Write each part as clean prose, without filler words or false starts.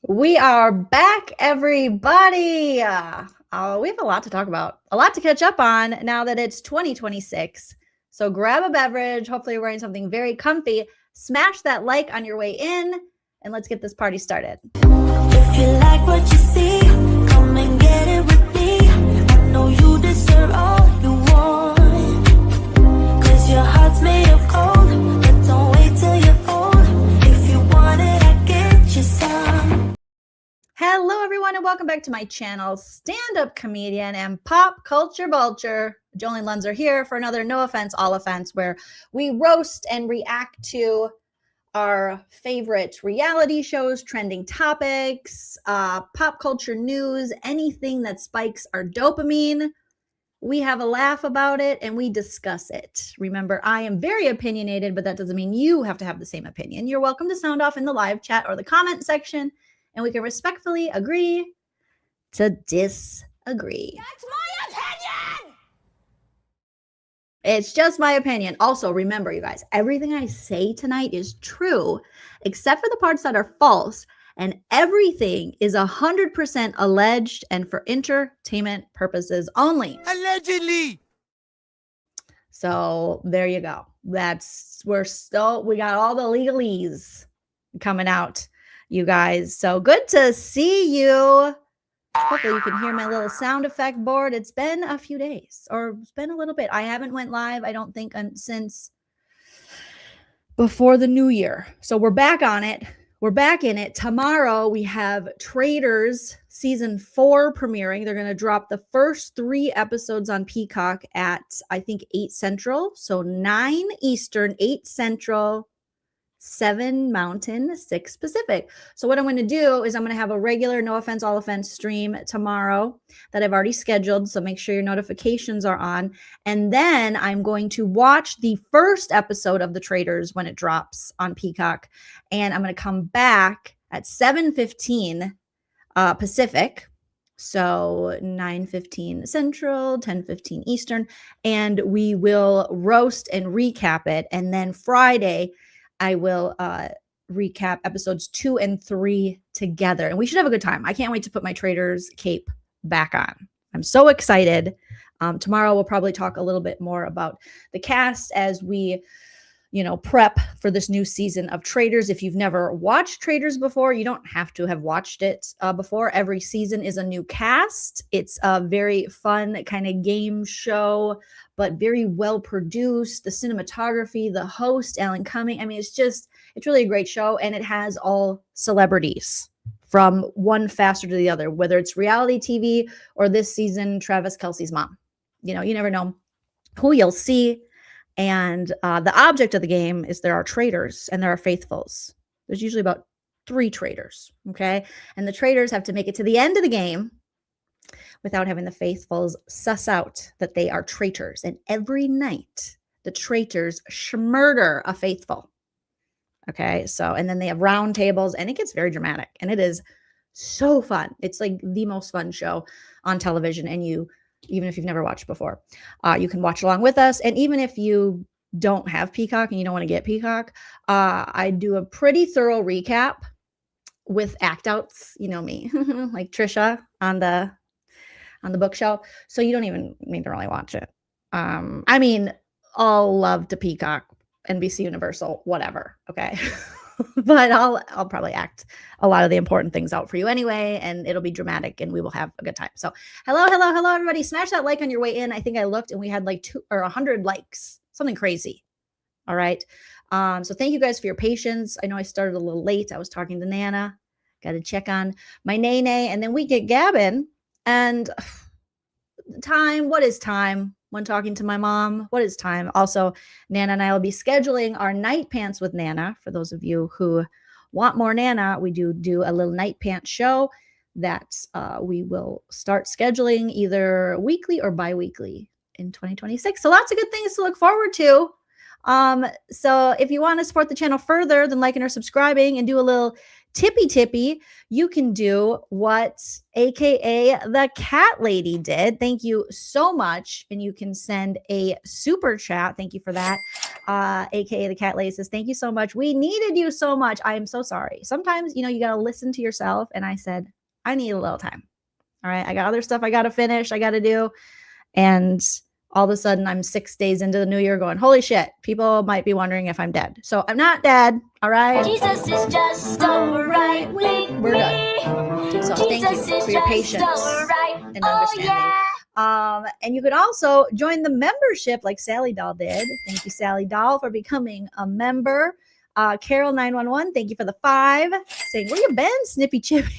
We are back, everybody. We have a lot to talk about, a lot to catch up on now that it's 2026. So grab a beverage. Hopefully, you're wearing something very comfy. Smash that like on your way in, and let's get this party started. If you like what you see, come and get it with me. I know you deserve all you want, 'cause your heart's made of gold. But don't wait till you're old. If you want it, I get you some. Hello, everyone, and welcome back to my channel, stand-up comedian and pop culture vulture, Joleen Lunzer here for another No Offense, All Offense, where we roast and react to our favorite reality shows, trending topics, pop culture news, anything that spikes our dopamine. We have a laugh about it and we discuss it. Remember, I am very opinionated, but that doesn't mean you have to have the same opinion. You're welcome to sound off in the live chat or the comment section, and we can respectfully agree to disagree. That's my opinion! It's just my opinion. Also, remember, you guys, everything I say tonight is true, except for the parts that are false. And everything is 100% alleged and for entertainment purposes only. Allegedly. So there you go. We got all the legalese coming out, you guys. So good to see you. Hopefully you can hear my little sound effect board. It's been a few days, or it's been a little bit. I haven't went live, I don't think, since before the new year. So we're back on it. We're back in it. Tomorrow we have Traitors season 4 premiering. They're going to drop the first 3 episodes on Peacock at, I think, 8 Central. So 9 Eastern, 8 Central, 7 Mountain, 6 Pacific. So what I'm going to do is I'm going to have a regular No Offense, All Offense stream tomorrow that I've already scheduled. So make sure your notifications are on. And then I'm going to watch the first episode of The Traitors when it drops on Peacock. And I'm going to come back at 7:15 Pacific. So 9:15 Central, 10:15 Eastern. And we will roast and recap it. And then Friday, I will recap episodes 2 and 3 together. And we should have a good time. I can't wait to put my Traitors cape back on. I'm so excited. Tomorrow we'll probably talk a little bit more about the cast as we, prep for this new season of Traitors. If you've never watched Traitors before, you don't have to have watched it before. Every season is a new cast. It's a very fun kind of game show, but very well produced. The cinematography, the host, Alan Cumming. I mean, it's really a great show, and it has all celebrities from one faster to the other, whether it's reality TV or this season, Travis Kelce's mom. You never know who you'll see. And the object of the game is there are traitors and there are faithfuls. There's usually about 3 traitors, okay? And the traitors have to make it to the end of the game without having the faithfuls suss out that they are traitors. And every night, the traitors murder a faithful, okay? So, and then they have round tables, and it gets very dramatic, and it is so fun. It's like the most fun show on television, and even if you've never watched before, you can watch along with us. And even if you don't have Peacock and you don't want to get Peacock, I do a pretty thorough recap with act outs, me, like Trisha on the bookshelf. So you don't even need to really watch it. I mean, all love to Peacock, NBC Universal, whatever. Okay. But I'll probably act a lot of the important things out for you anyway, and it'll be dramatic, and we will have a good time. So hello, everybody. Smash that like on your way in. I think I looked, and we had like 200 or 100 likes, something crazy. All right. So thank you guys for your patience. I know I started a little late. I was talking to Nana. Got to check on my Nene, and then we get Gavin. And time, what is time? When talking to my mom, what is time? Also, Nana and I will be scheduling our night pants with Nana. For those of you who want more Nana, we do a little night pants show that we will start scheduling either weekly or bi-weekly in 2026. So lots of good things to look forward to. So if you want to support the channel further than liking or subscribing and do a little Tippy, you can do what AKA the cat lady did. Thank you so much. And you can send a super chat. Thank you for that. AKA the cat lady says, thank you so much. We needed you so much. I am so sorry. Sometimes, you got to listen to yourself. And I said, I need a little time. All right. I got other stuff I got to finish. I got to do. And all of a sudden I'm 6 days into the new year going, holy shit, people might be wondering if I'm dead. So I'm not dead. All right. Jesus is just alright with We're me. good. So thank you for your patience and Oh, understanding. yeah. And you could also join the membership like Sally Doll did. Thank you, Sally Doll, for becoming a member. Carol911, thank you for the 5. Saying, where you been, Snippy Chippy?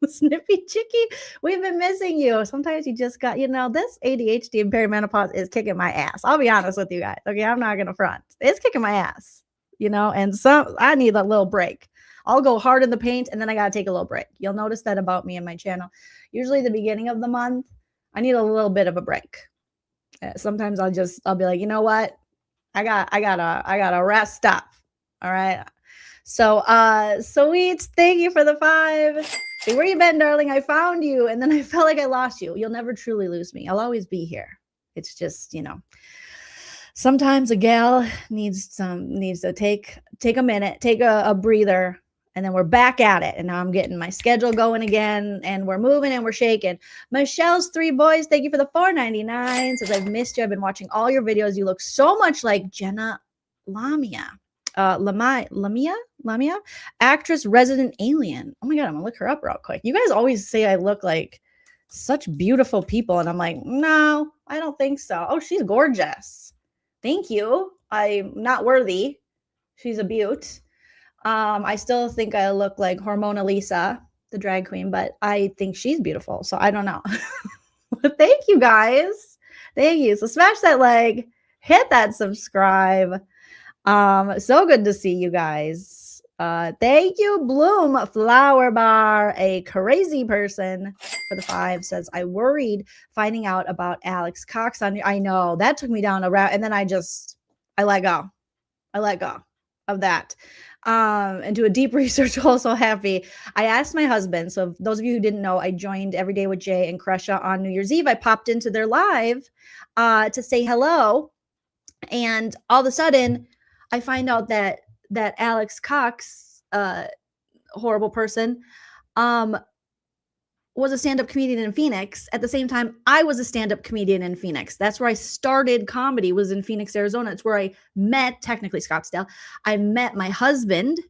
Snippy Chicky, we've been missing you. Sometimes you just got, this ADHD and perimenopause is kicking my ass. I'll be honest with you guys. Okay, I'm not gonna front. It's kicking my ass, and so I need a little break. I'll go hard in the paint and then I gotta take a little break. You'll notice that about me and my channel. Usually the beginning of the month, I need a little bit of a break. Sometimes I'll be like, you know what? I gotta rest up. All right. So sweet. Thank you for the 5. Hey, where you been, darling? I found you. And then I felt like I lost you. You'll never truly lose me. I'll always be here. It's just, sometimes a gal needs to take a minute, take a breather, and then we're back at it. And now I'm getting my schedule going again, and we're moving and we're shaking. Michelle's 3 boys, thank you for the $4.99. Says, I've missed you. I've been watching all your videos. You look so much like Jenna Lamia. Lamia, actress, resident alien. Oh my God, I'm gonna look her up real quick. You guys always say I look like such beautiful people, and I'm like, no, I don't think so. Oh, she's gorgeous. Thank you. I'm not worthy. She's a beaut. I still think I look like Hormona Lisa, the drag queen, but I think she's beautiful. So I don't know. But thank you guys. Thank you. So smash that like, hit that subscribe. So good to see you guys. Thank you, Bloom Flower Bar, a crazy person, for the 5. Says, I worried finding out about Alex Cox on you. I know that took me down a route, and then I let go. I let go of that. And do a deep research. Also happy. I asked my husband. So those of you who didn't know, I joined Everyday with Jay and Kresha on New Year's Eve. I popped into their live to say hello, and all of a sudden I find out that Alex Cox, horrible person, was a stand-up comedian in Phoenix. At the same time, I was a stand-up comedian in Phoenix. That's where I started comedy, was in Phoenix, Arizona. It's where I met, technically Scottsdale, I met my husband,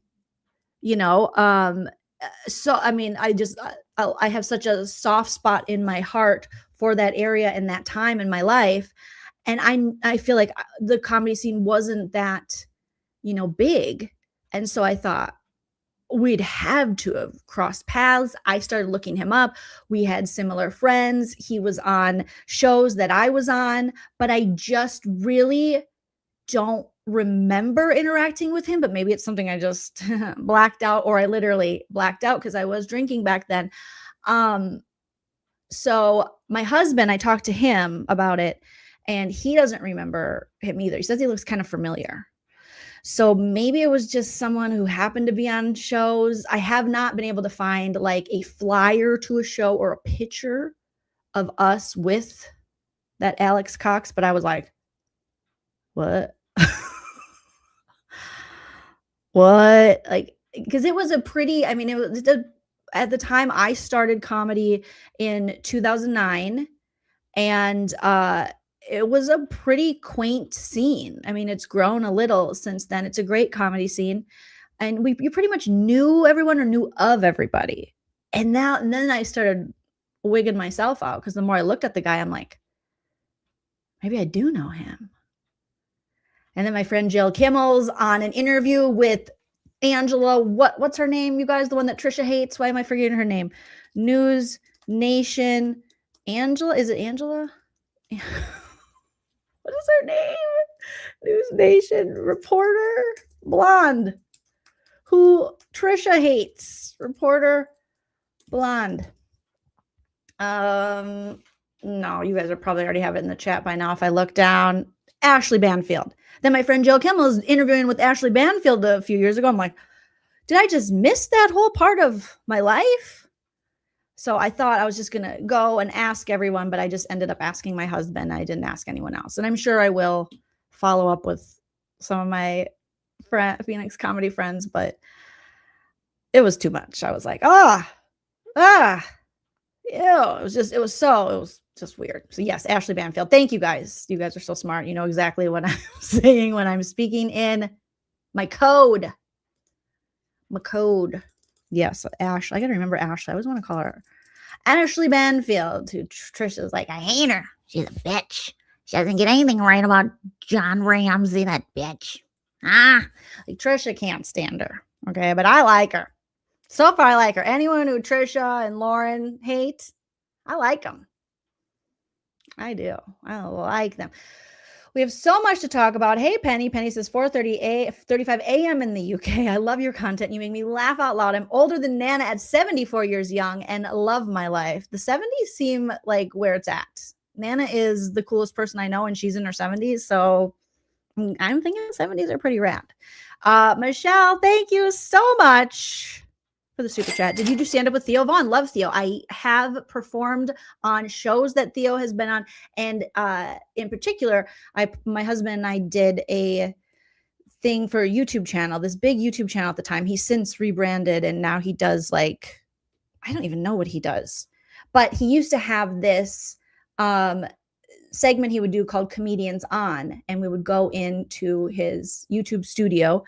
so I mean, I have such a soft spot in my heart for that area and that time in my life. And I feel like the comedy scene wasn't that, big. And so I thought we'd have to have crossed paths. I started looking him up. We had similar friends. He was on shows that I was on, but I just really don't remember interacting with him. But maybe it's something I just blacked out, or I literally blacked out because I was drinking back then. So my husband, I talked to him about it, and he doesn't remember him either. He says he looks kind of familiar. So maybe it was just someone who happened to be on shows. I have not been able to find like a flyer to a show or a picture of us with that Alex Cox, but I was like, what? What? Like, because it was a pretty, I mean, it was at the time I started comedy in 2009, and it was a pretty quaint scene. I mean, it's grown a little since then. It's a great comedy scene. And you pretty much knew everyone or knew of everybody. And then I started wigging myself out, because the more I looked at the guy, I'm like, maybe I do know him. And then my friend Jill Kimmel's on an interview with Angela. What's her name, you guys? The one that Trisha hates. Why am I forgetting her name? News Nation. Angela? Is it Angela? What is her name? News Nation reporter, blonde, who Trisha hates. Reporter, blonde. No, you guys are probably already have it in the chat by now if I look down. Ashley Banfield. Then my friend Jill Kimmel is interviewing with Ashley Banfield a few years ago. I'm like, did I just miss that whole part of my life? So I thought I was just going to go and ask everyone, but I just ended up asking my husband. I didn't ask anyone else. And I'm sure I will follow up with some of my Phoenix comedy friends, but it was too much. I was like, ew. It was just weird. So yes, Ashley Banfield. Thank you guys. You guys are so smart. You know exactly what I'm saying when I'm speaking in my code. My code. Yes, Ash. I gotta remember Ashley. I always want to call her Ashley Banfield, who Trisha's like, I hate her. She's a bitch. She doesn't get anything right about John Ramsey, that bitch. Like Trisha can't stand her. Okay, but I like her. So far, I like her. Anyone who Trisha and Lauren hate, I like them. I do. I like them. We have so much to talk about. Hey, Penny. Penny says 4:35 a.m. in the UK. I love your content. You make me laugh out loud. I'm older than Nana at 74 years young and love my life. The 70s seem like where it's at. Nana is the coolest person I know, and she's in her 70s. So I'm thinking the 70s are pretty rad. Michelle, thank you so much for the super chat. Did you do stand up with Theo Vaughn? Love Theo. I have performed on shows that Theo has been on, and in particular, my husband and I did a thing for a YouTube channel, this big YouTube channel at the time. He's since rebranded, and now he does like, I don't even know what he does, but he used to have this segment he would do called Comedians On, and we would go into his YouTube studio,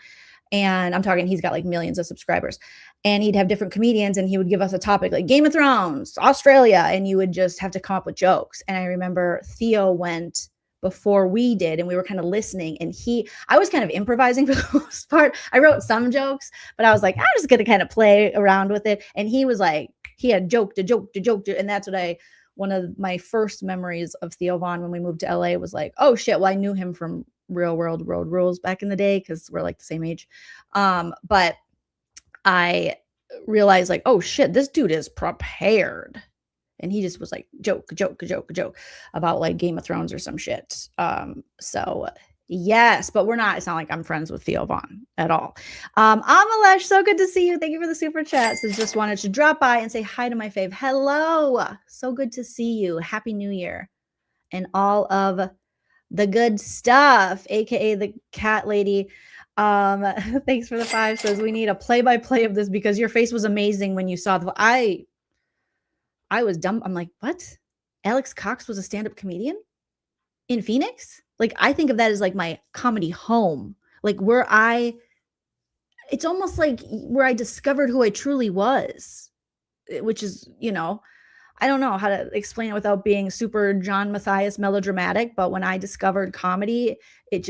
and I'm talking, he's got like millions of subscribers, and he'd have different comedians, and he would give us a topic like Game of Thrones, Australia, and you would just have to come up with jokes. And I remember Theo went before we did, and we were kind of listening, and I was kind of improvising for the most part. I wrote some jokes, but I was like, I'm just going to kind of play around with it. And he was like, he had joke to joke to joke to, and that's what one of my first memories of Theo Vaughn when we moved to LA was like, oh shit, well, I knew him from Real World Road Rules back in the day because we're like the same age. But I realized like, oh shit, this dude is prepared. And he just was like joke about like Game of Thrones or some shit. So yes, but it's not like I'm friends with Theo Vaughn at all. Amalesh, so good to see you. Thank you for the super chats. I just wanted to drop by and say hi to my fave. Hello. So good to see you. Happy New Year. And all of the good stuff, aka the cat lady. Thanks for the 5. Says we need a play-by-play of this because your face was amazing when you saw I was dumb. I'm like, what? Alex Cox was a stand-up comedian in Phoenix? Like, I think of that as like my comedy home, like it's almost like where I discovered who I truly was, which is, I don't know how to explain it without being super John Matthias melodramatic. But when I discovered comedy, it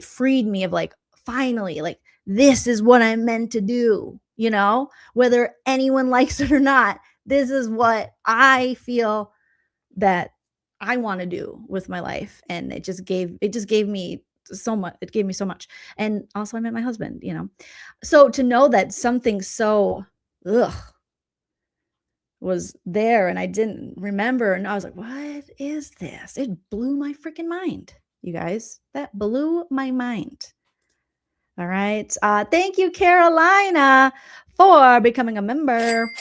freed me of like, finally, like, this is what I'm meant to do, whether anyone likes it or not. This is what I feel that I want to do with my life. And it just gave me so much. It gave me so much. And also I met my husband, so to know that something so was there and I didn't remember. And I was like, what is this? It blew my freaking mind, you guys. That blew my mind. All right. Thank you, Carolina, for becoming a member.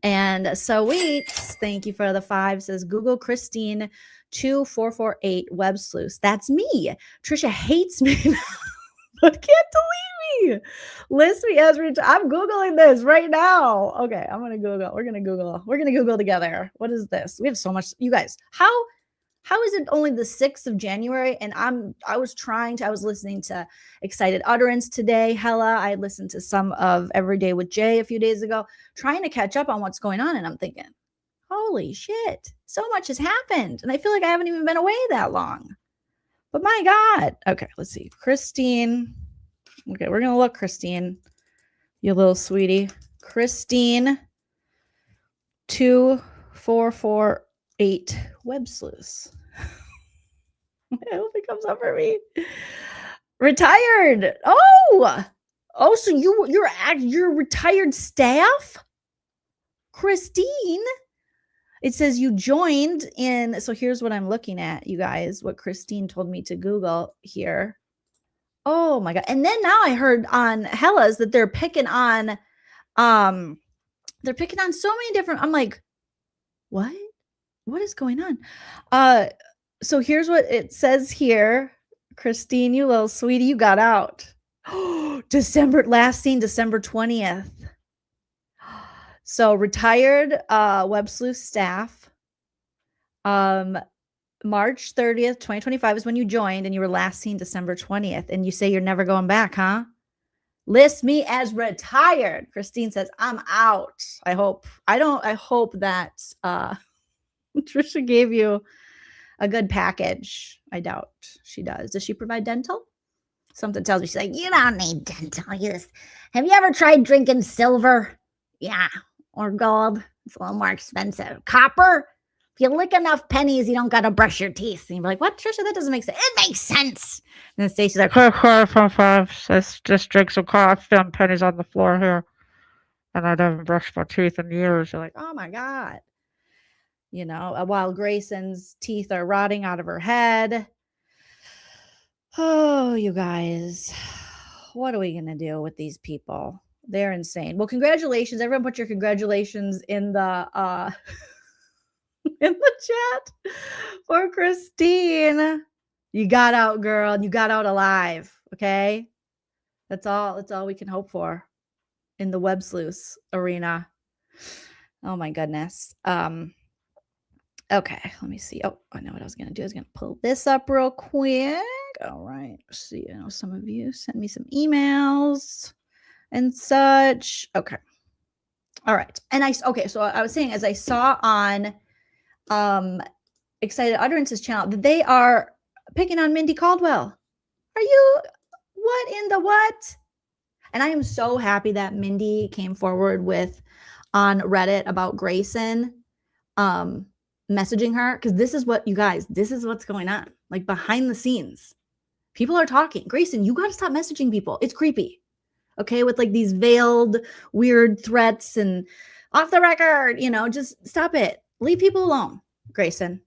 And sweet, thank you for the 5. Says Google Christine 2448 WebSleuths. That's me. Trisha hates me now, but can't delete me. List me as I'm Googling this right now. Okay, I'm gonna Google. We're gonna Google together. What is this? We have so much, you guys. How is it only the 6th of January? And I was listening to Excited Utterance today. Hella, I listened to some of Every Day with Jay a few days ago, trying to catch up on what's going on. And I'm thinking, holy shit, so much has happened. And I feel like I haven't even been away that long. But my God. Okay, let's see. Christine. Okay, we're going to look, Christine. You little sweetie. Christine 2448 WebSleuths. I hope it comes up for me. Retired. Oh, so you're retired staff, Christine. It says you joined in. So here's what I'm looking at, you guys. What Christine told me to Google here. Oh my God. And then now I heard on Hella's that they're picking on so many different, I'm like, what? What is going on? So here's what it says here. Christine, you little sweetie, you got out. Last seen December 20th. So retired Web Sleuth staff. March 30th, 2025 is when you joined, and you were last seen December 20th. And you say you're never going back, huh? List me as retired. Christine says, I'm out. I hope that Trisha gave you a good package. I doubt she does. Does she provide dental? Something tells me she's like, you don't need dental. Have you ever tried drinking silver? Yeah. Or gold. It's a little more expensive. Copper? If you lick enough pennies, you don't got to brush your teeth. And you're like, what, Trisha? That doesn't make sense. It makes sense. And then Stacey's like, just drink some coffee and pennies on the floor here. And I haven't brushed my teeth in years. You're like, oh my God. While Grayson's teeth are rotting out of her head. Oh, you guys. What are we going to do with these people? They're insane. Well, congratulations. Everyone put your congratulations in the in the chat for Christine. You got out, girl. You got out alive. Okay. That's all we can hope for in the Web Sleuths arena. Oh my goodness. Okay, let me see. Oh, I know what I was going to do. I was going to pull this up real quick. All right. See, some of you sent me some emails and such. Okay. All right. And so I was saying, as I saw on Excited Utterances channel, that they are picking on Mindy Caldwell. Are you, what in the what? And I am so happy that Mindy came forward with on Reddit about Grayson messaging her, because this is what's going on. Like behind the scenes, people are talking. Grayson, you got to stop messaging people. It's creepy. Okay. With like these veiled weird threats and off the record, just stop it. Leave people alone, Grayson.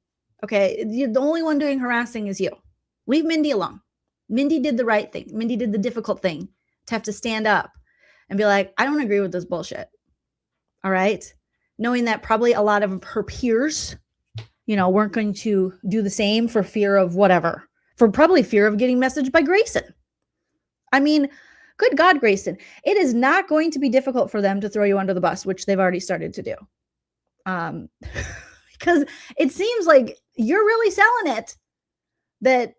Okay. The only one doing harassing is you. Leave Mindy alone. Mindy did the right thing. Mindy did the difficult thing to have to stand up and be like, I don't agree with this bullshit. All right. Knowing that probably a lot of her peers, weren't going to do the same for fear of whatever, for probably fear of getting messaged by Grayson. I mean, good God, Grayson, it is not going to be difficult for them to throw you under the bus, which they've already started to do. Because it seems like you're really selling it that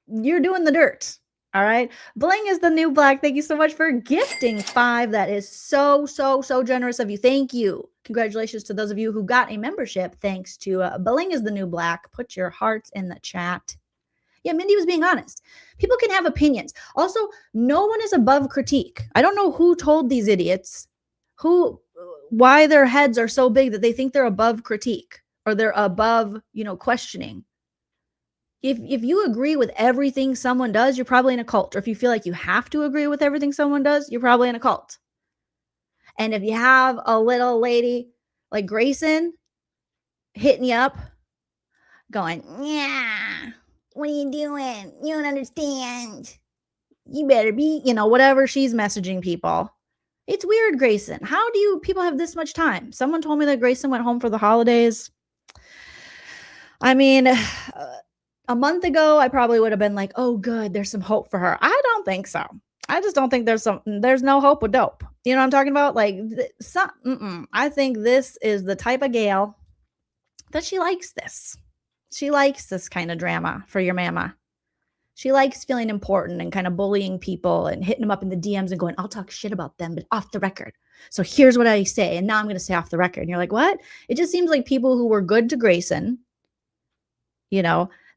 you're doing the dirt. All right. Bling is the new black. Thank you so much for gifting 5. That is so, so, so generous of you. Thank you. Congratulations to those of you who got a membership thanks to Bling is the new black. Put your hearts in the chat. Yeah, Mindy was being honest. People can have opinions. Also, no one is above critique. I don't know who told these idiots why their heads are so big that they think they're above critique or they're above, questioning. If you agree with everything someone does, you're probably in a cult. Or if you feel like you have to agree with everything someone does, you're probably in a cult. And if you have a little lady like Grayson hitting you up, going, yeah, what are you doing? You don't understand. You better be, whatever she's messaging people. It's weird, Grayson. How do people have this much time? Someone told me that Grayson went home for the holidays. I mean, a month ago, I probably would have been like, oh, good, there's some hope for her. I don't think so. I just don't think there's no hope with dope. You know what I'm talking about? Like, I think this is the type of gal that she likes this. She likes this kind of drama for your mama. She likes feeling important and kind of bullying people and hitting them up in the DMs and going, I'll talk shit about them, but off the record. So here's what I say. And now I'm going to say off the record. And you're like, what? It just seems like people who were good to Grayson,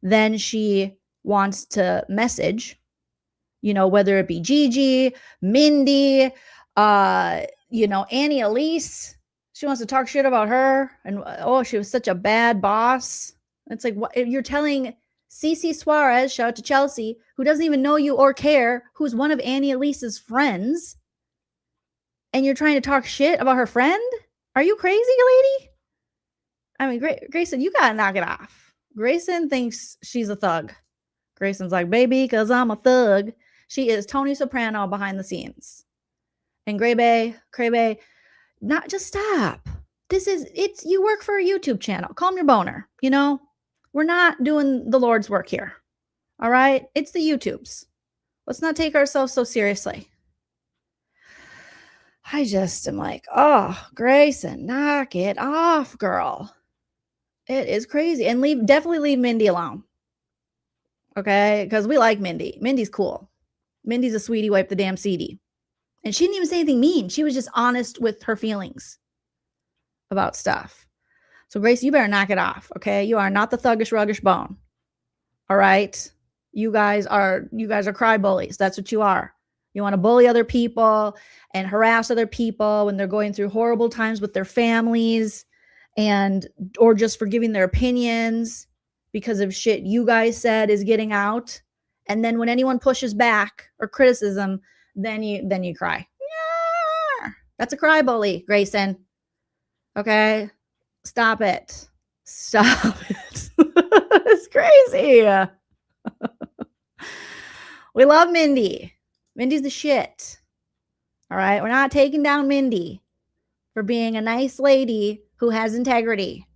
then she wants to message, whether it be Gigi, Mindy, Annie Elise. She wants to talk shit about her. And, she was such a bad boss. It's like, what, you're telling Cece Suarez, shout out to Chelsea, who doesn't even know you or care, who's one of Annie Elise's friends, and you're trying to talk shit about her friend? Are you crazy, lady? I mean, Grayson, you got to knock it off. Grayson thinks she's a thug. Grayson's like, baby, because I'm a thug. She is Tony Soprano behind the scenes. And Bae, not just stop. You work for a YouTube channel. Calm your boner, you know? We're not doing the Lord's work here. All right? It's the YouTubes. Let's not take ourselves so seriously. I just am like, oh, Grayson, knock it off, girl. It is crazy. And definitely leave Mindy alone. Okay? Because we like Mindy. Mindy's cool. Mindy's a sweetie, wipe the damn CD. And she didn't even say anything mean. She was just honest with her feelings about stuff. So Grace, you better knock it off. Okay? You are not the thuggish, ruggish bone. All right? You guys are cry bullies. That's what you are. You want to bully other people and harass other people when they're going through horrible times with their families or just for giving their opinions because of shit you guys said is getting out. And then when anyone pushes back or criticism, then you cry. Yeah. That's a cry bully, Grayson. Okay? Stop it. Stop it. It's crazy. We love Mindy. Mindy's the shit. All right? We're not taking down Mindy for being a nice lady who has integrity.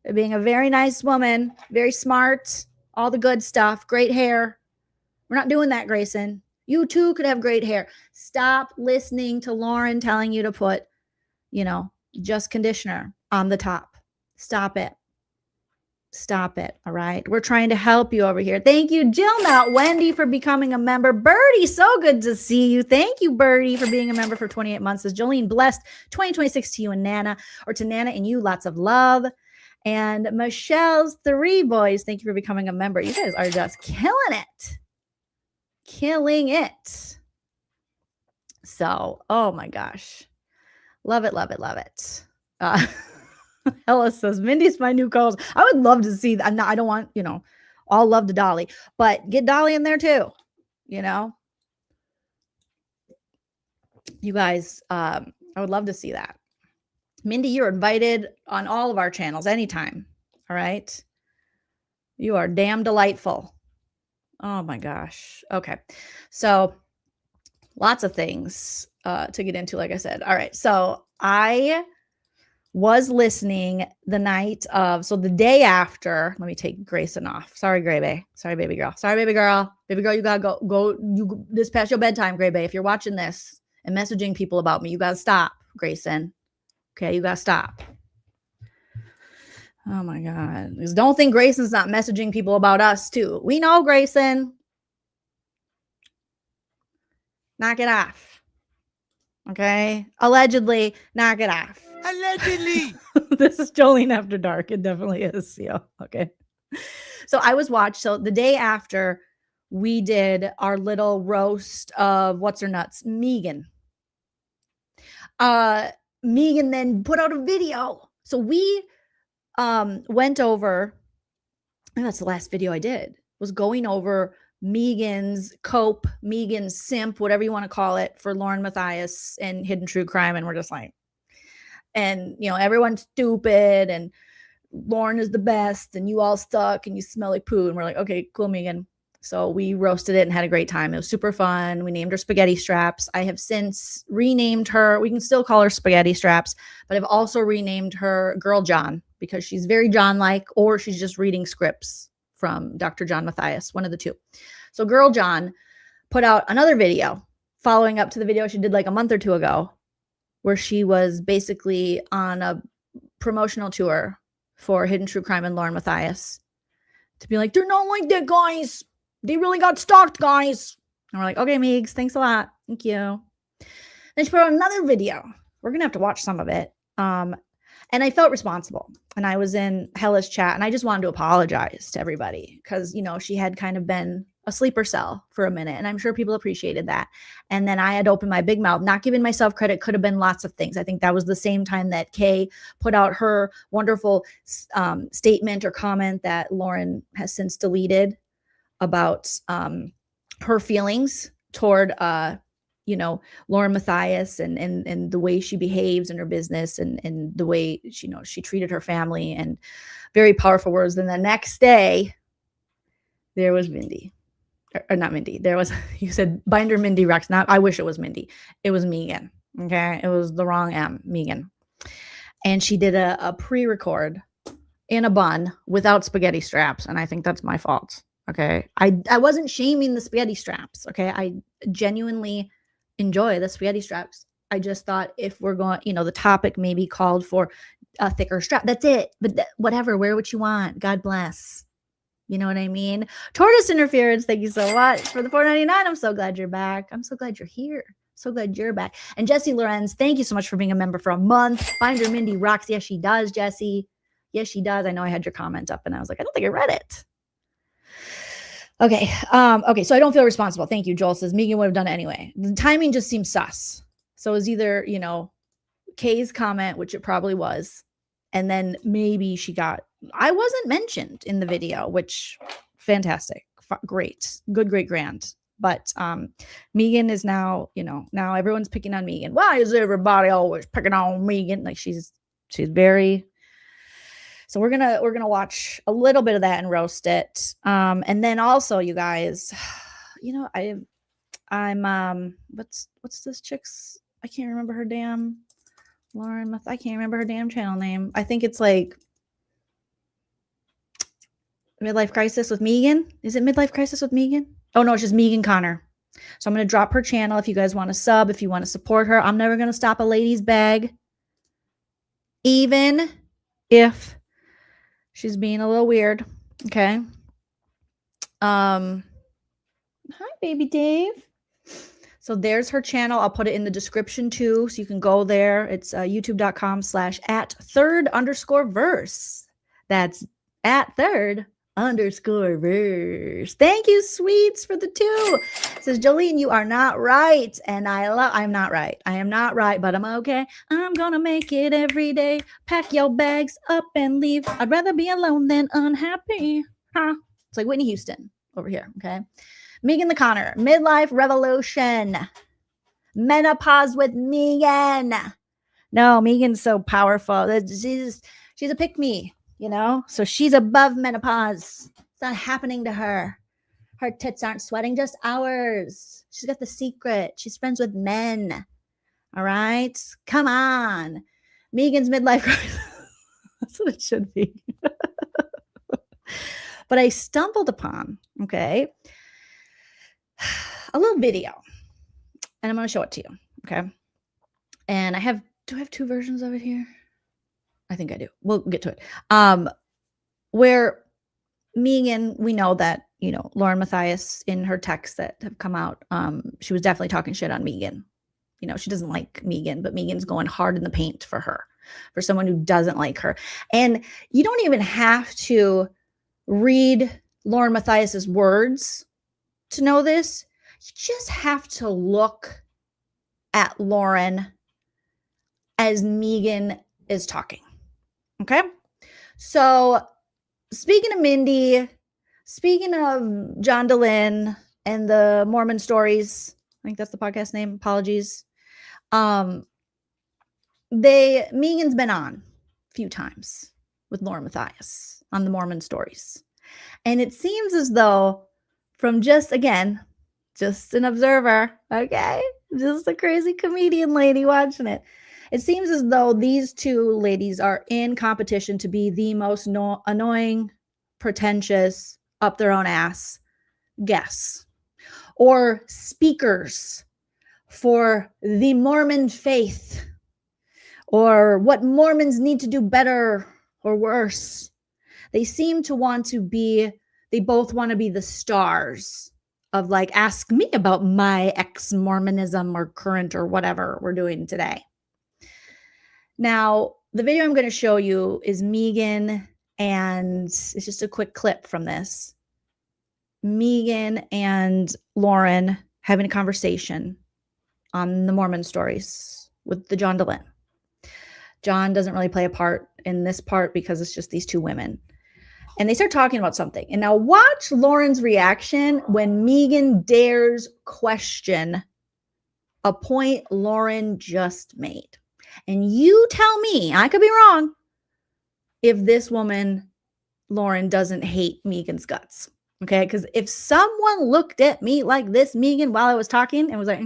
For being a very nice woman, very smart, all the good stuff, great hair. We're not doing that, Grayson. You too could have great hair. Stop listening to Lauren telling you to put, just conditioner on the top. Stop it. Stop it. All right. We're trying to help you over here. Thank you, Jill, not Wendy, for becoming a member. Birdie, so good to see you. Thank you, Birdie, for being a member for 28 months. Says Jolene, blessed 2026 to you and Nana, or to Nana and you, lots of love. And Michelle's 3 boys, thank you for becoming a member. You guys are just killing it. Killing it. So, oh my gosh. Love it, love it, love it. Ella says, Mindy's my new co-host. I would love to see that. I don't want, all love to Dolly, but get Dolly in there too. You guys, I would love to see that. Mindy, you're invited on all of our channels anytime. All right. You are damn delightful. Oh my gosh. Okay. So lots of things to get into, like I said. All right. So I was listening the day after, let me take Grayson off. Sorry, Gray Bae. Sorry, baby girl. Sorry, baby girl. Baby girl, you gotta go. This past your bedtime, Gray Bae. If you're watching this and messaging people about me, you gotta stop, Grayson. Okay, you gotta stop. Oh my God. Because don't think Grayson's not messaging people about us too. We know, Grayson. Knock it off. Okay? Allegedly, knock it off. Allegedly. This is Jolene After Dark. It definitely is. Yeah. Okay. So I was So the day after we did our little roast of what's her nuts, Meeegan. Meeegan then put out a video. So we went over, and that's the last video I did, was going over Meeegan's cope, Meeegan's simp, whatever you want to call it, for LaurenMatthias and Hidden True Crime. And we're just like, and everyone's stupid and Lauren is the best and you all suck and you smell like poo. And we're like, okay, cool, Meeegan. So we roasted it and had a great time. It was super fun. We named her Spaghetti Straps. I have since renamed her. We can still call her Spaghetti Straps, but I've also renamed her Girl John because she's very John-like, or she's just reading scripts from Dr. John Matthias, one of the two. So Girl John put out another video following up to the video she did like a month or two ago, where she was basically on a promotional tour for Hidden True Crime and LaurenMatthias to be like, they're not like that, guys. They really got stalked, guys. And we're like, okay, Meegs, thanks a lot. Thank you. Then she put out another video. We're going to have to watch some of it. And I felt responsible. And I was in Hella's chat, and I just wanted to apologize to everybody because, she had kind of been a sleeper cell for a minute. And I'm sure people appreciated that. And then I had opened my big mouth, not giving myself credit. Could have been lots of things. I think that was the same time that Kay put out her wonderful statement or comment that Lauren has since deleted about her feelings toward, LaurenMatthias and the way she behaves in her business and the way she treated her family, and very powerful words. Then the next day, there was Mindy. or not Mindy. There was, you said Binder Mindy Rex. Not, I wish it was Mindy. It was Meeegan. Okay. It was the wrong M, Meeegan. And she did a pre-record in a bun without spaghetti straps. And I think that's my fault. Okay. I wasn't shaming the spaghetti straps. Okay. I genuinely enjoy the spaghetti straps. I just thought if we're going, the topic maybe called for a thicker strap. That's it. But whatever, wear what you want. God bless. You know what I mean? Tortoise Interference, thank you so much for the $4.99. I'm so glad you're back. I'm so glad you're here. So glad you're back. And Jessie Lorenz, thank you so much for being a member for a month. Binder Mindy rocks. Yes, she does, Jessie. Yes, she does. I know I had your comment up and I was like, I don't think I read it. Okay. Okay. So I don't feel responsible. Thank you. Joel says Meeegan would have done it anyway. The timing just seems sus. So it was either, Kay's comment, which it probably was. And then maybe I wasn't mentioned in the video, which fantastic. Great. Good, great, grand. But Meeegan is now, now everyone's picking on Meeegan. Why is everybody always picking on Meeegan? Like she's very. So we're gonna watch a little bit of that and roast it. And then also, you guys, I'm what's this chick's? I can't remember her damn I can't remember her damn channel name. I think it's like Midlife Crisis with Meeegan. Is it Midlife Crisis with Meeegan? Oh no, it's just Meeegan Connor. So I'm gonna drop her channel if you guys want to sub, if you want to support her. I'm never gonna stop a lady's bag, even if she's being a little weird. Okay. Hi, baby Dave. So there's her channel. I'll put it in the description too, so you can go there. It's youtube.com/@third_verse. That's @third_verse. Thank you, sweets, for the 2. It says, Joleen, you are not right. And I'm not right. I am not right, but I'm okay. I'm gonna make it every day. Pack your bags up and leave. I'd rather be alone than unhappy. Huh? It's like Whitney Houston over here. Okay. Meeegan the Connor, Midlife Revolution, Menopause with Meeegan. No, Meeegan's so powerful. She's a pick-me, so she's above menopause. It's not happening to her. Her tits aren't sweating, just ours. She's got the secret. She's friends with men. All right? Come on. Meeegan's midlife crisis. That's what it should be. But I stumbled upon, okay, a little video, and I'm going to show it to you. Okay. And do I have 2 versions of it here? I think I do. We'll get to it. Where Meeegan, we know that, LaurenMatthias in her texts that have come out, she was definitely talking shit on Meeegan. She doesn't like Meeegan, but Meeegan's going hard in the paint for her, for someone who doesn't like her. And you don't even have to read LaurenMatthias's words to know this. You just have to look at Lauren as Meeegan is talking. Okay. So speaking of Mindy, speaking of John DeLynn and the Mormon stories, I think that's the podcast name. Apologies. Meeegan's been on a few times with LaurenMatthias on the Mormon stories. And it seems as though from just an observer, okay, just a crazy comedian lady watching it. It seems as though these 2 ladies are in competition to be the most annoying, pretentious, up their own ass guests or speakers for the Mormon faith or what Mormons need to do better or worse. They seem to want to be, they both want to be the stars of like, ask me about my ex-Mormonism or current or whatever we're doing today. Now, the video I'm going to show you is Meeegan, and it's just a quick clip from this. Meeegan and Lauren having a conversation on the Mormon stories with the John DeLynn. John doesn't really play a part in this part because it's just these 2 women. And they start talking about something. And now watch Lauren's reaction when Meeegan dares question a point Lauren just made. And you tell me, I could be wrong, if this woman, Lauren, doesn't hate Meeegan's guts. Okay. Because if someone looked at me like this, Meeegan, while I was talking and was like,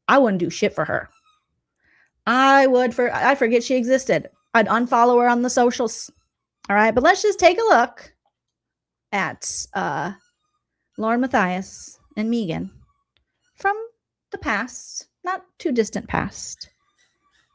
I wouldn't do shit for her. I'd forget she existed. I'd unfollow her on the socials. All right. But let's just take a look at LaurenMatthias and Meeegan from the past, not too distant past,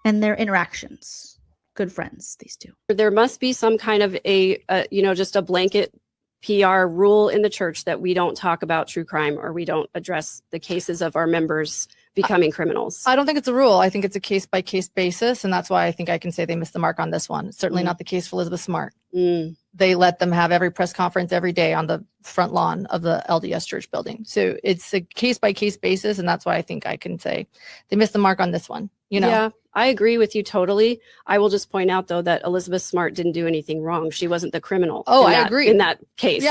and their interactions. Good friends, these two. There must be some kind of just a blanket PR rule in the church that we don't talk about true crime, or we don't address the cases of our members becoming criminals. I don't think it's a rule. I think it's a case-by-case basis, and that's why I think I can say they missed the mark on this one. It's certainly not the case for Elizabeth Smart. They let them have every press conference every day on the front lawn of the LDS church building. So it's a case-by-case basis, and that's why I think I can say they missed the mark on this one. Yeah, I agree with you totally. I will just point out, though, that Elizabeth Smart didn't do anything wrong. She wasn't the criminal. I agree. In that case,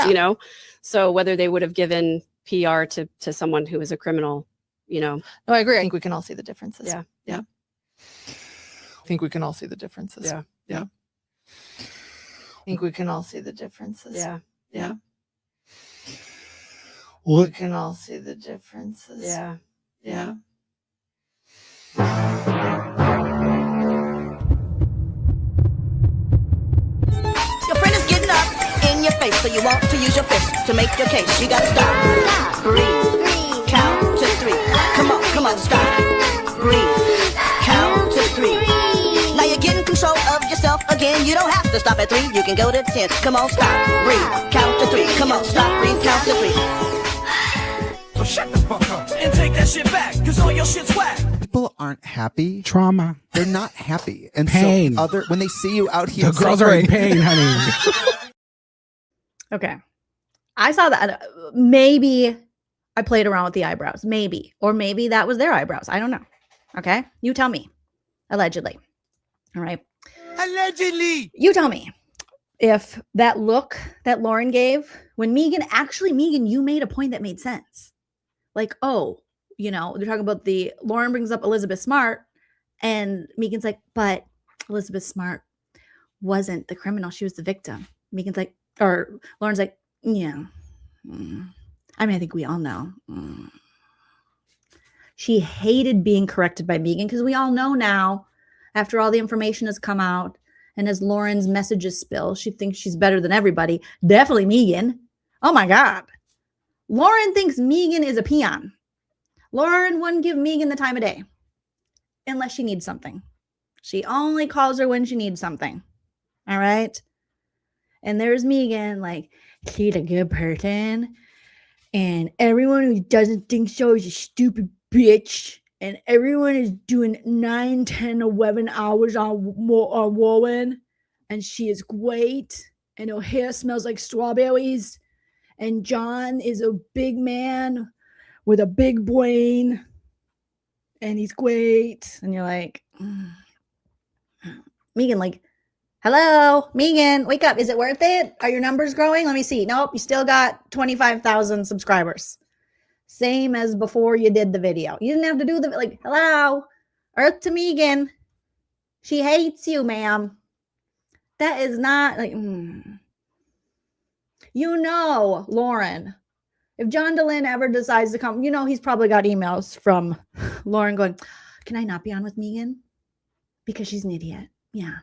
So whether they would have given PR to someone who was a criminal, No, I agree. I think we can all see the differences. Yeah. I think we can all see the differences. Yeah. I think we can all see the differences. Yeah. We can all see the differences. Yeah. Your friend is getting up in your face, so you want to use your fist to make your case. You gotta stop, breathe, count to 3. Come on, stop, breathe, count to 3. Now you're getting control of yourself again. You don't have to stop at 3. You can go to 10. Come on, stop, breathe, count to 3. Come on, stop, breathe, count to 3. So shut the fuck up and take that shit back, cause all your shit's whack. People aren't happy. Trauma. They're not happy. And Pain. so when they see you out here, The girls are in pain, honey. Okay. I saw that. Maybe I played around with the eyebrows. Maybe. Or maybe that was their eyebrows. I don't know. Okay. You tell me. Allegedly. All right. Allegedly. You tell me if that look that Lauren gave when Meeegan, you made a point that made sense. Like, they're talking about Lauren brings up Elizabeth Smart, and Meegan's like, but Elizabeth Smart wasn't the criminal. She was the victim. Meegan's like, or Lauren's like, yeah. I think we all know. She hated being corrected by Meeegan because we all know now, after all the information has come out and as Lauren's messages spill, she thinks she's better than everybody. Definitely Meeegan. Oh my God. Lauren thinks Meeegan is a peon. Lauren wouldn't give Meeegan the time of day unless she needs something. She only calls her when she needs something. All right. And there's Meeegan, like, she's a good person. And everyone who doesn't think so is a stupid bitch. And everyone is doing 9, 10, 11 hours on Warren. And she is great. And her hair smells like strawberries. And John is a big man with a big brain. And he's great. And you're like, Meeegan, like, hello, Meeegan, wake up. Is it worth it? Are your numbers growing? Let me see. Nope, you still got 25,000 subscribers. Same as before you did the video. You didn't have to do hello, Earth to Meeegan. She hates you, ma'am. That is not Lauren, if John Dehlin ever decides to come, he's probably got emails from Lauren going, can I not be on with Meeegan? Because she's an idiot. Yeah.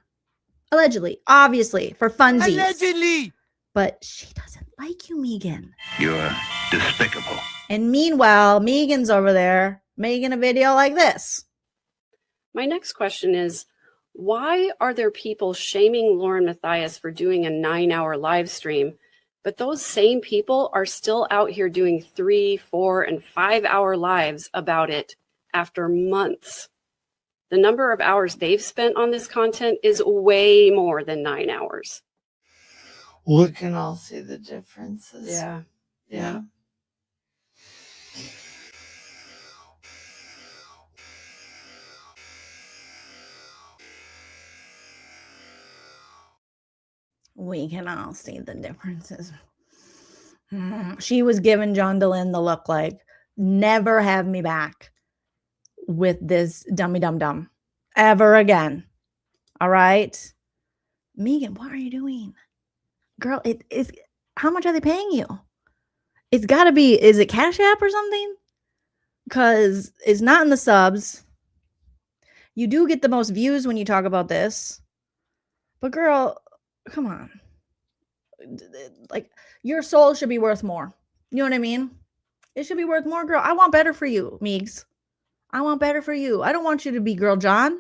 Allegedly, obviously, for funsies. Allegedly. But she doesn't like you, Meeegan. You're despicable. And meanwhile, Meegan's over there making a video like this. My next question is, why are there people shaming LaurenMatthias for doing a 9-hour live stream, but those same people are still out here doing 3, 4, and 5-hour lives about it after months? The number of hours they've spent on this content is way more than 9 hours. We can all see the differences. Yeah. We can all see the differences. She was giving John Dehlin the look like, never have me back with this dummy dum ever again. All right. Meeegan, what are you doing? Girl, it is how much are they paying you? It's got to be, is it Cash App or something? Because it's not in the subs. You do get the most views when you talk about this. But girl, come on. Like, your soul should be worth more. You know what I mean? It should be worth more, girl. I want better for you, Meegs. I want better for you. I don't want you to be Girl John.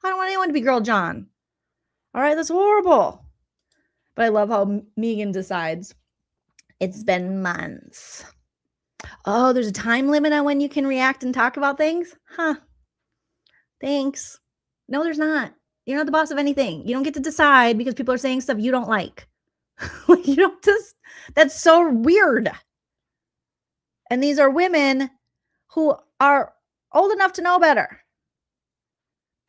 I don't want anyone to be Girl John. All right, that's horrible. But I love how Meeegan decides. It's been months. Oh, there's a time limit on when you can react and talk about things? Huh. Thanks. No, there's not. You're not the boss of anything. You don't get to decide because people are saying stuff you don't like. You don't just, that's so weird. And these are women who are old enough to know better.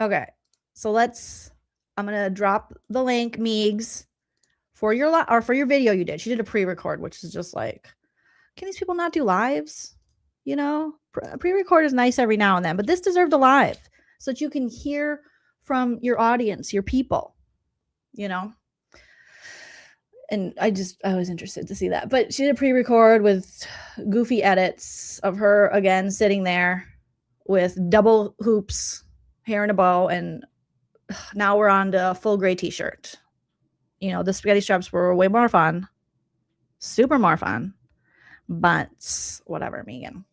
Okay. So I'm going to drop the link, Meegs, for your video you did. She did a pre-record, which is just like, can these people not do lives? You know, pre-record is nice every now and then, but this deserved a live so that you can hear from your audience, your people, you know? And I was interested to see that. But she did a pre-record with goofy edits of her again sitting there with double hoops, hair in a bow, and now we're on to a full gray t-shirt. You know, the spaghetti straps were way more fun. Super more fun. But whatever, Meeegan.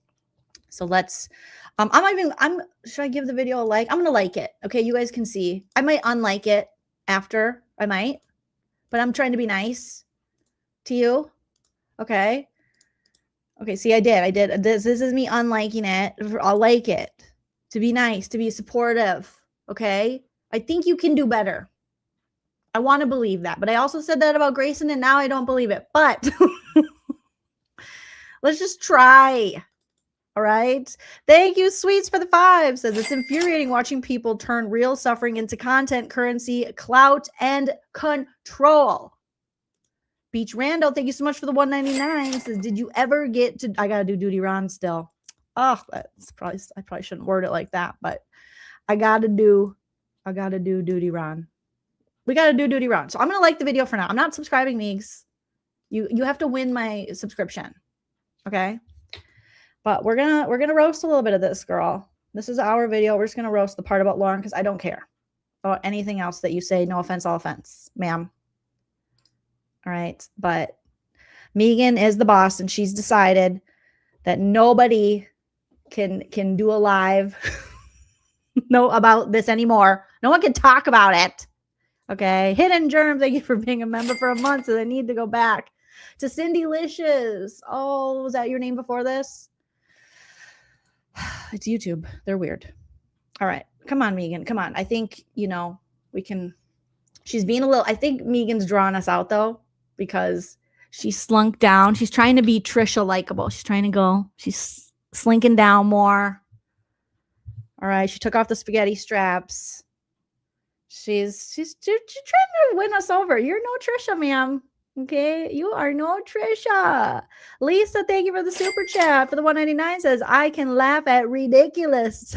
So let's should I give the video a like? I'm gonna like it. Okay, you guys can see. I might unlike it after. I might. But I'm trying to be nice to you. Okay. Okay, see, I did. This is me unliking it. I'll like it. To be nice, to be supportive. Okay? I think you can do better. I want to believe that. But I also said that about Grayson, and now I don't believe it. But let's just try. All right? Thank you, Sweets, for the 5. Says it's infuriating watching people turn real suffering into content, currency, clout, and control. Beach Randall, thank you so much for the $1.99. Says, did you ever get to, I gotta do Duty Ron still. Oh, I probably shouldn't word it like that, but I gotta do Duty Ron. We gotta do Duty Ron. So I'm gonna like the video for now. I'm not subscribing, Meegs. You have to win my subscription. Okay? But we're gonna roast a little bit of this, girl. This is our video. We're just gonna roast the part about Lauren because I don't care about anything else that you say. No offense, all offense, ma'am. All right, but Meeegan is the boss, and she's decided that nobody can do a live about this anymore. No one can talk about it. Okay, Hidden Germ, thank you for being a member for a month, so they need to go back to Cindy Licious. Oh, was that your name before this? It's YouTube. They're weird. All right. Come on, Meeegan. Come on. I think, we can. She's being a little, I think Meegan's drawing us out though, because she slunk down. She's trying to be Trisha likable. She's trying to go. She's slinking down more. All right. She took off the spaghetti straps. She's trying to win us over. You're no Trisha, ma'am. Okay, you are no Trisha. Lisa, thank you for the super chat. For the $1.99 says, I can laugh at ridiculous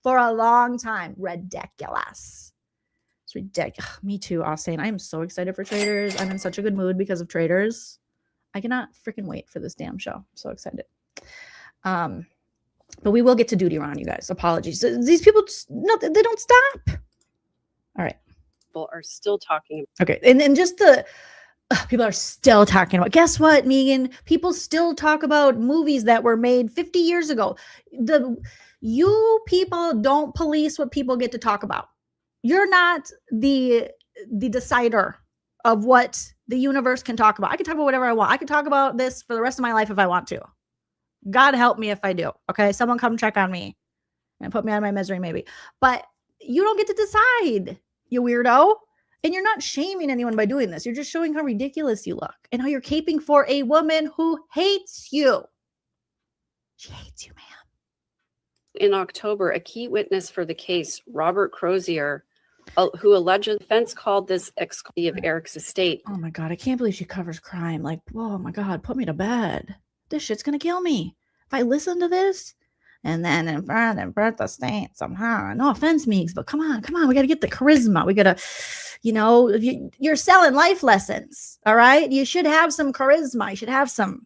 for a long time. Ridiculous. It's ridiculous. Me too, Austin. I am so excited for Traders. I'm in such a good mood because of Traders. I cannot freaking wait for this damn show. I'm so excited. But we will get to Duty Ron, you guys. Apologies. These people, they don't stop. All right. People are still talking. Okay, and just people are still talking about. Guess what, Meeegan? People still talk about movies that were made 50 years ago. You people don't police what people get to talk about. You're not the decider of what the universe can talk about. I can talk about whatever I want. I can talk about this for the rest of my life if I want to. God help me if I do. Okay, someone come check on me and put me out of my misery, maybe. But you don't get to decide, you weirdo. And you're not shaming anyone by doing this. You're just showing how ridiculous you look and how you're caping for a woman who hates you. She hates you, ma'am. In October, a key witness for the case, Robert Crozier, who alleged the defense called this exclusive of Eric's estate. Oh my God, I can't believe she covers crime. Like, oh my God, put me to bed. This shit's going to kill me. If I listen to this, And then in front and Bertha State somehow. No offense, Meegs, but come on. We got to get the charisma. We got to, you're selling life lessons. All right. You should have some charisma. You should have some,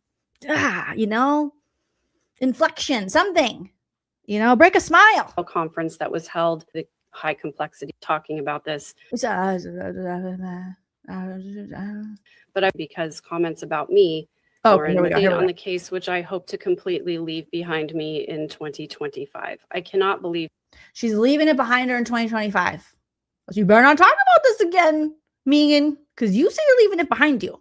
inflection, something, break a smile. Conference that was held, the high complexity talking about this. But because comments about me, Lauren, on the case, which I hope to completely leave behind me in 2025. I cannot believe she's leaving it behind her in 2025. But you better not talk about this again, Meeegan, because you say you're leaving it behind you.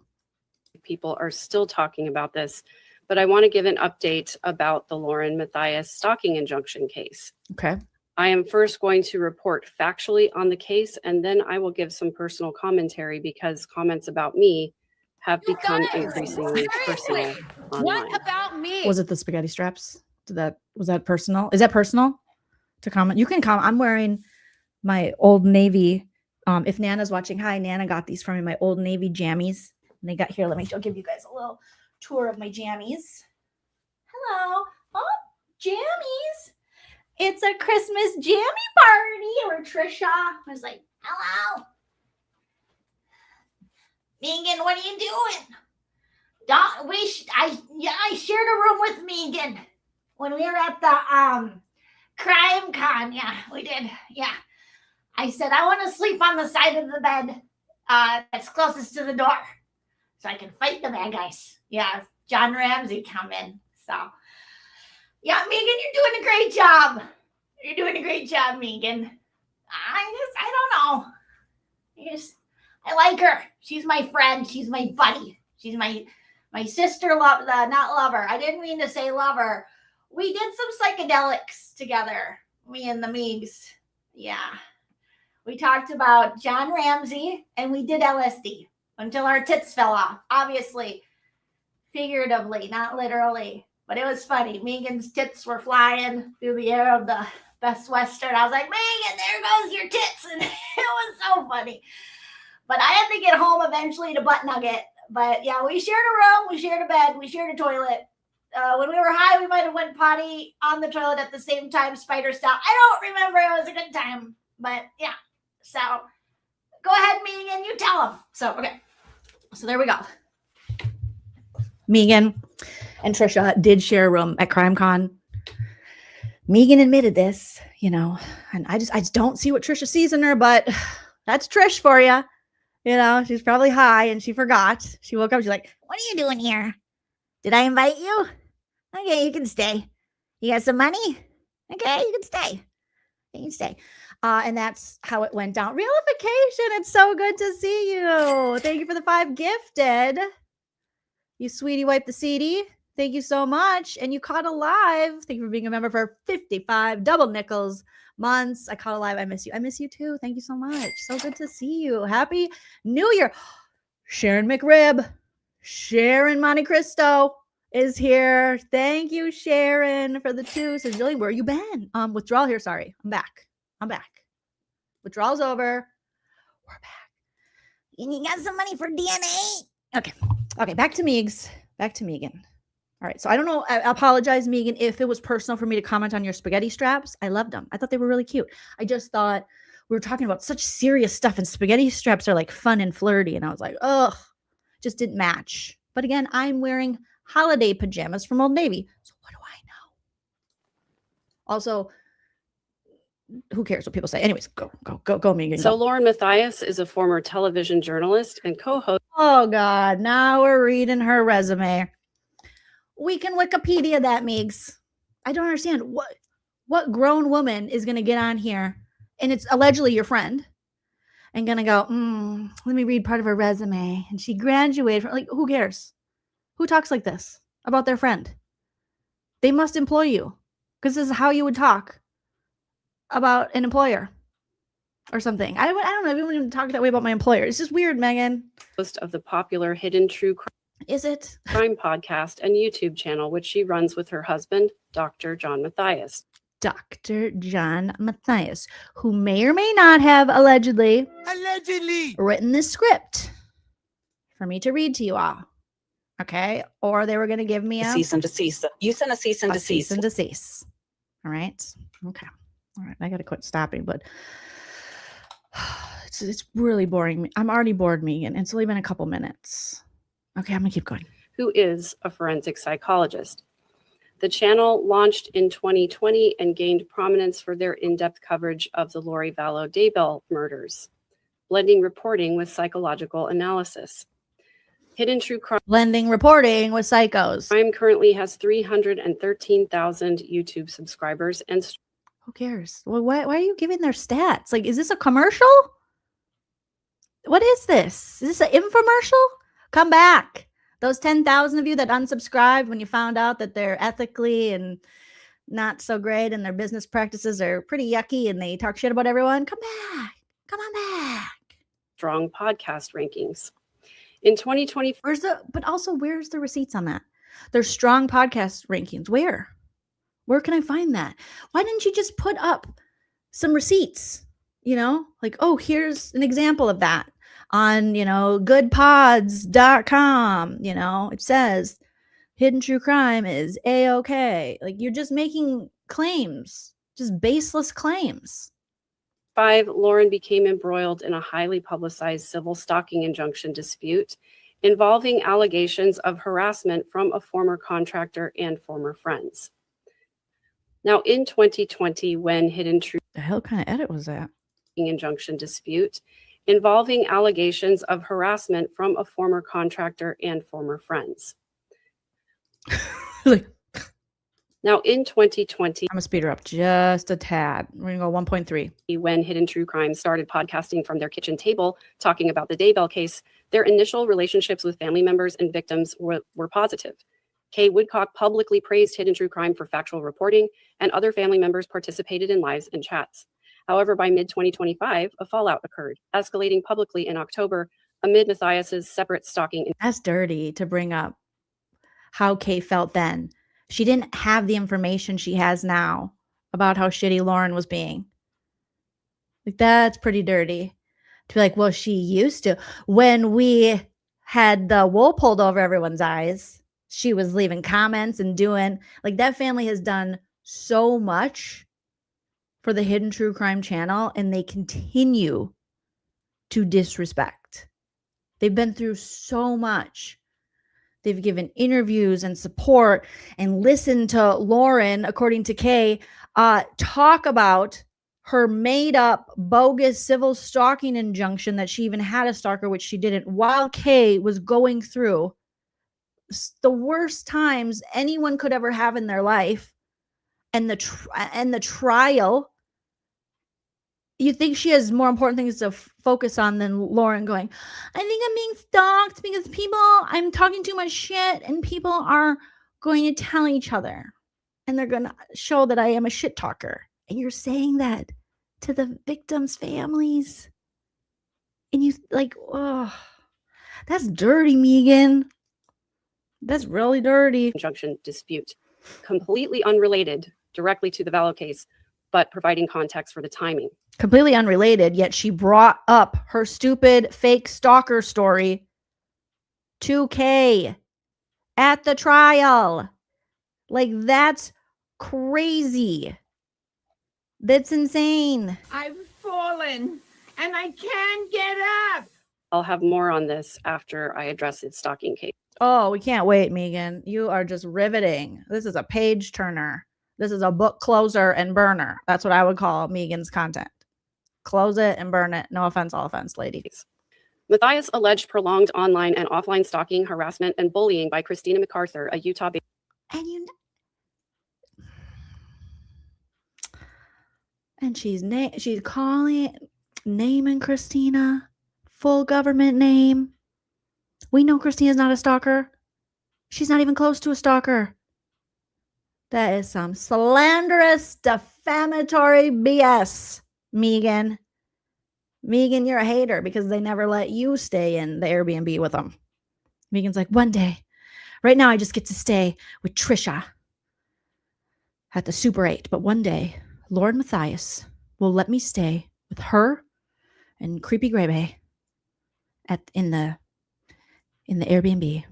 People are still talking about this, but I want to give an update about the LaurenMatthias stalking injunction case. Okay. I am first going to report factually on the case, and then I will give some personal commentary because comments about me have become increasingly personal online. What about me? Was it the spaghetti straps? Was that personal? Is that personal to comment? You can comment. I'm wearing my Old Navy. If Nana's watching, hi, Nana got these from me, my Old Navy jammies. And they got here. I'll give you guys a little tour of my jammies. Hello. Oh, jammies. It's a Christmas jammy party. Or Trisha was like, hello. Meeegan, what are you doing? I shared a room with Meeegan when we were at the crime con. Yeah, we did. Yeah. I said, I want to sleep on the side of the bed that's closest to the door so I can fight the bad guys. Yeah, John Ramsey come in. So, yeah, Meeegan, you're doing a great job. You're doing a great job, Meeegan. I don't know. I like her. She's my friend. She's my buddy. She's my sister, not lover. I didn't mean to say lover. We did some psychedelics together, me and the Meegs. Yeah. We talked about John Ramsey and we did LSD until our tits fell off. Obviously, figuratively, not literally. But it was funny. Meegan's tits were flying through the air of the Best Western. I was like, Meeegan, there goes your tits. And it was so funny. But I had to get home eventually to Butt Nugget. But yeah, we shared a room, we shared a bed, we shared a toilet. When we were high, we might have went potty on the toilet at the same time, spider style. I don't remember. It was a good time. But yeah, so go ahead, Meeegan, you tell them. So, okay. So there we go. Meeegan and Trisha did share a room at CrimeCon. Meeegan admitted this, and I just don't see what Trisha sees in her, but that's Trish for you. She's probably high and she forgot. She woke up. She's like, what are you doing here? Did I invite you? Okay, you can stay. You got some money? Okay, you can stay. You can stay. And that's how it went down. Realification, it's so good to see you. Thank you for the 5 gifted. You sweetie wipe the CD. Thank you so much. And you caught alive. Thank you for being a member for 55 double nickels months. I caught alive. I miss you. I miss you too. Thank you so much. So good to see you. Happy New Year. Sharon McRib. Sharon Monte Cristo is here. Thank you, Sharon, for the 2. Says Joleen, where you been? Withdrawal here. Sorry. I'm back. Withdrawal's over. We're back. And you got some money for DNA? Okay. Back to Meegs. Back to Meeegan. All right. So I don't know. I apologize, Meeegan, if it was personal for me to comment on your spaghetti straps. I loved them. I thought they were really cute. I just thought we were talking about such serious stuff, and spaghetti straps are like fun and flirty. And I was like, ugh, just didn't match. But again, I'm wearing holiday pajamas from Old Navy. So what do I know? Also, who cares what people say? Anyways, go, Meeegan. So LaurenMatthias is a former television journalist and co-host. Oh, God. Now we're reading her resume. We can Wikipedia that, Meegs. I don't understand. What grown woman is going to get on here, and it's allegedly your friend, and going to go, let me read part of her resume. And she graduated from, who cares? Who talks like this about their friend? They must employ you, because this is how you would talk about an employer or something. I don't know. I wouldn't even talk that way about my employer. It's just weird, Megan. Host of the popular Hidden True Crime podcast and YouTube channel, which she runs with her husband, Dr. John Matthias. Dr. John Matthias, who may or may not have allegedly written this script for me to read to you all. Okay? Or they were going to give me a cease and desist. You sent a cease and desist. Cease and desist. All right. Okay. All right. I got to quit stopping, but it's really boring. I'm already bored, Meeegan. It's only been a couple minutes. Okay. I'm going to keep going. Who is a forensic psychologist. The channel launched in 2020 and gained prominence for their in-depth coverage of the Lori Vallow Daybell murders, blending reporting with psychological analysis. Hidden True Blending reporting with psychos. Crime currently has 313,000 YouTube subscribers and Who cares? Well, why are you giving their stats? Like, is this a commercial? What is this? Is this an infomercial? Come back. Those 10,000 of you that unsubscribed when you found out that they're ethically and not so great and their business practices are pretty yucky and they talk shit about everyone, come back. Come on back. strong podcast rankings. In 2020, But also, where's the receipts on that? There's strong podcast rankings. Where can I find that? Why didn't you just put up some receipts? You know, like, oh, here's an example of that on, goodpods.com. It says hidden true crime is A-OK. Like, you're just making claims, just baseless claims. 5, Lauren became embroiled in a highly publicized civil stalking injunction dispute involving allegations of harassment from a former contractor and former friends. Now, in 2020, when Hidden True The hell kind of edit was that? injunction dispute involving allegations of harassment from a former contractor and former friends. Like, Now, in 2020, I'm going to speed her up just a tad. We're going to go 1.3. when Hidden True Crime started podcasting from their kitchen table, talking about the Daybell case, their initial relationships with family members and victims were positive. Kay Woodcock publicly praised Hidden True Crime for factual reporting, and other family members participated in lives and chats. However, by mid-2025, a fallout occurred, escalating publicly in October amid Matthias's separate stalking. That's dirty to bring up how Kay felt then. She didn't have the information she has now about how shitty Lauren was being. Like, that's pretty dirty. To be like, well, she used to. When we had the wool pulled over everyone's eyes, she was leaving comments and doing, like, that family has done so much for the Hidden True Crime channel, and they continue to disrespect. They've been through so much. They've given interviews and support and listened to Lauren, according to Kay, talk about her made up bogus civil stalking injunction that she even had a stalker, which she didn't, while Kay was going through the worst times anyone could ever have in their life. And the trial, you think she has more important things to focus on than Lauren going, I think I'm being stalked because I'm talking too much shit and people are going to tell each other and they're going to show that I am a shit talker. And you're saying that to the victims' families. And you like, oh, that's dirty, Meeegan. That's really dirty. Injunction dispute, completely unrelated directly to the Vallow case, but providing context for the timing. Completely unrelated, yet she brought up her stupid fake stalker story to Kay at the trial. Like, that's crazy. That's insane. I've fallen and I can't get up. I'll have more on this after I address its stalking case. Oh, we can't wait, Meeegan. You are just riveting. This is a page turner. This is a book closer and burner. That's what I would call Meeegan's content. Close it and burn it. No offense, all offense, ladies. Matthias alleged prolonged online and offline stalking, harassment, and bullying by Christina MacArthur, a Utah-based. And she's calling, naming Christina, full government name. We know Christina's not a stalker. She's not even close to a stalker. That is some slanderous, defamatory BS, Meeegan. Meeegan, you're a hater because they never let you stay in the Airbnb with them. Meegan's like, one day. Right now, I just get to stay with Trisha at the Super 8. But one day, LaurenMatthias will let me stay with her and Creepy Gray Bay in the Airbnb.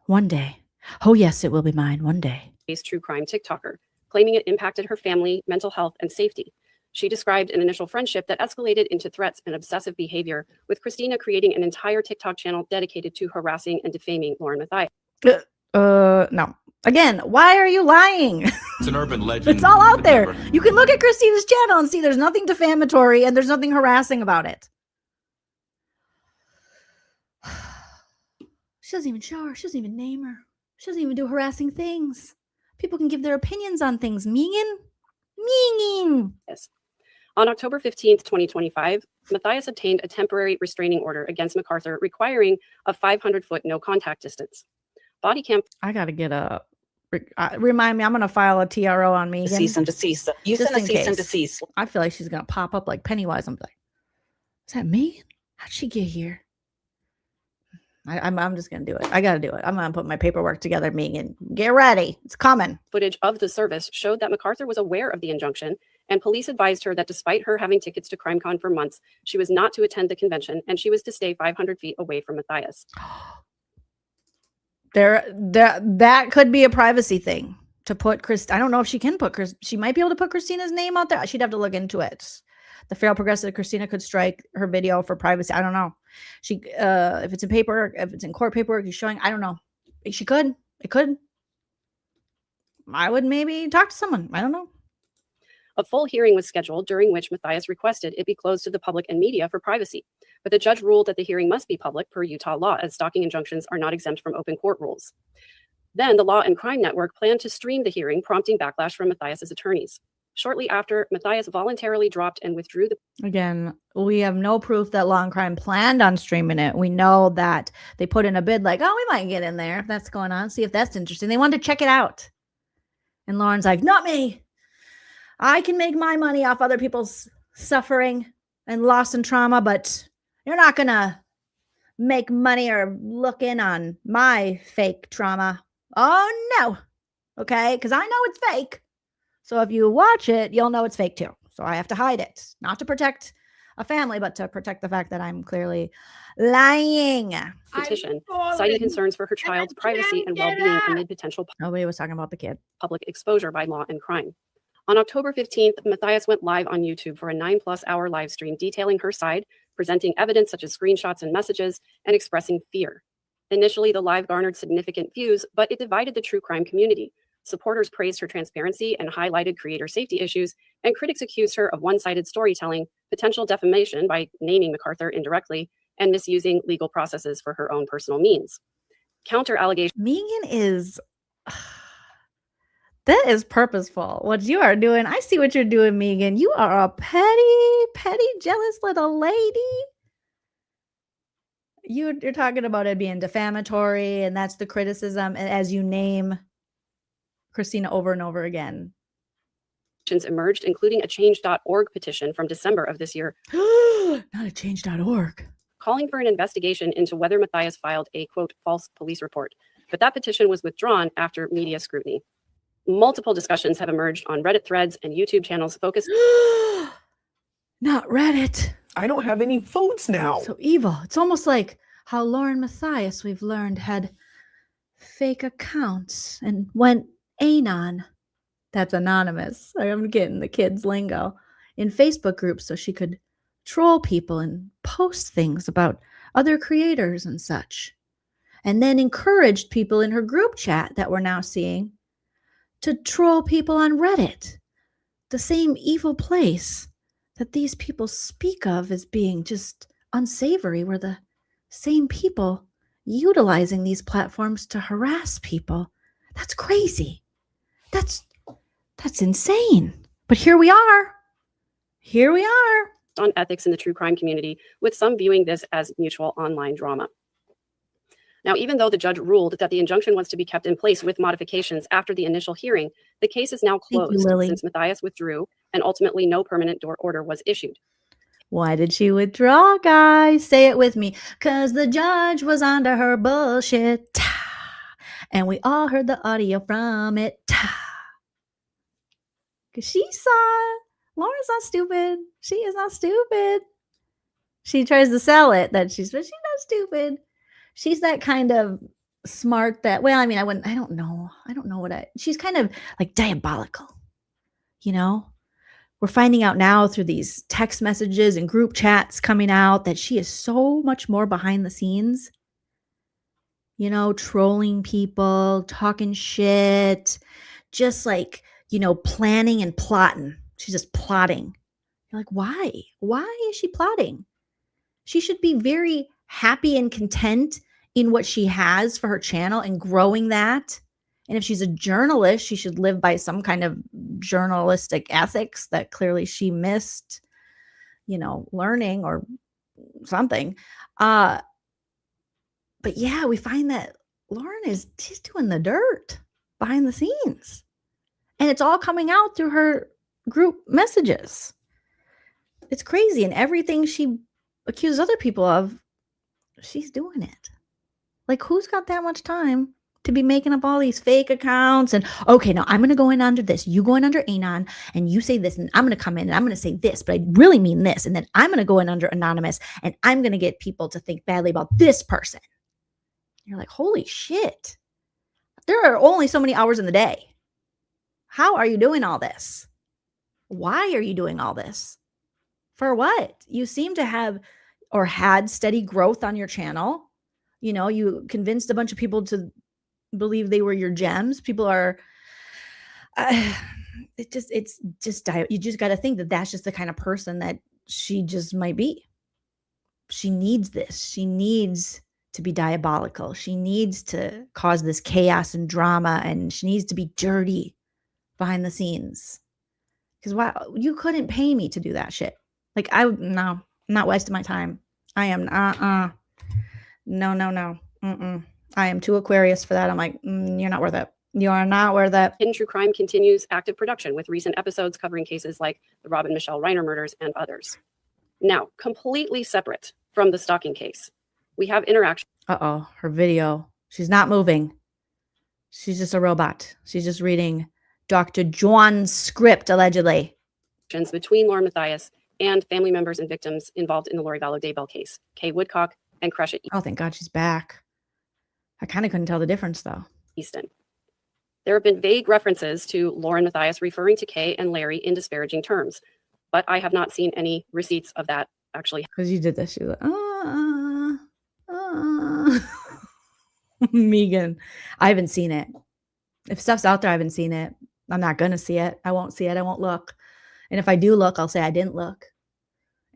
One day. Oh, yes, it will be mine one day. True crime TikToker. claiming it impacted her family, mental health, and safety. She described an initial friendship that escalated into threats and obsessive behavior, with Christina creating an entire TikTok channel dedicated to harassing and defaming Lauren Matthias. No. Again, why are you lying? It's an urban legend. It's all out there. Remember. You can look at Christina's channel and see there's nothing defamatory and there's nothing harassing about it. She doesn't even show her. She doesn't even name her. She doesn't even do harassing things. People can give their opinions on things. Meeeegan. Yes. On October 15th, 2025, Matthias obtained a temporary restraining order against MacArthur requiring a 500-foot no-contact distance. Body cam. I got to get a... remind me, I'm going to file a TRO on Meeegan. Cease and desist. You Just send a in cease and case. desist. I feel like she's going to pop up like Pennywise. I'm like, is that Meeegan? How'd she get here? I'm just going to do it. I got to do it. I'm going to put my paperwork together, Meeegan. Get ready. It's coming. Footage of the service showed that MacArthur was aware of the injunction, and police advised her that despite her having tickets to CrimeCon for months, she was not to attend the convention and she was to stay 500 feet away from Matthias. That could be a privacy thing to put Chris. I don't know if she can put Chris. She might be able to put Christina's name out there. She'd have to look into it. The feral progressive Christina could strike her video for privacy. I don't know. She, if it's in paper, if it's in court paperwork, he's showing. I don't know. She could. It could. I would maybe talk to someone. I don't know. A full hearing was scheduled, during which Matthias requested it be closed to the public and media for privacy. But the judge ruled that the hearing must be public per Utah law, as stalking injunctions are not exempt from open court rules. Then the Law and Crime Network planned to stream the hearing, prompting backlash from Matthias's attorneys. Shortly after, Matthias voluntarily dropped and withdrew the... Again, we have no proof that Law and Crime planned on streaming it. We know that they put in a bid like, oh, we might get in there if that's going on. See if that's interesting. They wanted to check it out. And Lauren's like, not me. I can make my money off other people's suffering and loss and trauma, but you're not going to make money or look in on my fake trauma. Oh, no. Okay? Because I know it's fake. So if you watch it, you'll know it's fake too. So I have to hide it, not to protect a family, but to protect the fact that I'm clearly lying. petition, citing concerns for her child's privacy and well-being amid potential Nobody was talking about the kid. public exposure by Law and Crime. On October 15th, Matthias went live on YouTube for a 9+ hour live stream detailing her side, presenting evidence such as screenshots and messages, and expressing fear. Initially, the live garnered significant views, but it divided the true crime community. Supporters praised her transparency and highlighted creator safety issues, and critics accused her of one-sided storytelling, potential defamation by naming MacArthur indirectly, and misusing legal processes for her own personal means. Counter allegations. Meeegan is... That is purposeful. What you are doing. I see what you're doing, Meeegan. You are a petty, jealous little lady. You're talking about it being defamatory, and that's the criticism as you name Christina over and over again. Emerged, including a change.org petition from December of this year. Not a change.org. Calling for an investigation into whether Matthias filed a, quote, false police report. But that petition was withdrawn after media scrutiny. Multiple discussions have emerged on Reddit threads and YouTube channels focused. Not Reddit. I don't have any phones now. So evil. It's almost like how LaurenMatthias, we've learned, had fake accounts and went anon. That's anonymous. I'm getting the kids' lingo. In Facebook groups so she could troll people and post things about other creators and such. And then encouraged people in her group chat that we're now seeing to troll people on Reddit. The same evil place that these people speak of as being just unsavory were the same people utilizing these platforms to harass people. That's crazy. That's insane. But here we are. Here we are. On ethics in the true crime community, with some viewing this as mutual online drama. Now, even though the judge ruled that the injunction was to be kept in place with modifications after the initial hearing, the case is now closed since Matthias withdrew and ultimately no permanent order was issued. Why did she withdraw, guys? Say it with me. Because the judge was under her bullshit. And we all heard the audio from it. Because she saw Lauren's not stupid. She is not stupid. She tries to sell it that she's not stupid. She's that kind of smart that, well, I mean, I don't know she's kind of like diabolical. You know, we're finding out now through these text messages and group chats coming out that she is so much more behind the scenes, you know, trolling people, talking shit, just like, you know, planning and plotting. She's just plotting. You're like, why? Why is she plotting? She should be very happy and content in what she has for her channel and growing that. And if she's a journalist, she should live by some kind of journalistic ethics that clearly she missed, you know, learning or something. But yeah, we find that Lauren she's doing the dirt behind the scenes. And it's all coming out through her group messages. It's crazy. And everything she accuses other people of, she's doing it. Like, who's got that much time to be making up all these fake accounts? And okay, now I'm going to go in under this. You go in under Anon and you say this, and I'm going to come in and I'm going to say this, but I really mean this. And then I'm going to go in under Anonymous and I'm going to get people to think badly about this person. You're like, holy shit. There are only so many hours in the day. How are you doing all this? Why are you doing all this? For what? You seem to have or had steady growth on your channel. You know, you convinced a bunch of people to believe they were your gems. People are, you just got to think that that's just the kind of person that she just might be. She needs this. She needs to be diabolical. She needs to cause this chaos and drama, and she needs to be dirty behind the scenes. Because wow, you couldn't pay me to do that shit. Like, no, I'm not wasting my time. I am, no. I am too Aquarius for that. I'm like, you're not worth it. You are not worth it. Hidden True Crime continues active production with recent episodes covering cases like the Robin Michelle Reiner murders and others. Now, completely separate from the stalking case, we have interaction. Uh-oh, her video. She's not moving. She's just a robot. She's just reading Dr. Juan's script, allegedly. Between LaurenMatthias and family members and victims involved in the Lori Vallow Daybell case, Kay Woodcock and Crusha. Oh, thank God she's back. I kind of couldn't tell the difference, though. Easton. There have been vague references to LaurenMatthias referring to Kay and Larry in disparaging terms, but I have not seen any receipts of that actually. Because you did this. She was like, Meeegan. I haven't seen it. If stuff's out there, I haven't seen it. I'm not going to see it. I won't see it. I won't look. And if I do look, I'll say I didn't look.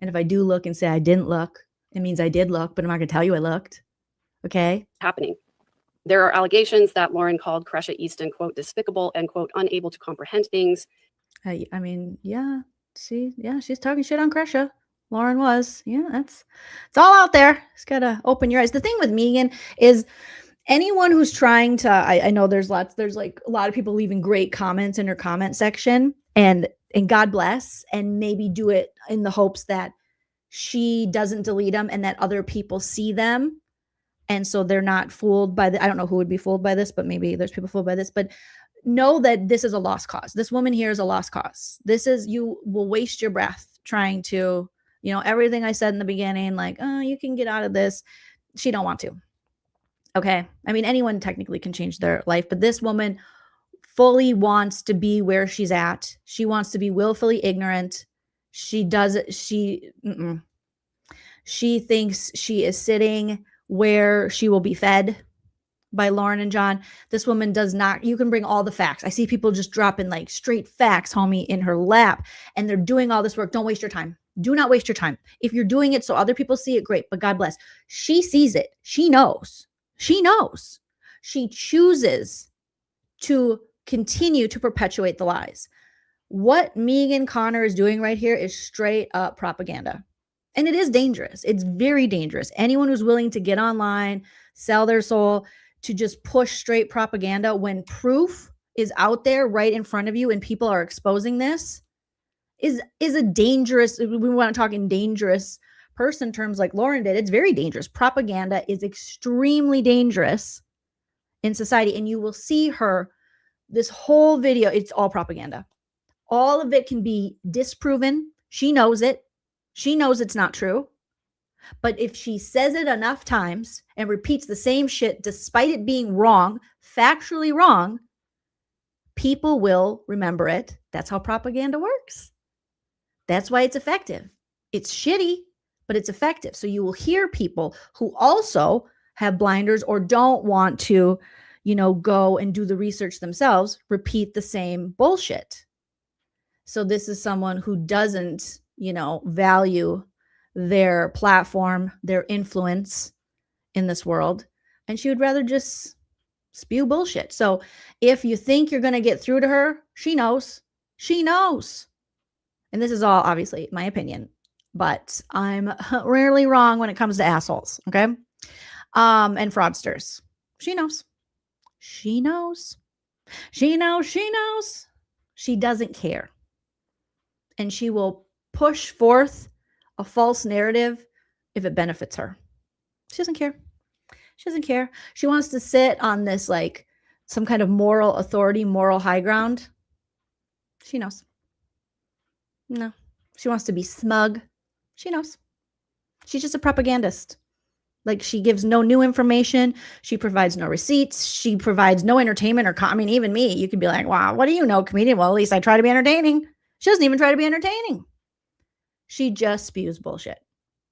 And if I do look and say I didn't look, it means I did look, but I'm not going to tell you I looked. Okay? Happening. There are allegations that Lauren called Crusha Easton, quote, despicable and, quote, unable to comprehend things. I mean, yeah. She's talking shit on Crusha. Lauren was. Yeah, it's all out there. Just got to open your eyes. The thing with Meeegan is anyone who's trying to, I know there's like a lot of people leaving great comments in her comment section, and God bless, and maybe do it in the hopes that she doesn't delete them and that other people see them. And so they're not fooled by I don't know who would be fooled by this, but maybe there's people fooled by this, but know that this is a lost cause. This woman here is a lost cause. You will waste your breath trying to, you know, everything I said in the beginning, like, oh, you can get out of this. She don't want to. Okay. I mean, anyone technically can change their life, but this woman fully wants to be where she's at. She wants to be willfully ignorant. She thinks she is sitting where she will be fed by Lauren and John. This woman does not. You can bring all the facts. I see people just dropping like straight facts, homie, in her lap, and they're doing all this work. Don't waste your time. Do not waste your time. If you're doing it so other people see it, great, but God bless. She sees it. She knows. She knows. She chooses to continue to perpetuate the lies. What Meeegan Connor is doing right here is straight up propaganda. And it is dangerous. It's very dangerous. Anyone who's willing to get online, sell their soul to just push straight propaganda when proof is out there right in front of you and people are exposing this is a dangerous, we want to talk in dangerous person terms like Lauren did. It's very dangerous. Propaganda is extremely dangerous in society. And you will see her, this whole video, it's all propaganda. All of it can be disproven. She knows it. She knows it's not true. But if she says it enough times and repeats the same shit, despite it being wrong, factually wrong, people will remember it. That's how propaganda works. That's why it's effective. It's shitty, but it's effective. So you will hear people who also have blinders or don't want to, go and do the research themselves, repeat the same bullshit. So this is someone who doesn't, value their platform, their influence in this world, and she would rather just spew bullshit. So if you think you're going to get through to her, she knows. She knows. And this is all obviously my opinion, but I'm rarely wrong when it comes to assholes, okay? And fraudsters. She knows. She knows. She knows. She knows. She doesn't care. And she will push forth a false narrative if it benefits her. She doesn't care. She doesn't care. She wants to sit on this, like, some kind of moral authority, moral high ground. She knows. No. She wants to be smug. She knows. She's just a propagandist. Like, she gives no new information. She provides no receipts. She provides no entertainment or even me. You could be like, wow, what do you know, comedian? Well, at least I try to be entertaining. She doesn't even try to be entertaining. She just spews bullshit.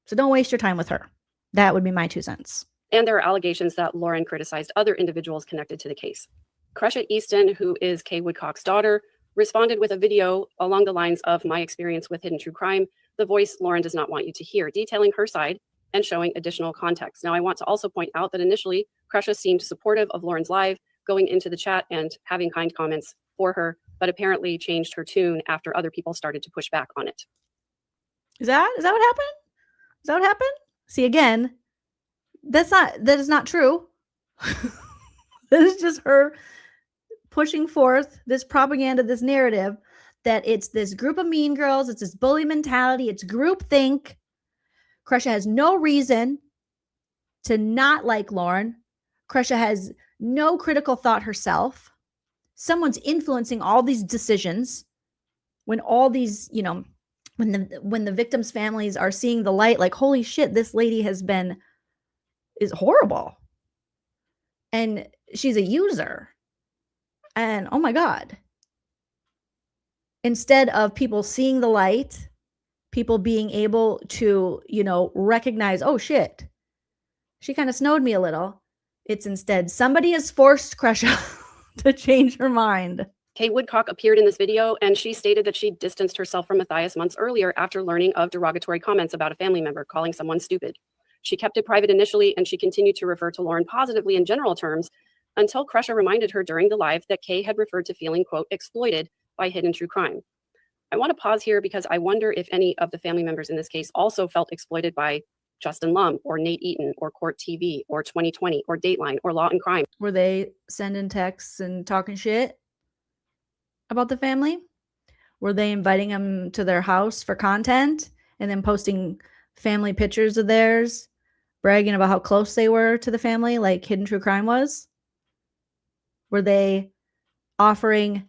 So don't waste your time with her. That would be my 2 cents. And there are allegations that Lauren criticized other individuals connected to the case. Crusha Easton, who is Kay Woodcock's daughter, responded with a video along the lines of my experience with hidden true crime, the voice Lauren does not want you to hear, detailing her side and showing additional context. Now, I want to also point out that initially, Crusha seemed supportive of Lauren's live, going into the chat and having kind comments for her, but apparently changed her tune after other people started to push back on it. Is that what happened? Is that what happened? See, again, that is not true. That is just her pushing forth this propaganda, this narrative that it's this group of mean girls, it's this bully mentality, it's groupthink. Crusha has no reason to not like Lauren. Crusha has no critical thought herself. Someone's influencing all these decisions when all these, when the victims' families are seeing the light, like, holy shit, this lady is horrible. And she's a user. And oh my God. Instead of people seeing the light, people being able to, recognize, oh shit, she kind of snowed me a little. It's instead somebody has forced Crusha to change her mind. Kay Woodcock appeared in this video, and she stated that she distanced herself from Matthias months earlier after learning of derogatory comments about a family member, calling someone stupid. She kept it private initially, and she continued to refer to Lauren positively in general terms until Crusha reminded her during the live that Kay had referred to feeling, quote, exploited by hidden true crime. I want to pause here because I wonder if any of the family members in this case also felt exploited by Justin Lum or Nate Eaton or Court TV or 2020 or Dateline or Law and Crime. Were they sending texts and talking shit about the family? Were they inviting them to their house for content and then posting family pictures of theirs, bragging about how close they were to the family, like Hidden True Crime was? Were they offering,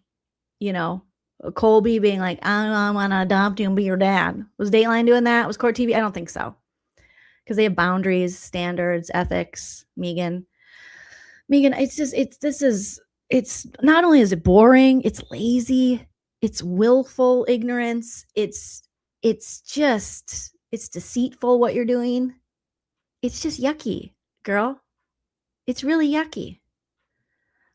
Colby being like, I want to adopt you and be your dad? Was Dateline doing that? Was Court TV? I don't think so. Because they have boundaries, standards, ethics. Meeegan, it's not only is it boring, it's lazy, it's willful ignorance, it's deceitful what you're doing. It's just yucky, girl. It's really yucky.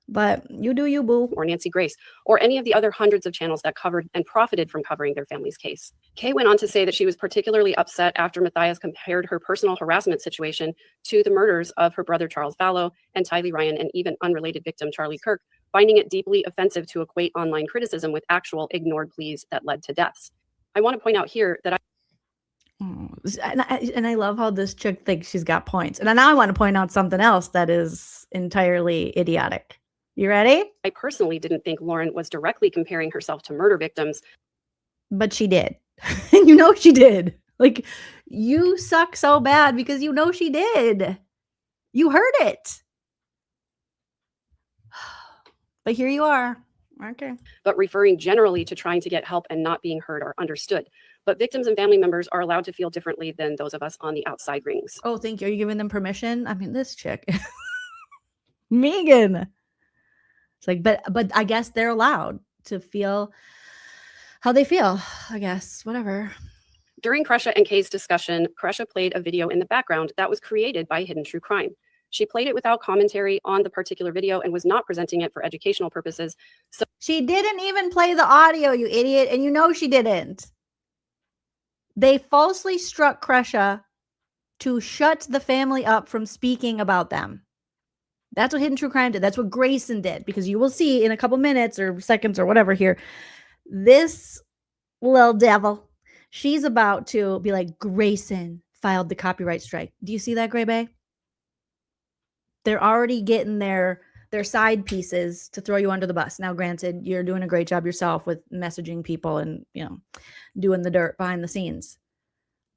But you do you, boo. Or Nancy Grace, or any of the other hundreds of channels that covered and profited from covering their family's case. Kay went on to say that she was particularly upset after Matthias compared her personal harassment situation to the murders of her brother Charles Vallow and Tylee Ryan and even unrelated victim Charlie Kirk, finding it deeply offensive to equate online criticism with actual ignored pleas that led to deaths. I want to point out here that and I love how this chick thinks she's got points. And now I want to point out something else that is entirely idiotic. You ready? I personally didn't think Lauren was directly comparing herself to murder victims. But she did. And she did. Like, you suck so bad because she did. You heard it. But here you are. Okay. But referring generally to trying to get help and not being heard or understood. But victims and family members are allowed to feel differently than those of us on the outside rings. Oh, thank you. Are you giving them permission? I mean, this chick. Meeegan. It's like, but I guess they're allowed to feel how they feel. I guess, whatever. During Kresha and Kay's discussion, Kresha played a video in the background that was created by Hidden True Crime. She played it without commentary on the particular video and was not presenting it for educational purposes. So she didn't even play the audio, you idiot, and you know she didn't. They falsely struck Kresha to shut the family up from speaking about them. That's what Hidden True Crime did. That's what Grayson did, because you will see in a couple minutes or seconds or whatever here, this little devil, she's about to be like, Grayson filed the copyright strike. Do you see that, Gray Bay? They're already getting their side pieces to throw you under the bus. Now, granted, you're doing a great job yourself with messaging people and, you know, doing the dirt behind the scenes.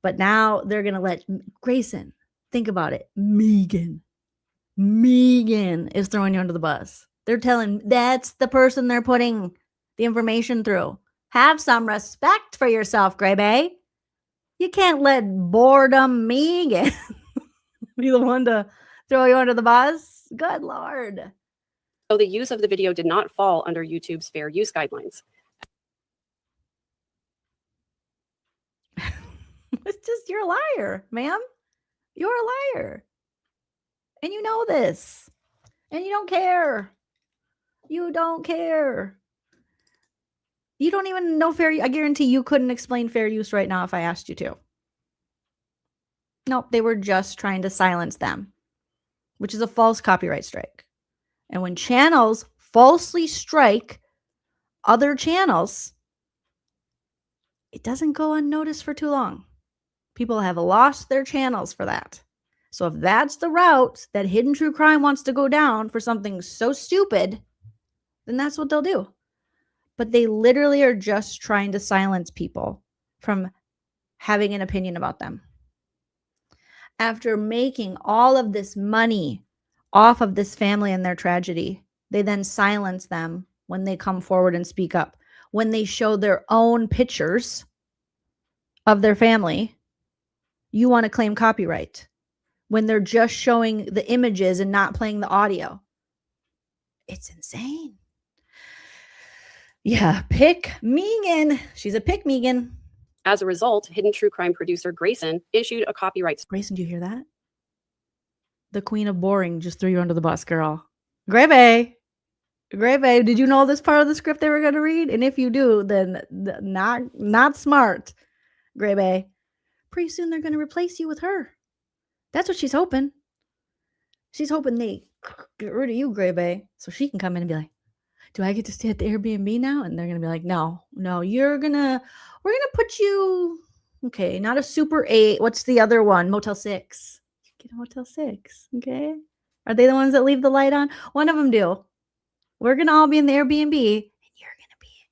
But now they're going to let Grayson, think about it, Meeegan is throwing you under the bus. They're telling, that's the person they're putting the information through. Have some respect for yourself, Gray Bay. You can't let boredom Meeegan be the one to throw you under the bus. Good Lord. So the use of the video did not fall under YouTube's fair use guidelines. It's just, you're a liar, ma'am. You're a liar. And you know this. And you don't care. You don't care. You don't even know fair use. I guarantee you couldn't explain fair use right now if I asked you to. Nope, they were just trying to silence them, which is a false copyright strike. And when channels falsely strike other channels, it doesn't go unnoticed for too long. People have lost their channels for that. So if that's the route that Hidden True Crime wants to go down for something so stupid, then that's what they'll do. But they literally are just trying to silence people from having an opinion about them. After making all of this money off of this family and their tragedy, they then silence them when they come forward and speak up. When they show their own pictures of their family, you want to claim copyright. When they're just showing the images and not playing the audio. It's insane. Yeah, pick Meeegan. She's a pick Meeegan. As a result, Hidden True Crime producer Grayson issued a copyright. Grayson, do you hear that? The queen of boring just threw you under the bus, girl. Gray Bay, did you know this part of the script they were going to read? And if you do, then not smart, Gray Bay. Pretty soon they're going to replace you with her. That's what she's hoping. She's hoping they get rid of you, Gray Bay, so she can come in and be like, do I get to stay at the Airbnb now? And they're going to be like, no, we're going to put you, okay, not a Super 8. What's the other one? Motel 6. You get a Motel 6, okay? Are they the ones that leave the light on? One of them do. We're going to all be in the Airbnb, and you're going to be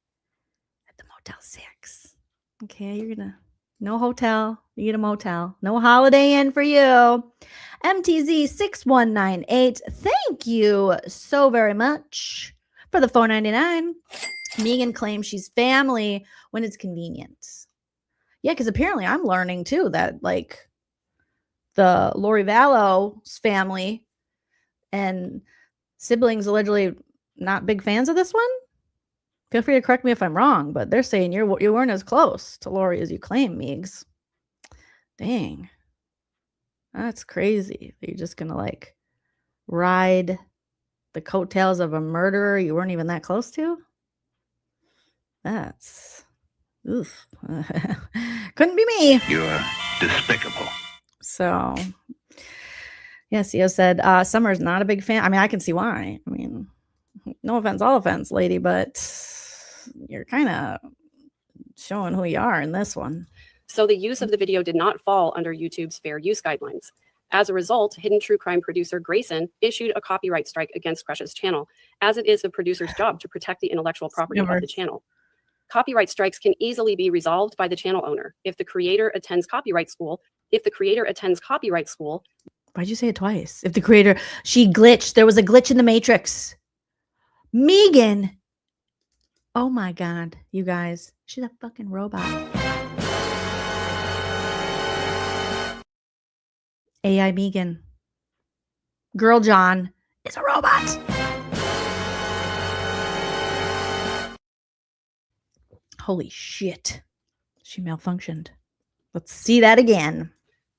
at the Motel 6. Okay, you're going to, no hotel, you get a motel. No Holiday Inn for you. MTZ6198, thank you so very much for the $4.99. Meeegan claims she's family when it's convenient. Yeah, because apparently I'm learning too that like the Lori Vallow's family and siblings allegedly not big fans of this one. Feel free to correct me if I'm wrong, but they're saying you weren't as close to Lori as you claim, Meegs. Dang. That's crazy. You're just going to like ride the coattails of a murderer you weren't even that close to? That's, oof. Couldn't be me. You're despicable. So, yeah, CEO said, Summer's not a big fan. I mean, I can see why. I mean, no offense, all offense, lady, but you're kind of showing who you are in this one. So the use of the video did not fall under YouTube's fair use guidelines. As a result, Hidden True Crime producer Grayson issued a copyright strike against Kresha's channel, as it is the producer's job to protect the intellectual property of the channel. Copyright strikes can easily be resolved by the channel owner if the creator attends copyright school. Why'd you say it twice? If the creator, she glitched. There was a glitch in the Matrix. Meeegan. Oh my God, you guys. She's a fucking robot. AI Meeegan. Girl John is a robot. Holy shit. She malfunctioned. Let's see that again.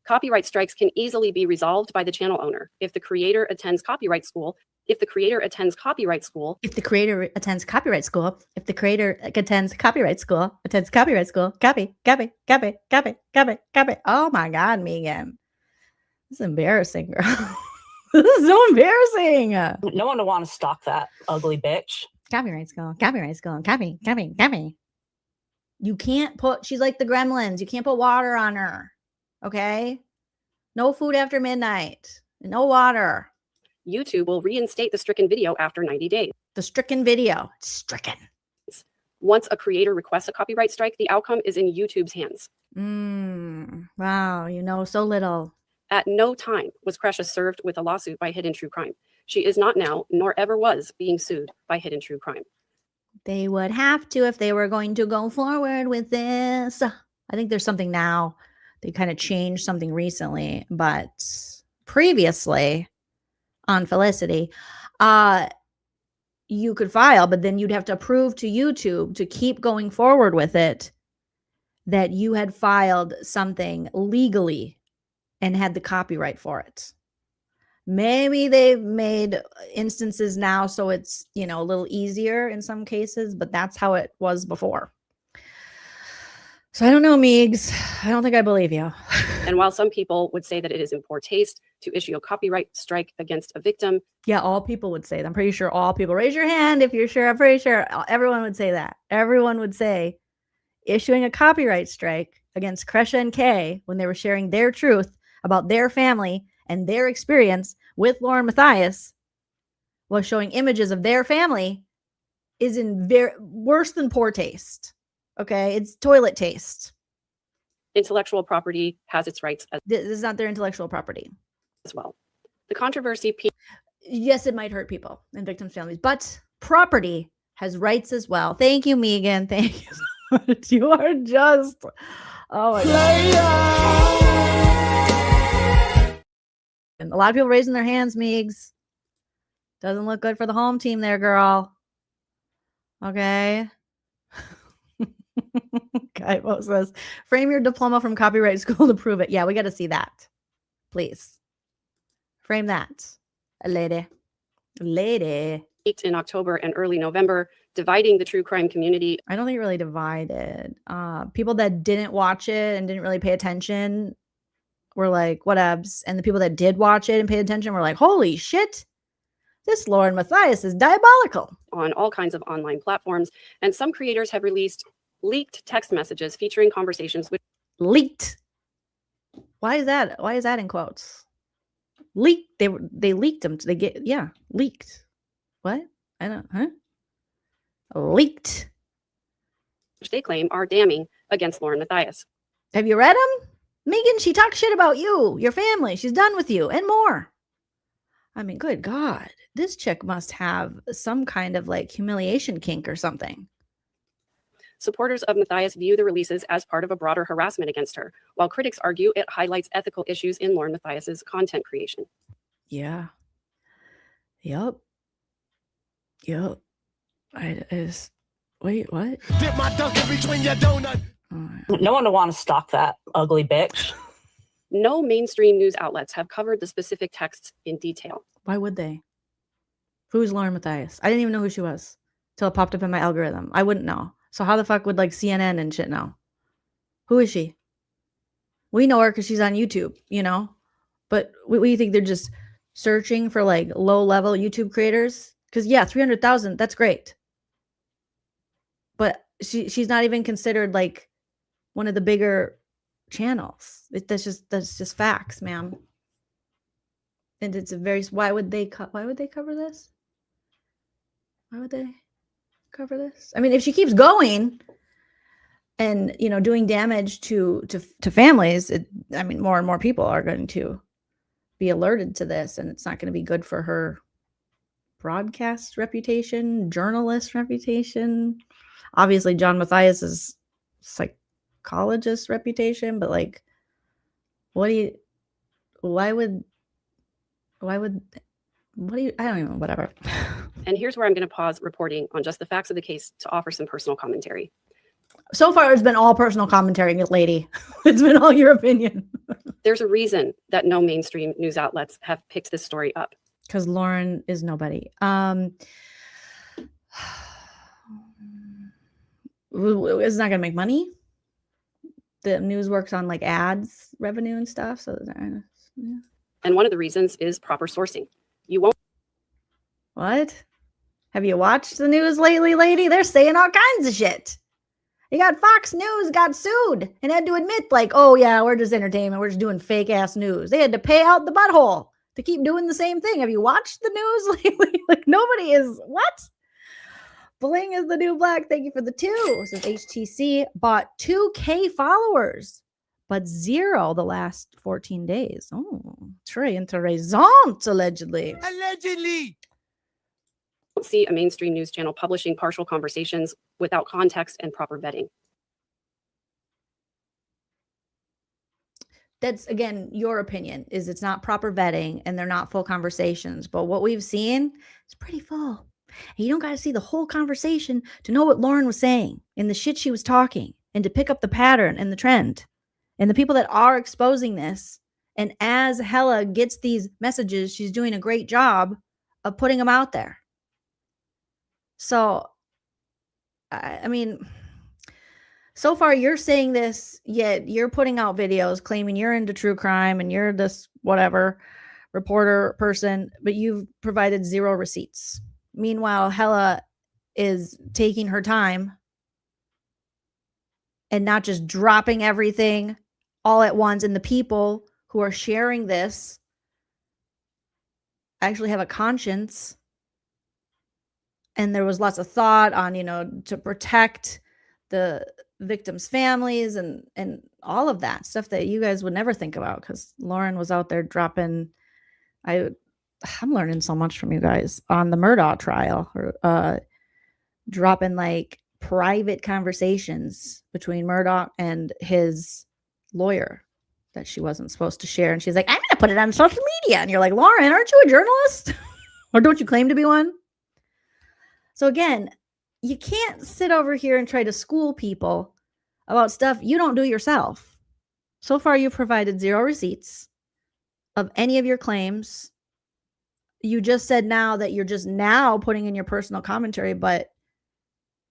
Copyright strikes can easily be resolved by the channel owner if the creator attends copyright school. If the creator attends copyright school, If the creator attends copyright school, if the creator attends copyright school, copy. Oh my God, Meeegan. This is embarrassing, girl. This is so embarrassing. No one would want to stalk that ugly bitch. Copyright school, copy. You can't put, she's like the gremlins. You can't put water on her. Okay? No food after midnight. No water. YouTube will reinstate the stricken video after 90 days. The stricken video. Stricken. Once a creator requests a copyright strike, the outcome is in YouTube's hands. Wow, you know so little. At no time was Kresha served with a lawsuit by Hidden True Crime. She is not now, nor ever was, being sued by Hidden True Crime. They would have to if they were going to go forward with this. I think there's something now. They kind of changed something recently, but previously on Felicity, you could file, but then you'd have to prove to YouTube to keep going forward with it that you had filed something legally and had the copyright for it. Maybe they've made instances now so it's, you know, a little easier in some cases, but that's how it was before. So I don't know, Meegs. I don't think I believe you. And while some people would say that it is in poor taste to issue a copyright strike against a victim, yeah, all people would say that. I'm pretty sure all people. Raise your hand if you're sure. I'm pretty sure everyone would say that. Everyone would say issuing a copyright strike against Kresha and Kay when they were sharing their truth about their family and their experience with LaurenMatthias while showing images of their family is in worse than poor taste. Okay, it's toilet taste. intellectual property has its rights This is not their intellectual property as well. The controversy. Yes, it might hurt people and victims' families, but property has rights as well. Thank you, Meeegan. Thank you so much. You are just, oh my God. And a lot of people raising their hands, Meegs. Doesn't look good for the home team there, girl. Okay. Guy Post says, frame your diploma from copyright school to prove it. Yeah, we got to see that. Please. Frame that. A lady. In October and early November, dividing the true crime community. I don't think it really divided. People that didn't watch it and didn't really pay attention were like, whatevs. And the people that did watch it and paid attention were like, holy shit, this LaurenMatthias is diabolical. On all kinds of online platforms. And some creators have released leaked text messages featuring conversations with. Leaked. Why is that? Why is that in quotes? Leaked. They leaked them. Leaked. What? I don't, Leaked. Which they claim are damning against LaurenMatthias. Have you read them? Meeegan, she talks shit about you, your family. She's done with you and more. I mean, good God. This chick must have some kind of like humiliation kink or something. Supporters of Matthias view the releases as part of a broader harassment against her, while critics argue it highlights ethical issues in LaurenMatthias's content creation. Yeah. Yup. Wait, what? Dip my dunk in between your donut. No one would want to stalk that ugly bitch. No mainstream news outlets have covered the specific texts in detail. Why would they? Who's LaurenMatthias? I didn't even know who she was till it popped up in my algorithm. I wouldn't know. So how the fuck would like CNN and shit know? Who is she? We know her because she's on YouTube, you know? But we think they're just searching for like low-level YouTube creators? Because yeah, 300,000, that's great. But she's not even considered like one of the bigger channels. That's just facts, ma'am. And it's a very, why would they cover this? Why would they cover this? I mean, if she keeps going and, you know, doing damage to families, I mean, more and more people are going to be alerted to this, and it's not going to be good for her broadcast reputation, journalist reputation. Obviously, John Matthias's psychologist reputation, but like, I don't even know, whatever. And here's where I'm going to pause reporting on just the facts of the case to offer some personal commentary. So far, it's been all personal commentary, lady. It's been all your opinion. There's a reason that no mainstream news outlets have picked this story up. Because Lauren is nobody. It's not going to make money. The news works on like ads, revenue and stuff. So, yeah. And one of the reasons is proper sourcing. You won't. What? Have you watched the news lately, lady? They're saying all kinds of shit. You got Fox News got sued and had to admit, like, oh, yeah, we're just entertainment. We're just doing fake ass news. They had to pay out the butthole to keep doing the same thing. Have you watched the news lately? Like, nobody is. What? Bling is the new black. Thank you for the 2. Since HTC bought 2K followers, but 0 the last 14 days. Oh, très intéressant, allegedly. Allegedly. Don't see a mainstream news channel publishing partial conversations without context and proper vetting. That's, again, your opinion, is it's not proper vetting and they're not full conversations. But what we've seen is pretty full. And you don't got to see the whole conversation to know what Lauren was saying and the shit she was talking and to pick up the pattern and the trend and the people that are exposing this. And as Hella gets these messages, she's doing a great job of putting them out there. So, I mean, so far you're saying this, yet you're putting out videos claiming you're into true crime and you're this whatever reporter person, but you've provided 0 receipts. Meanwhile, Hella is taking her time and not just dropping everything all at once. And the people who are sharing this actually have a conscience. And there was lots of thought on, to protect the victims' families and all of that stuff that you guys would never think about, because Lauren was out there dropping. I'm learning so much from you guys on the Murdaugh trial, dropping like private conversations between Murdaugh and his lawyer that she wasn't supposed to share. And she's like, I'm going to put it on social media. And you're like, Lauren, aren't you a journalist? Or don't you claim to be one? So again, you can't sit over here and try to school people about stuff you don't do yourself. So far, you've provided 0 receipts of any of your claims. You just said now that you're just now putting in your personal commentary, but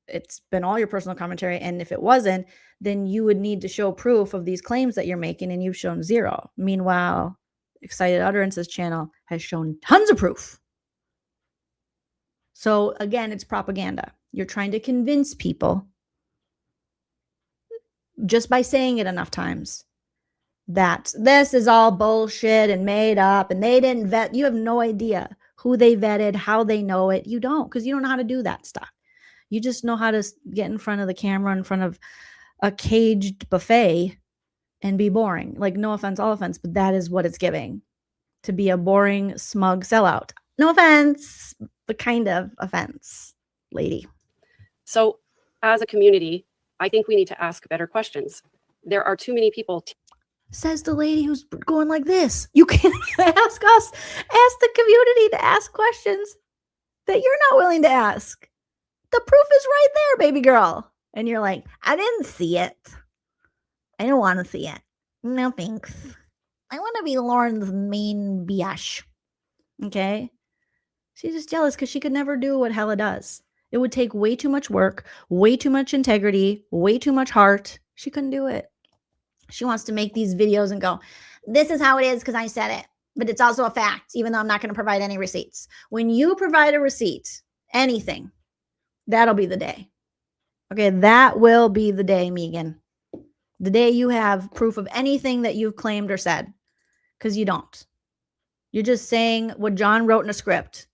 it's been all your personal commentary. And if it wasn't, then you would need to show proof of these claims that you're making, and you've shown 0. Meanwhile, Excited Utterances channel has shown tons of proof. So again, it's propaganda. You're trying to convince people just by saying it enough times that this is all bullshit and made up and they didn't vet. You have no idea who they vetted, how they know it. You don't, because you don't know how to do that stuff. You just know how to get in front of the camera, in front of a caged buffet and be boring. Like, no offense, all offense, but that is what it's giving, to be a boring, smug sellout. No offense, but kind of offense, lady. So as a community, I think we need to ask better questions. There are too many people. Says the lady who's going like this. You can't ask us, ask the community to ask questions that you're not willing to ask. The proof is right there, baby girl. And you're like, I didn't see it. I don't want to see it. No thanks. I want to be Lauren's main biatch. Okay? She's just jealous because she could never do what Hella does. It would take way too much work, way too much integrity, way too much heart. She couldn't do it. She wants to make these videos and go, this is how it is because I said it. But it's also a fact, even though I'm not going to provide any receipts. When you provide a receipt, anything, that'll be the day. Okay, that will be the day, Meeegan. The day you have proof of anything that you've claimed or said. Because you don't. You're just saying what John wrote in a script.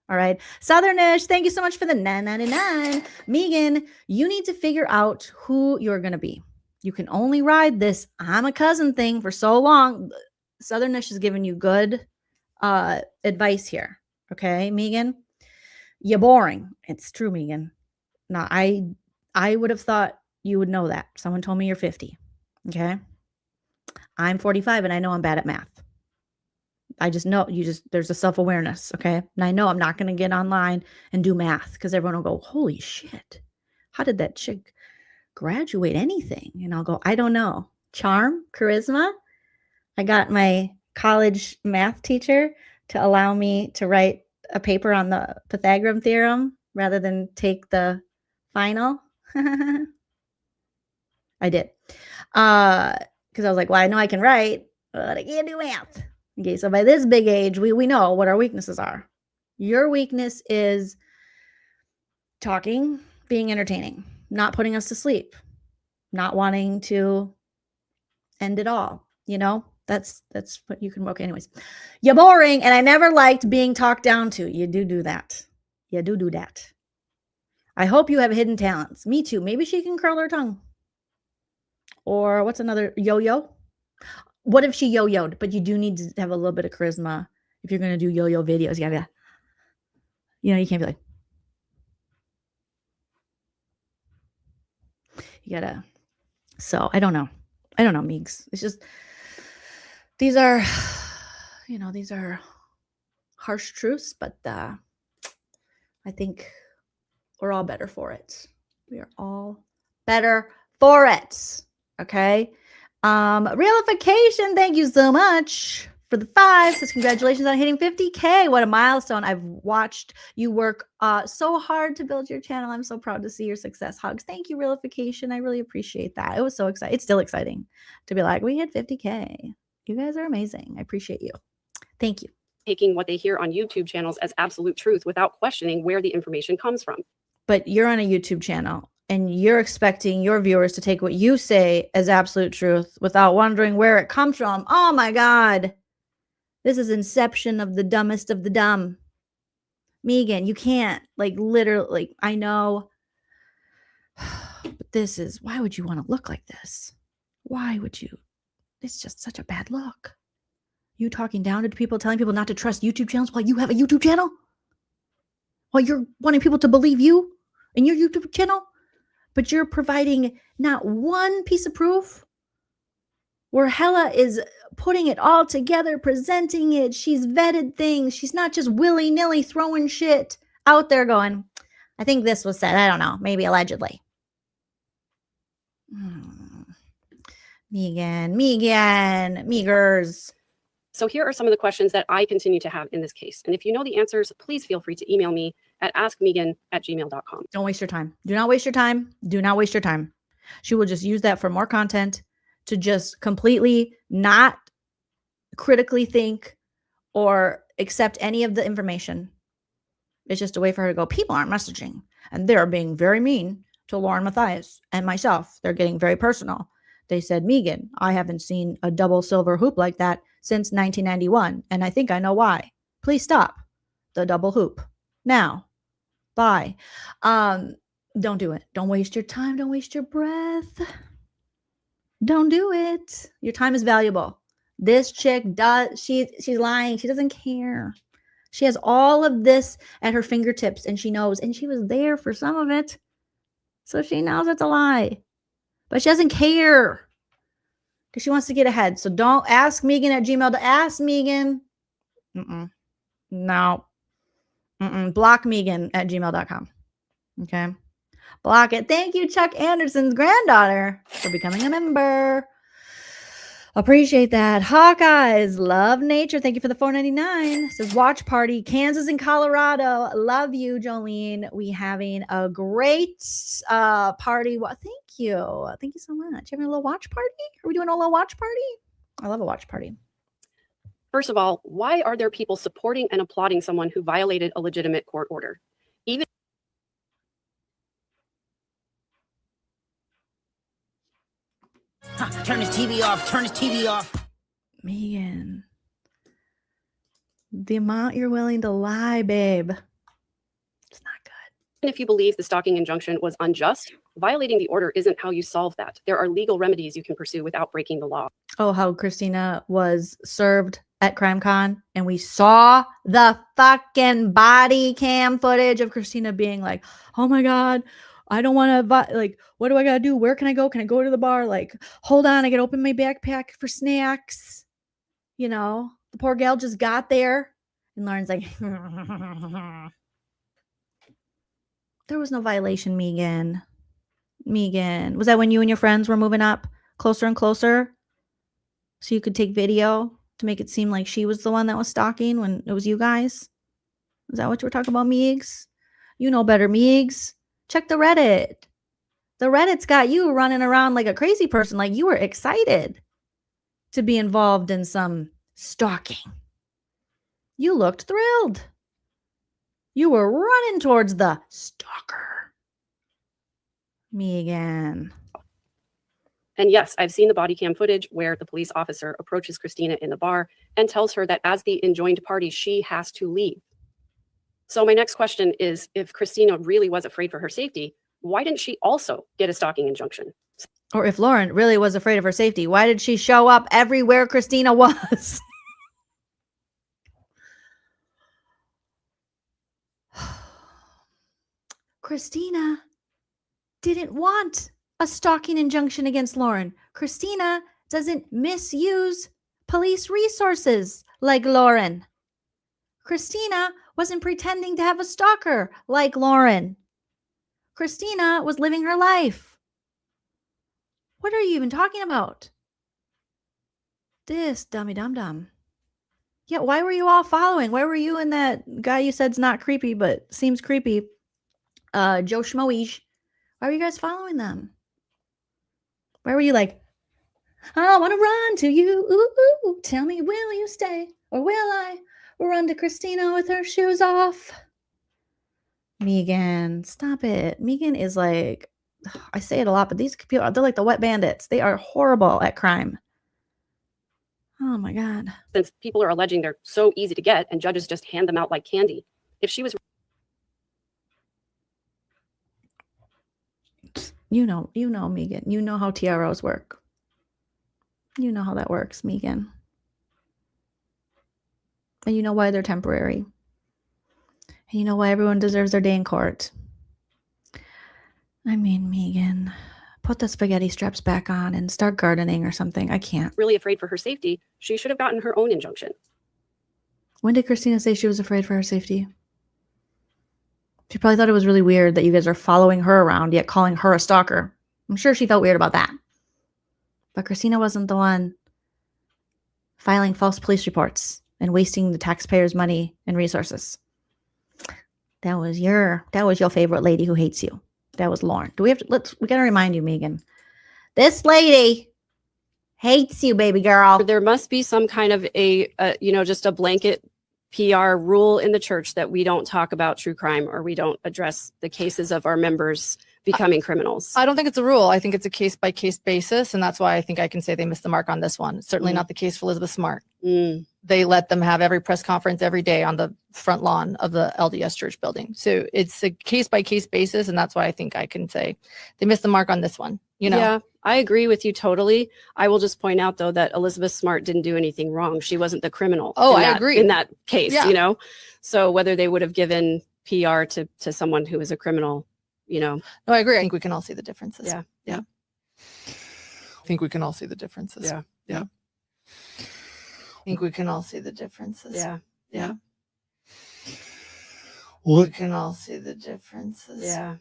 All right. Southernish, thank you so much for the 9.99. Meeegan, you need to figure out who you're going to be. You can only ride this I'm a cousin thing for so long. Southernish is giving you good advice here. Okay, Meeegan? You're boring. It's true, Meeegan. Now, I would have thought you would know that. Someone told me you're 50. Okay? I'm 45 and I know I'm bad at math. I just know there's a self-awareness. Okay? And I know I'm not going to get online and do math because everyone will go, holy shit. How did that chick graduate anything? And I'll go, I don't know. Charm, charisma. I got my college math teacher to allow me to write a paper on the Pythagorean theorem rather than take the final. I did. Because I was like, well, I know I can write, but I can't do math. Okay, so by this big age, we know what our weaknesses are. Your weakness is talking, being entertaining, not putting us to sleep, not wanting to end it all. You know, that's what you can work. Anyways, you're boring, and I never liked being talked down to. You do that. You do that. I hope you have hidden talents. Me too. Maybe she can curl her tongue. Or what's another yo-yo? What if she yo-yoed? But you do need to have a little bit of charisma if you're going to do yo-yo videos. You gotta, you can't be like, you gotta. So I don't know, Meegs. It's just, these are harsh truths, but I think we're all better for it. We are all better for it. Okay. Realification, thank you so much for the 5. Says congratulations on hitting 50K. What a milestone. I've watched you work so hard to build your channel. I'm so proud to see your success. Hugs. Thank you, Realification. I really appreciate that. It was so exciting. It's still exciting to be like, we hit 50K. You guys are amazing. I appreciate you. Thank you. Taking what they hear on YouTube channels as absolute truth without questioning where the information comes from. But you're on a YouTube channel, and you're expecting your viewers to take what you say as absolute truth without wondering where it comes from. Oh my God. This is inception of the dumbest of the dumb. Meeegan, you can't, like, literally, I know. But this is, why would you want to look like this? Why would you? It's just such a bad look. You talking down to people, telling people not to trust YouTube channels while you have a YouTube channel? While you're wanting people to believe you and your YouTube channel? But you're providing not one piece of proof where Hella is putting it all together, presenting it. She's vetted things. She's not just willy-nilly throwing shit out there going, I think this was said. I don't know. Maybe allegedly. Meegers. So here are some of the questions that I continue to have in this case. And if you know the answers, please feel free to email me at askmeeegan@gmail.com. Don't waste your time. Do not waste your time. Do not waste your time. She will just use that for more content to just completely not critically think or accept any of the information. It's just a way for her to go, people aren't messaging. And they're being very mean to LaurenMatthias and myself. They're getting very personal. They said, Meeegan, I haven't seen a double silver hoop like that since 1991. And I think I know why. Please stop the double hoop now. Bye. Don't do it. Don't waste your time. Don't waste your breath. Don't do it. Your time is valuable. This chick does, she's lying. She doesn't care. She has all of this at her fingertips and she knows, and she was there for some of it. So she knows it's a lie, but she doesn't care because she wants to get ahead. So don't ask Meeegan at Gmail to ask Meeegan. No. Block Meeegan at gmail.com. Okay. Block it. Thank you, Chuck Anderson's granddaughter, for becoming a member. Appreciate that. Hawkeyes, love nature. Thank you for the $4.99. Says watch party, Kansas and Colorado. Love you, Joleen. We having a great party. Well, thank you. Thank you so much. Having a little watch party? Are we doing a little watch party? I love a watch party. First of all, why are there people supporting and applauding someone who violated a legitimate court order? Even Turn his TV off. Turn his TV off. Meeegan, the amount you're willing to lie, babe. It's not good. if you believe the stalking injunction was unjust, violating the order isn't how you solve that. There are legal remedies you can pursue without breaking the law. Oh, how CHRISTINA was served at CrimeCon, and we saw the fucking body cam footage of CHRISTINA being like, oh my God, I don't want to, like, what do I got to do? Where can I go? Can I go to the bar? Like, hold on, I got to open my backpack for snacks. You know, the poor gal just got there, and Lauren's like, there was no violation, Meeegan. Meeegan? Was that when you and your friends were moving up closer and closer? So you could take video to make it seem like she was the one that was stalking when it was you guys? Is that what you were talking about, Meegs? You know better, Meegs. Check the Reddit. The Reddit's got you running around like a crazy person, like you were excited to be involved in some stalking. You looked thrilled. You were running towards the stalker. Meeegan. And yes, I've seen the body cam footage where the police officer approaches CHRISTINA in the bar and tells her that as the enjoined party, she has to leave. So my next question is, if CHRISTINA really was afraid for her safety, why didn't she also get a stalking injunction? Or if Lauren really was afraid of her safety, why did she show up everywhere CHRISTINA was? CHRISTINA didn't want a stalking injunction against Lauren. CHRISTINA doesn't misuse police resources like Lauren. CHRISTINA wasn't pretending to have a stalker like Lauren. CHRISTINA was living her life. What are you even talking about? This dummy dum-dum. Yeah, why were you all following? Why were you and that guy you said's not creepy but seems creepy, Joe Schmoish? Why were you guys following them? Why were you like, I want to run to you. Ooh, ooh, tell me, will you stay or will I run to CHRISTINA with her shoes off? Meeegan, stop it. Meeegan is like, I say it a lot, but these people, they're like the wet bandits. They are horrible at crime. Oh my God. Since people are alleging they're so easy to get and judges just hand them out like candy. If she was... You know, Meeegan. You know how TROs work. You know how that works, Meeegan. And you know why they're temporary. And you know why everyone deserves their day in court. I mean, Meeegan, put the spaghetti straps back on and start gardening or something. I can't. really afraid for her safety, she should have gotten her own injunction. When did CHRISTINA say she was afraid for her safety? She probably thought it was really weird that you guys are following her around yet calling her a stalker. I'm sure she felt weird about that. But CHRISTINA wasn't the one filing false police reports and wasting the taxpayers' money and resources. That was your favorite lady who hates you. That was Lauren. We gotta remind you, Meeegan. This lady hates you, baby girl. There must be some kind of just a blanket PR rule in the church that we don't talk about true crime or we don't address the cases of our members becoming criminals. I don't think it's a rule. I think it's a case-by-case basis, and that's why I think I can say they missed the mark on this one. It's certainly not the case for Elizabeth Smart. They let them have every press conference every day on the front lawn of the LDS church building. So it's a case-by-case basis, and that's why I think I can say they missed the mark on this one. Yeah, I agree with you totally. I will just point out, though, that Elizabeth Smart didn't do anything wrong. She wasn't the criminal. I agree. In that case, So whether they would have given PR to someone who was a criminal, No, I agree. I think we can all see the differences. Yeah. I think we can all see the differences. Yeah. I think we can all see the differences. Yeah. We can all see the differences. Yeah.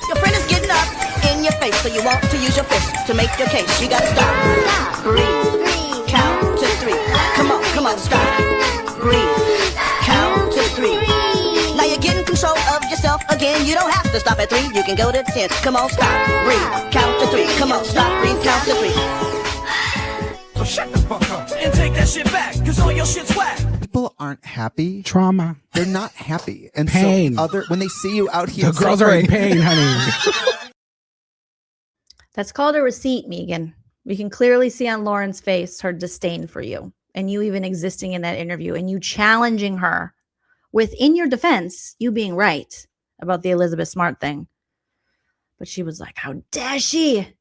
Your friend is getting up in your face, so you want to use your fist to make your case. You gotta stop, breathe, count to 3. Come on, stop, breathe, count to 3. Now you're getting control of yourself again. You don't have to stop at 3. You can go to 10. Come on, stop, breathe, count to 3. Come on, stop, breathe, count to 3. So shut the fuck up and take that shit back, cause all your shit's whack. People aren't happy. Trauma. They're not happy. And Pain. so when they see you out here, The girls are in pain, honey. That's called a receipt, Meeegan. We can clearly see on Lauren's face her disdain for you and you even existing in that interview and you challenging her within your defense, you being right about the Elizabeth Smart thing. But she was like, how dare she?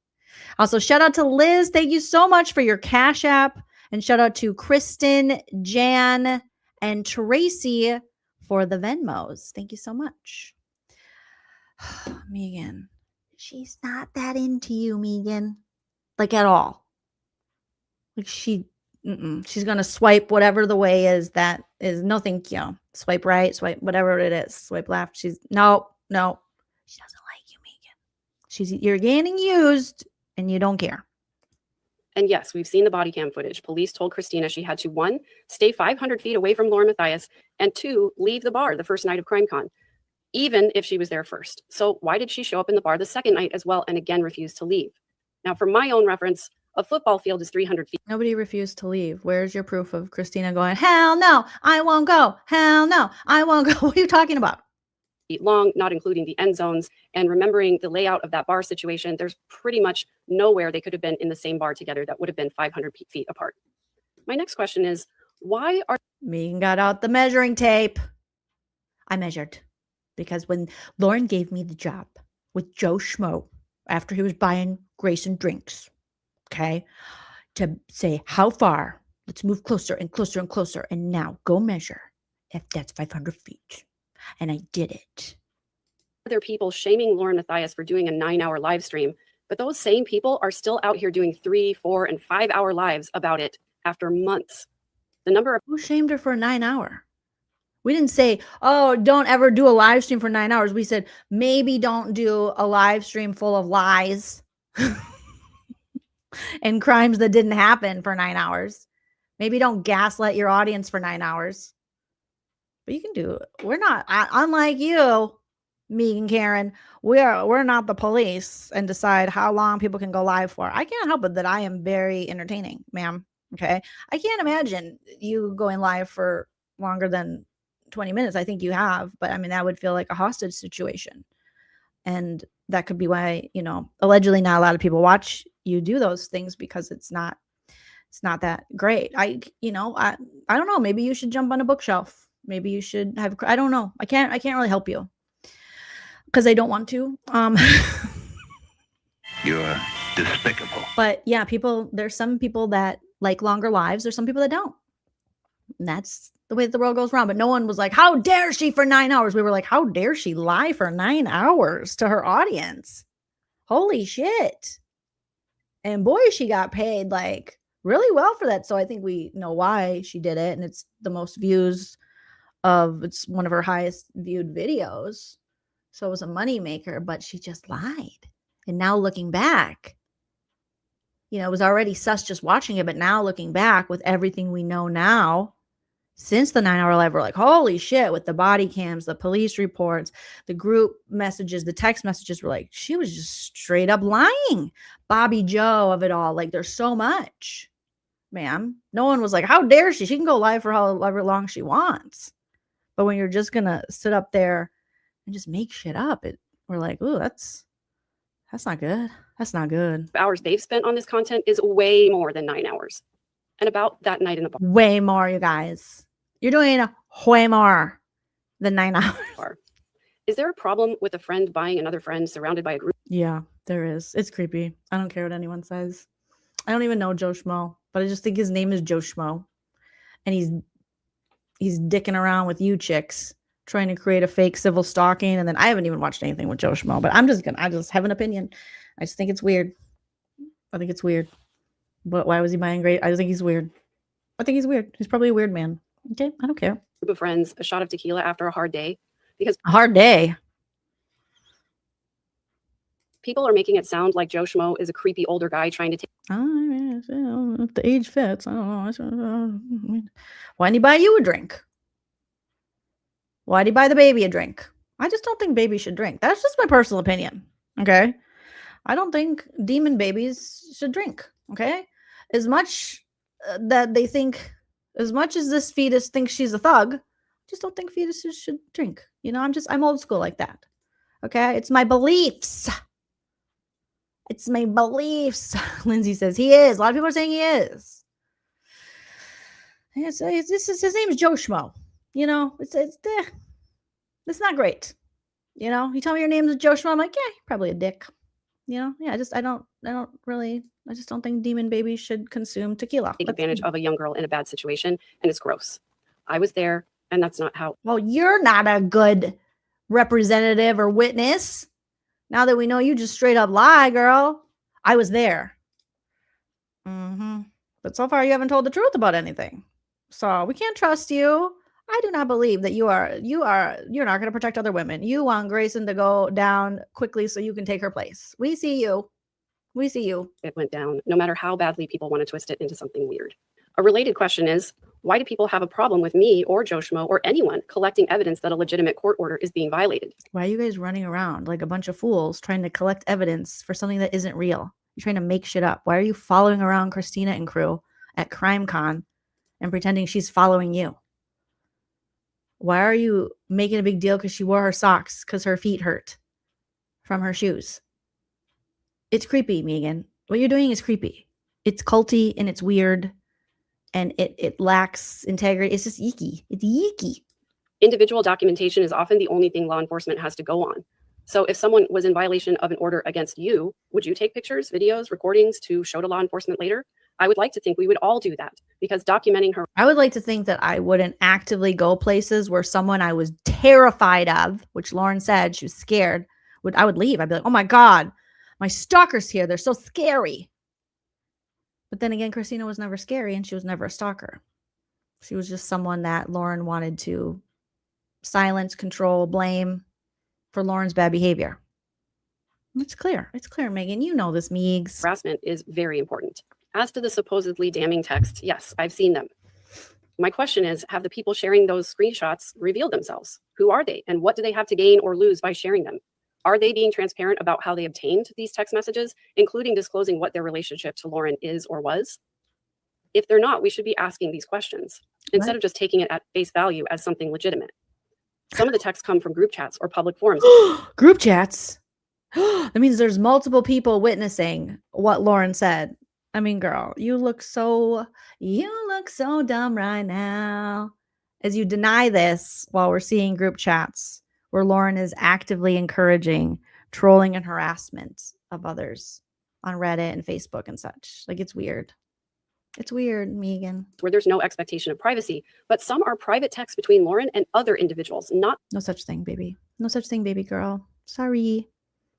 Also, shout out to Liz. Thank you so much for your Cash App. And shout out to Kristen, Jan, and Tracy for the Venmos. Thank you so much. Meeegan, she's not that into you, Meeegan. Like at all. Like she She's going to swipe whatever the way is that is. No, thank you. Swipe right, swipe whatever it is. Swipe left. She's no. She doesn't like you, Meeegan. You're getting used and you don't care. And yes, we've seen the body cam footage. Police told CHRISTINA she had to 1, stay 500 feet away from LaurenMatthias, and 2, leave the bar the first night of CrimeCon, even if she was there first. So why did she show up in the bar the second night as well and again refuse to leave? Now, for my own reference, a football field is 300 feet. Nobody refused to leave. Where's your proof of CHRISTINA going, hell no, I won't go. Hell no, I won't go. What are you talking about? Long, not including the end zones, and remembering the layout of that bar situation, there's pretty much nowhere they could have been in the same bar together that would have been 500 feet apart. My next question is, why are Meeegan got out the measuring tape? I measured because when Lauren gave me the job with Joe Schmo after he was buying Grayson drinks, okay, to say how far, let's move closer and closer and closer, and now go measure if that's 500 feet. And I did it. there people shaming LaurenMatthias for doing a 9-hour live stream, but those same people are still out here doing 3, 4, and 5-hour lives about it after months? The number of Who shamed her for a 9-hour? We didn't say, oh, don't ever do a live stream for 9 hours. We said, maybe don't do a live stream full of lies and crimes that didn't happen for 9 hours. Maybe don't gaslight your audience for 9 hours. But you can do it. We're not, unlike you, Meeegan Karen, we're not the police and decide how long people can go live for. I can't help it that I am very entertaining, ma'am. Okay. I can't imagine you going live for longer than 20 minutes. I think you have, but I mean, that would feel like a hostage situation. And that could be why, you know, allegedly not a lot of people watch you do those things, because it's not that great. I don't know. Maybe you should jump on a bookshelf. Maybe you should have, I don't know. I can't really help you because I don't want to. You're despicable. But yeah, there's some people that like longer lives. There's some people that don't. And that's the way the world goes around. But no one was like, how dare she for 9 hours? We were like, how dare she lie for 9 hours to her audience? Holy shit. And boy, she got paid like really well for that. So I think we know why she did it. And it's the most views it's one of her highest viewed videos. So it was a money maker, but she just lied. And now looking back, you know, it was already sus just watching it, but now looking back with everything we know now, since the 9-hour live, we're like, holy shit, with the body cams, the police reports, the group messages, the text messages, were like, she was just straight up lying. Bobby Joe of it all. Like, there's so much, ma'am. No one was like, how dare she? She can go live for however long she wants. But when you're just going to sit up there and just make shit up, we're like, ooh, that's not good. That's not good. hours they've spent on this content is way more than 9 hours. And about that night in the bar. Way more, you guys. You're doing way more than 9 hours. Is there a problem with a friend buying another friend surrounded by a group? Yeah, there is. It's creepy. I don't care what anyone says. I don't even know Joe Schmo, but I just think his name is Joe Schmo. And he's dicking around with you chicks, trying to create a fake civil stalking. And then I haven't even watched anything with Joe Schmo, but I just have an opinion. I just think it's weird. I think it's weird. But why was he buying great? I think he's weird. I think he's weird. He's probably a weird man. Okay, I don't care. Group of friends, a shot of tequila after a hard day, because A hard day. people are making it sound like Joe Schmo is a creepy older guy trying to take. Oh, yeah, if the age fits. I don't know. Why did he buy you a drink? Why did he buy the baby a drink? I just don't think babies should drink. That's just my personal opinion. Okay. I don't think demon babies should drink. Okay. As much that they think, as much as this fetus thinks she's a thug, I just don't think fetuses should drink. You know, I'm old school like that. Okay. It's my beliefs. It's my beliefs. Lindsay says he is. A lot of people are saying he is. His name is Joe Schmo. You know, it's not great. You know, you tell me your name is Joe Schmo, I'm like, yeah, you're probably a dick. You know, yeah, I just don't think demon babies should consume tequila. Take advantage of a young girl in a bad situation, and it's gross. I was there, and that's not how. Well, you're not a good representative or witness. Now that we know you just straight up lie, girl. I was there. But so far you haven't told the truth about anything. So we can't trust you. I do not believe that you're not going to protect other women. You want Grayson to go down quickly so you can take her place. We see you. We see you. It went down, no matter how badly people want to twist it into something weird. A related question is, why do people have a problem with me or Joe Schmo or anyone collecting evidence that a legitimate court order is being violated? Why are you guys running around like a bunch of fools trying to collect evidence for something that isn't real? You're trying to make shit up. Why are you following around Christina and crew at CrimeCon and pretending she's following you? Why are you making a big deal because she wore her socks because her feet hurt from her shoes? It's creepy, Meeegan. What you're doing is creepy. It's culty and it's weird and it lacks integrity. It's just yeeky. It's yeeky. Individual documentation is often the only thing law enforcement has to go on. So if someone was in violation of an order against you, would you take pictures, videos, recordings to show to law enforcement later? I would like to think we would all do that because documenting her. I would like to think that I wouldn't actively go places where someone I was terrified of, which Lauren said she was scared, I would leave. I'd be like, oh my God, my stalker's here. They're so scary. But then again, Christina was never scary and she was never a stalker. She was just someone that Lauren wanted to silence, control, blame for Lauren's bad behavior. It's clear. It's clear, Meeegan. You know this, Meegs. Harassment is very important. As to the supposedly damning texts, yes, I've seen them. My question is, have the people sharing those screenshots revealed themselves? Who are they? And what do they have to gain or lose by sharing them? Are they being transparent about how they obtained these text messages, including disclosing what their relationship to Lauren is or was? If they're not, we should be asking these questions instead of just taking it at face value as something legitimate. Some of the texts come from group chats or public forums. Group chats? That means there's multiple people witnessing what Lauren said. I mean, girl, you look so dumb right now as you deny this while we're seeing group chats where Lauren is actively encouraging trolling and harassment of others on Reddit and Facebook and such. Like, it's weird. It's weird, Meeegan. Where there's no expectation of privacy, but some are private texts between Lauren and other individuals, not. No such thing, baby. No such thing, baby girl. Sorry.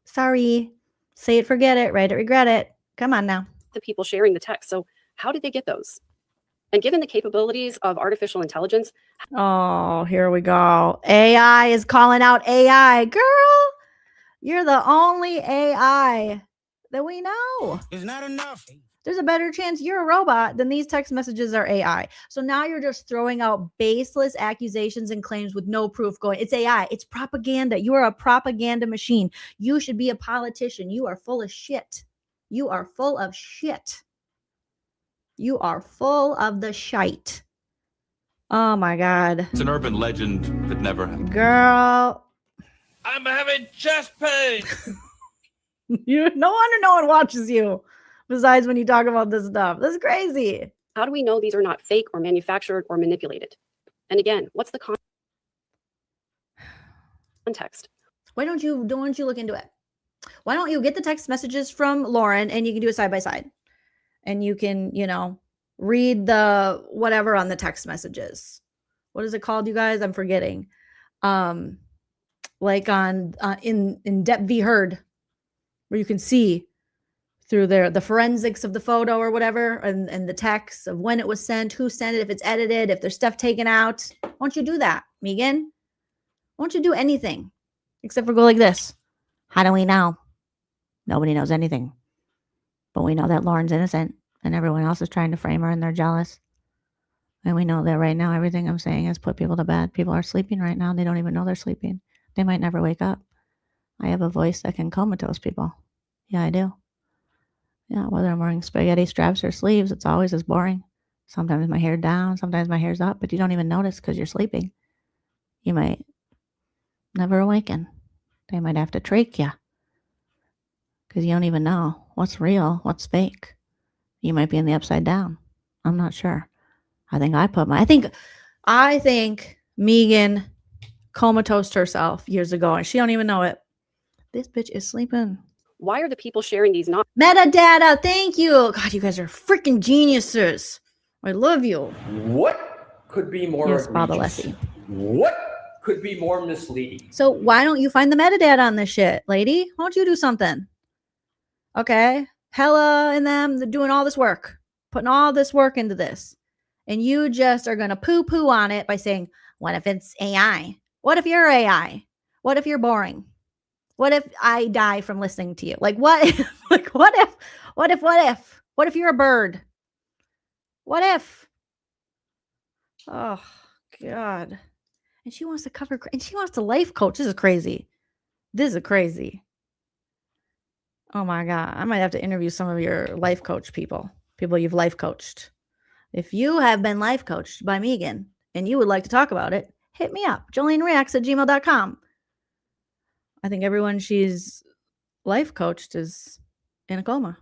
Say it, forget it, write it, regret it. Come on now. The people sharing the text. So how did they get those? And given the capabilities of artificial intelligence. Oh, here we go. AI is calling out AI. Girl, you're the only AI that we know. It's not enough. There's a better chance you're a robot than these text messages are AI. So now you're just throwing out baseless accusations and claims with no proof going, it's AI, it's propaganda. You are a propaganda machine. You should be a politician. You are full of shit. You are full of shit. You are full of the shite. Oh my God. It's an urban legend that never happened. Girl. I'm having chest pain. No wonder no one watches you besides when you talk about this stuff. This is crazy. How do we know these are not fake or manufactured or manipulated? And again, what's the context? Why don't you look into it? Why don't you get the text messages from Lauren and you can do it side by side? And you can, read the whatever on the text messages. What is it called, you guys? I'm forgetting. Like on in Depth v. Heard, where you can see through the forensics of the photo or whatever, and the text of when it was sent, who sent it, if it's edited, if there's stuff taken out. Why don't you do that, Meeegan? Why don't you do anything except for go like this? How do we know? Nobody knows anything. But we know that Lauren's innocent and everyone else is trying to frame her and they're jealous. And we know that right now everything I'm saying has put people to bed. People are sleeping right now. They don't even know they're sleeping. They might never wake up. I have a voice that can comatose people. Yeah, I do. Yeah, whether I'm wearing spaghetti straps or sleeves, it's always as boring. Sometimes my hair down, sometimes my hair's up, but you don't even notice because you're sleeping. You might never awaken. They might have to trach you because you don't even know what's real, what's fake. You might be in the upside down. I'm not sure. I think Meeegan comatose herself years ago and she don't even know it. This bitch is sleeping. Why are the people sharing these not metadata? Thank you. God, you guys are freaking geniuses. I love you. What could be more Yes, egregious? Babalessi. What could be more misleading? So why don't you find the metadata on this shit, lady? Why don't you do something? Okay. Hella and them, they're doing all this work. putting all this work into this, and you just are going to poo-poo on it by saying, what if it's AI? What if you're AI? What if you're boring? What if I die from listening to you? Like what? Like what if you're a bird? What if? Oh God. And she wants to cover, and she wants to life coach. This is crazy. Oh my God. I might have to interview some of your life coach people you've life coached. If you have been life coached by Meeegan and you would like to talk about it, hit me up. JoleenReacts@gmail.com. I think everyone she's life coached is in a coma.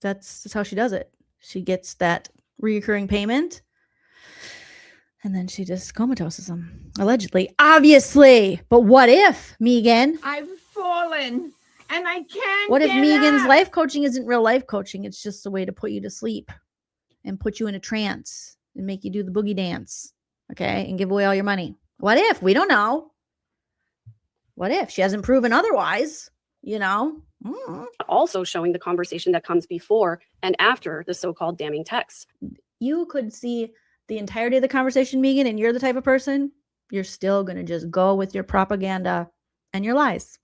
That's how she does it. She gets that recurring payment and then she just comatoses them. Allegedly. Obviously. But what if, Meeegan? I've fallen and I can't What if get Meeegan's up. life coaching isn't real life coaching? It's just a way to put you to sleep and put you in a trance and make you do the boogie dance. Okay. And give away all your money. What if? We don't know. What if she hasn't proven otherwise? You know? Also showing the conversation that comes before and after the so-called damning text. You could see the entirety of the conversation, Meeegan, and you're the type of person, you're still going to just go with your propaganda and your lies.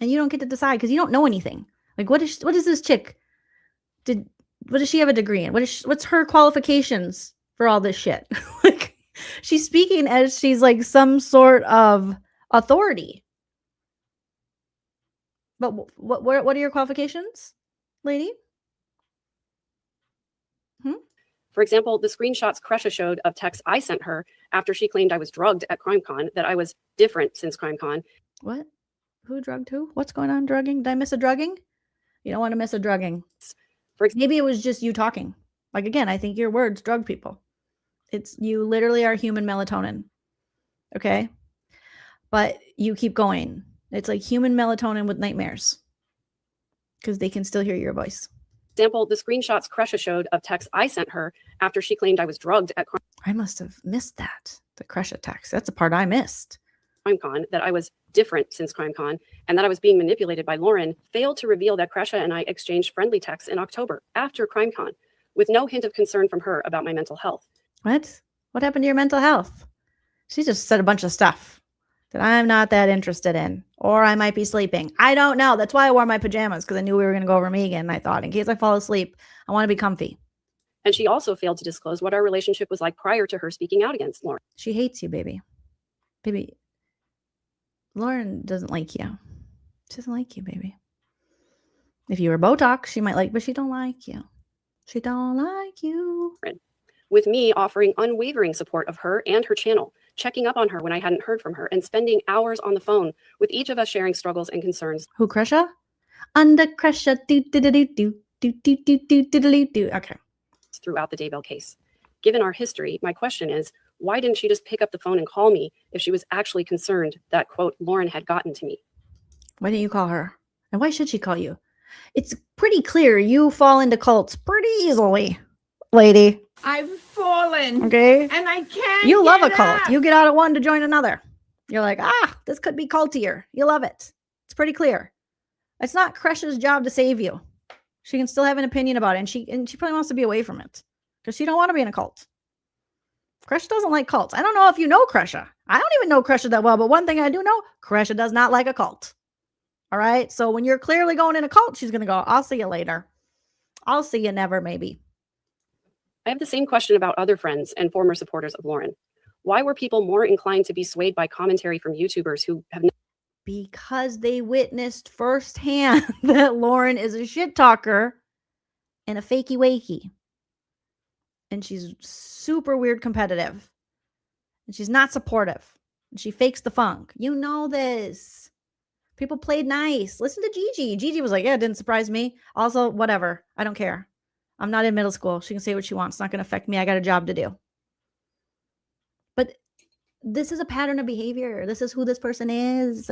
And you don't get to decide because you don't know anything. Like, what is this chick? What does she have a degree in? What's her qualifications for all this shit? Like, she's speaking as she's like some sort of authority. But what are your qualifications, lady? For example, the screenshots Kresha showed of texts I sent her after she claimed I was drugged at CrimeCon, that I was different since CrimeCon. What? Who drugged who? What's going on? Drugging? Did I miss a drugging? You don't want to miss a drugging. Maybe it was just you talking. Like, again, I think your words drug people. You literally are human melatonin. Okay? But you keep going. It's like human melatonin with nightmares. Because they can still hear your voice. Example, the screenshots Kresha showed of texts I sent her after she claimed I was drugged at I must have missed that. The Kresha text. That's the part I missed. CrimeCon, that I was different since CrimeCon, and that I was being manipulated by Lauren, failed to reveal that Kresha and I exchanged friendly texts in October after CrimeCon, with no hint of concern from her about my mental health. What? What happened to your mental health? She just said a bunch of stuff that I'm not that interested in, or I might be sleeping. I don't know. That's why I wore my pajamas, because I knew we were going to go over Meeegan, and I thought, in case I fall asleep, I want to be comfy. And she also failed to disclose what our relationship was like prior to her speaking out against Lauren. She hates you, baby. Baby, Lauren doesn't like you. She doesn't like you, baby. If you were Botox, she might like, but she don't like you. She don't like you. With me offering unwavering support of her and her channel, checking up on her when I hadn't heard from her, and spending hours on the phone with each of us sharing struggles and concerns. Who, Kresha? Under Kresha, do. Okay. Throughout the Daybell case. Given our history, my question is, why didn't she just pick up the phone and call me if she was actually concerned that, quote, Lauren had gotten to me? Why didn't you call her? And why should she call you? It's pretty clear you fall into cults pretty easily, lady. I've fallen. Okay. And I can't. You love a get cult. up. You get out of one to join another. You're like, this could be cultier. You love it. It's pretty clear. It's not Kresha's job to save you. She can still have an opinion about it, and she probably wants to be away from it because she don't want to be in a cult. Kresha doesn't like cults. I don't know if you know Kresha. I don't even know Kresha that well, but one thing I do know, Kresha does not like a cult. All right? So when you're clearly going in a cult, she's going to go, I'll see you later. I'll see you never, maybe. I have the same question about other friends and former supporters of Lauren. Why were people more inclined to be swayed by commentary from YouTubers who have because they witnessed firsthand that Lauren is a shit talker and a fakey wakey. And she's super weird competitive. And she's not supportive. And she fakes the funk. You know this. People played nice. Listen to Gigi. Gigi was like, yeah, it didn't surprise me. Also, whatever. I don't care. I'm not in middle school. She can say what she wants. It's not going to affect me. I got a job to do. But this is a pattern of behavior. This is who this person is.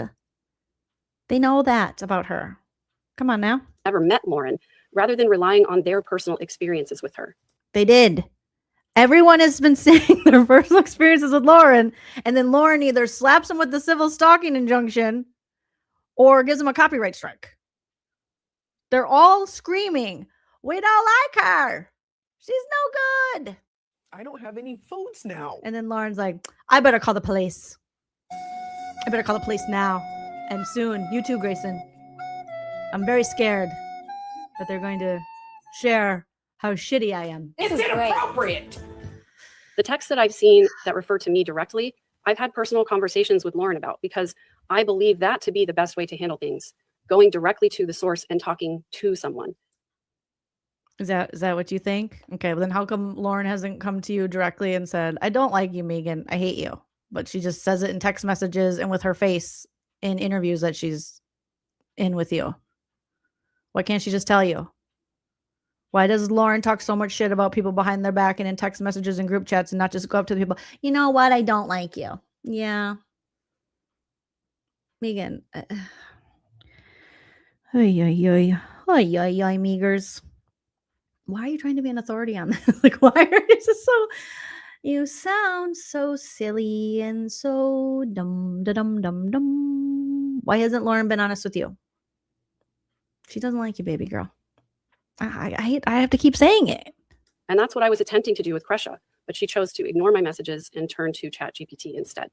They know that about her. Come on now. Never met Lauren, rather than relying on their personal experiences with her. They did. Everyone has been saying their personal experiences with Lauren, and then Lauren either slaps them with the civil stalking injunction or gives them a copyright strike. They're all screaming, We don't like her. She's no good. I don't have any phones now. And then Lauren's like, I better call the police. I better call the police now. And soon. You too, Grayson. I'm very scared that they're going to share how shitty I am. It's inappropriate. The texts that I've seen that refer to me directly, I've had personal conversations with Lauren about, because I believe that to be the best way to handle things, going directly to the source and talking to someone. Is that what you think? Okay, well then how come Lauren hasn't come to you directly and said, I don't like you, Meeegan. I hate you. But she just says it in text messages and with her face in interviews that she's in with you. Why can't she just tell you? Why does Lauren talk so much shit about people behind their back and in text messages and group chats and not just go up to the people? You know what? I don't like you. Yeah. Meeegan. Meagers. Why are you trying to be an authority on this? Like, why are you just so... You sound so silly and so dumb. Why hasn't Lauren been honest with you? She doesn't like you, baby girl. I have to keep saying it. And that's what I was attempting to do with Kresha, but she chose to ignore my messages and turn to ChatGPT instead.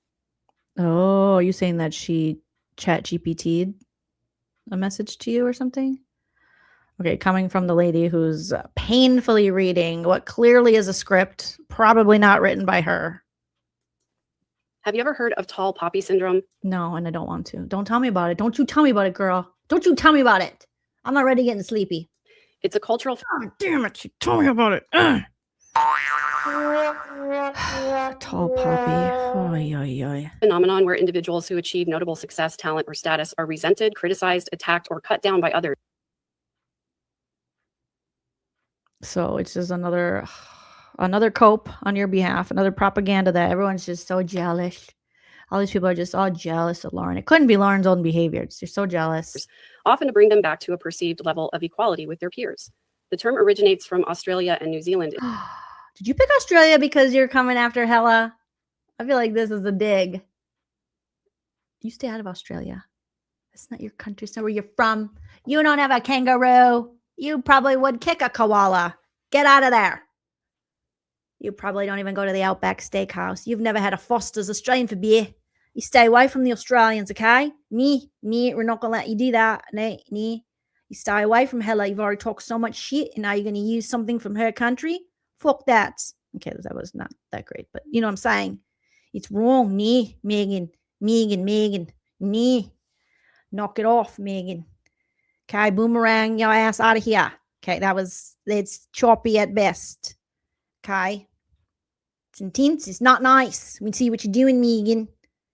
Oh, are you saying that she ChatGPT'd a message to you or something? Okay, coming from the lady who's painfully reading what clearly is a script, probably not written by her. Have you ever heard of tall poppy syndrome? No, and I don't want to. Don't tell me about it. Don't you tell me about it, girl. Don't you tell me about it. I'm not ready to get sleepy. It's a cultural... Oh, damn it. She told me about it. Tall poppy. Oy, oy, oy. phenomenon where individuals who achieve notable success, talent, or status are resented, criticized, attacked, or cut down by others. So it's just another cope on your behalf, another propaganda that everyone's just so jealous. All these people are just all jealous of Lauren. It couldn't be Lauren's own behavior. They're so jealous. Often to bring them back to a perceived level of equality with their peers. The term originates from Australia and New Zealand. Did you pick Australia because you're coming after Hella? I feel like this is a dig. You stay out of Australia. It's not your country. It's not where you're from. You don't have a kangaroo. You probably would kick a koala. Get out of there. You probably don't even go to the Outback Steakhouse. You've never had a Foster's Australian for beer. You stay away from the Australians, okay? We're not going to let you do that. You stay away from Hella. You've already talked so much shit, and now you're going to use something from her country? Fuck that. Okay, that was not that great, but you know what I'm saying? It's wrong, Meeegan. Knock it off, Meeegan. Okay, boomerang your ass out of here. Okay, it's choppy at best. Okay. It's intense. It's not nice. We see what you're doing, Meeegan.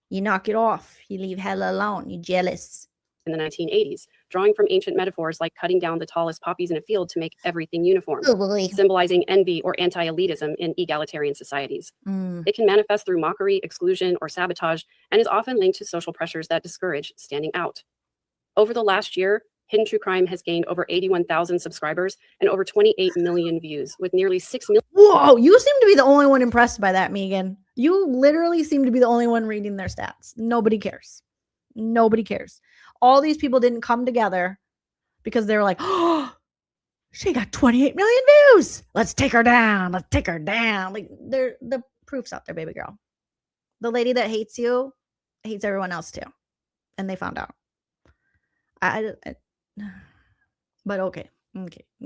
You knock it off. You leave Hella alone. You're jealous. In the 1980s, drawing from ancient metaphors like cutting down the tallest poppies in a field to make everything uniform, symbolizing envy or anti-elitism in egalitarian societies. It can manifest through mockery, exclusion, or sabotage, and is often linked to social pressures that discourage standing out. Over the last year, Hidden True Crime has gained over 81,000 subscribers and over 28 million views, with nearly 6 million. Whoa, you seem to be the only one impressed by that, Meeegan. You literally seem to be the only one reading their stats. Nobody cares. Nobody cares. All these people didn't come together because they were like, oh, she got 28 million views. Let's take her down. Let's take her down. Like, the proof's out there, baby girl. The lady that hates you hates everyone else too. And they found out. But okay.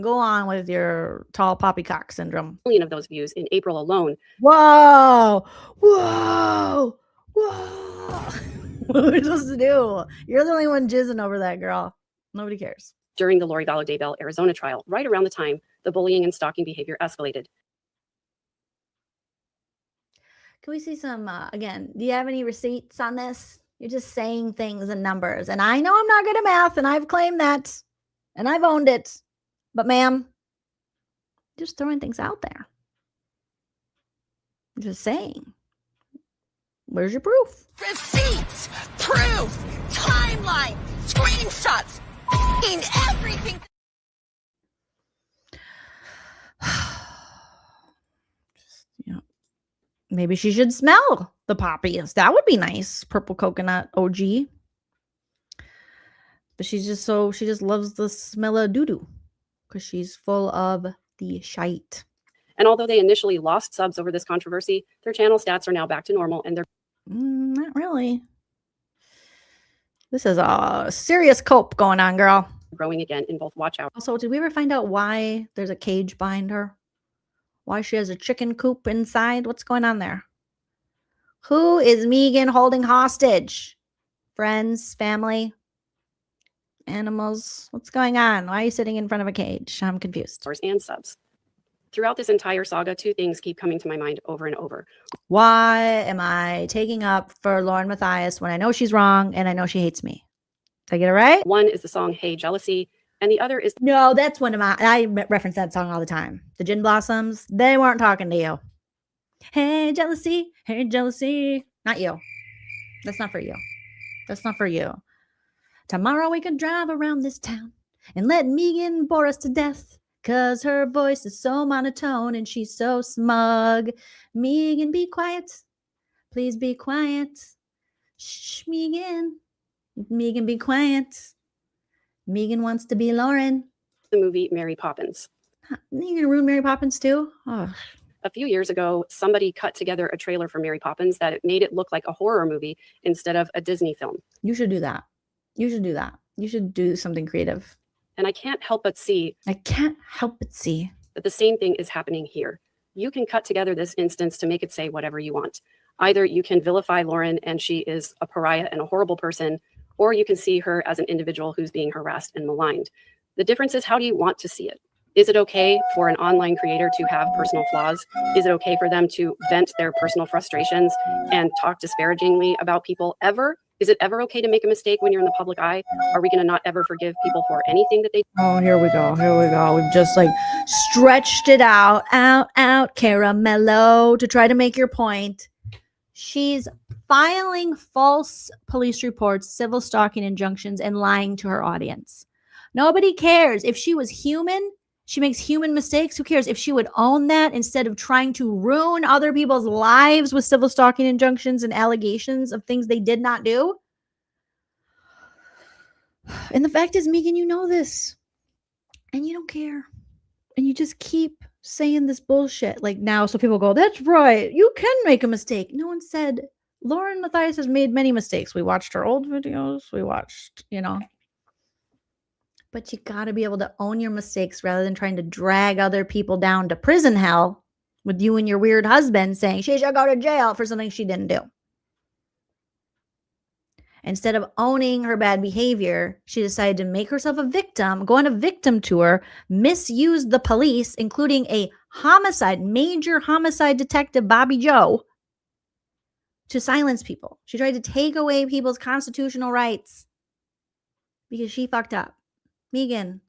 Go on with your tall poppycock syndrome. Million of those views in April alone. Whoa. What are we supposed to do? You're the only one jizzing over that, girl. Nobody cares. During the Lori Vallow Daybell, Arizona trial, right around the time the bullying and stalking behavior escalated. Can we see some, again, do you have any receipts on this? You're just saying things and numbers. And I know I'm not good at math, and I've claimed that. And I've owned it. But ma'am, just throwing things out there. I'm just saying. Where's your proof? Receipts, proof, timeline, screenshots, everything. Maybe she should smell the poppies. That would be nice. Purple coconut OG. But she just loves the smell of doo-doo. because she's full of the shite. And although they initially lost subs over this controversy, their channel stats are now back to normal and they're Not really. This is a serious cope going on, girl. growing again in both watch hours. Also, did we ever find out why there's a cage behind her? Why she has a chicken coop inside? What's going on there? Who is Meeegan holding hostage? Friends, family, animals? What's going on? Why are you sitting in front of a cage? I'm confused. And subs. Throughout this entire saga, two things keep coming to my mind over and over. Why am I taking up for LaurenMatthias when I know she's wrong and I know she hates me? Did I get it right? One is the song Hey Jealousy, and the other is No, that's one of my, I reference that song all the time. The Gin Blossoms, they weren't talking to you. Hey, jealousy. Hey, jealousy. Not you. That's not for you. That's not for you. Tomorrow we can drive around this town and let Meeegan bore us to death. Cause her voice is so monotone and she's so smug. Meeegan, be quiet. Please be quiet. Shh, Meeegan. Meeegan, be quiet. Meeegan wants to be Lauren. the movie Mary Poppins. You gonna ruin Mary Poppins too? Oh. A few years ago, somebody cut together a trailer for Mary Poppins that made it look like a horror movie instead of a Disney film. You should do that. You should do that. You should do something creative. And I can't help but see that the same thing is happening here. You can cut together this instance to make it say whatever you want. Either you can vilify Lauren and she is a pariah and a horrible person, or you can see her as an individual who's being harassed and maligned. The difference is, how do you want to see it? Is it okay for an online creator to have personal flaws? Is it okay for them to vent their personal frustrations and talk disparagingly about people ever? Is it ever okay to make a mistake when you're in the public eye? Are we going to not ever forgive people for anything that they do? Oh, here we go. Here we go. We've just like stretched it out, caramello to try to make your point. She's filing false police reports, civil stalking injunctions, and lying to her audience. Nobody cares. If she was human, she makes human mistakes. Who cares? If she would own that instead of trying to ruin other people's lives with civil stalking injunctions and allegations of things they did not do. And the fact is, Meeegan, you know this. And you don't care. And you just keep saying this bullshit. Like now, so people go, that's right. You can make a mistake. No one said, LaurenMatthias has made many mistakes. We watched her old videos. We watched, But you got to be able to own your mistakes rather than trying to drag other people down to prison hell with you and your weird husband saying she should go to jail for something she didn't do. Instead of owning her bad behavior, she decided to make herself a victim, go on a victim tour, misuse the police, including a major homicide detective, Bobby Joe, to silence people. She tried to take away people's constitutional rights because she fucked up. Meeegan,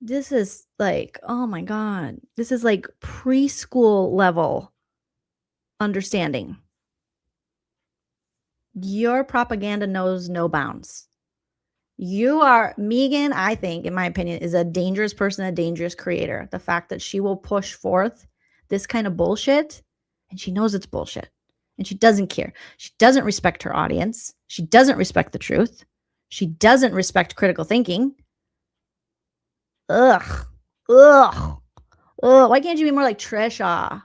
this is like, oh my God, this is like preschool level understanding. Your propaganda knows no bounds. You are, Meeegan, I think, in my opinion, is a dangerous person, a dangerous creator. The fact that she will push forth this kind of bullshit, and she knows it's bullshit, and she doesn't care. She doesn't respect her audience. She doesn't respect the truth. She doesn't respect critical thinking. Ugh. Why can't you be more like Trisha?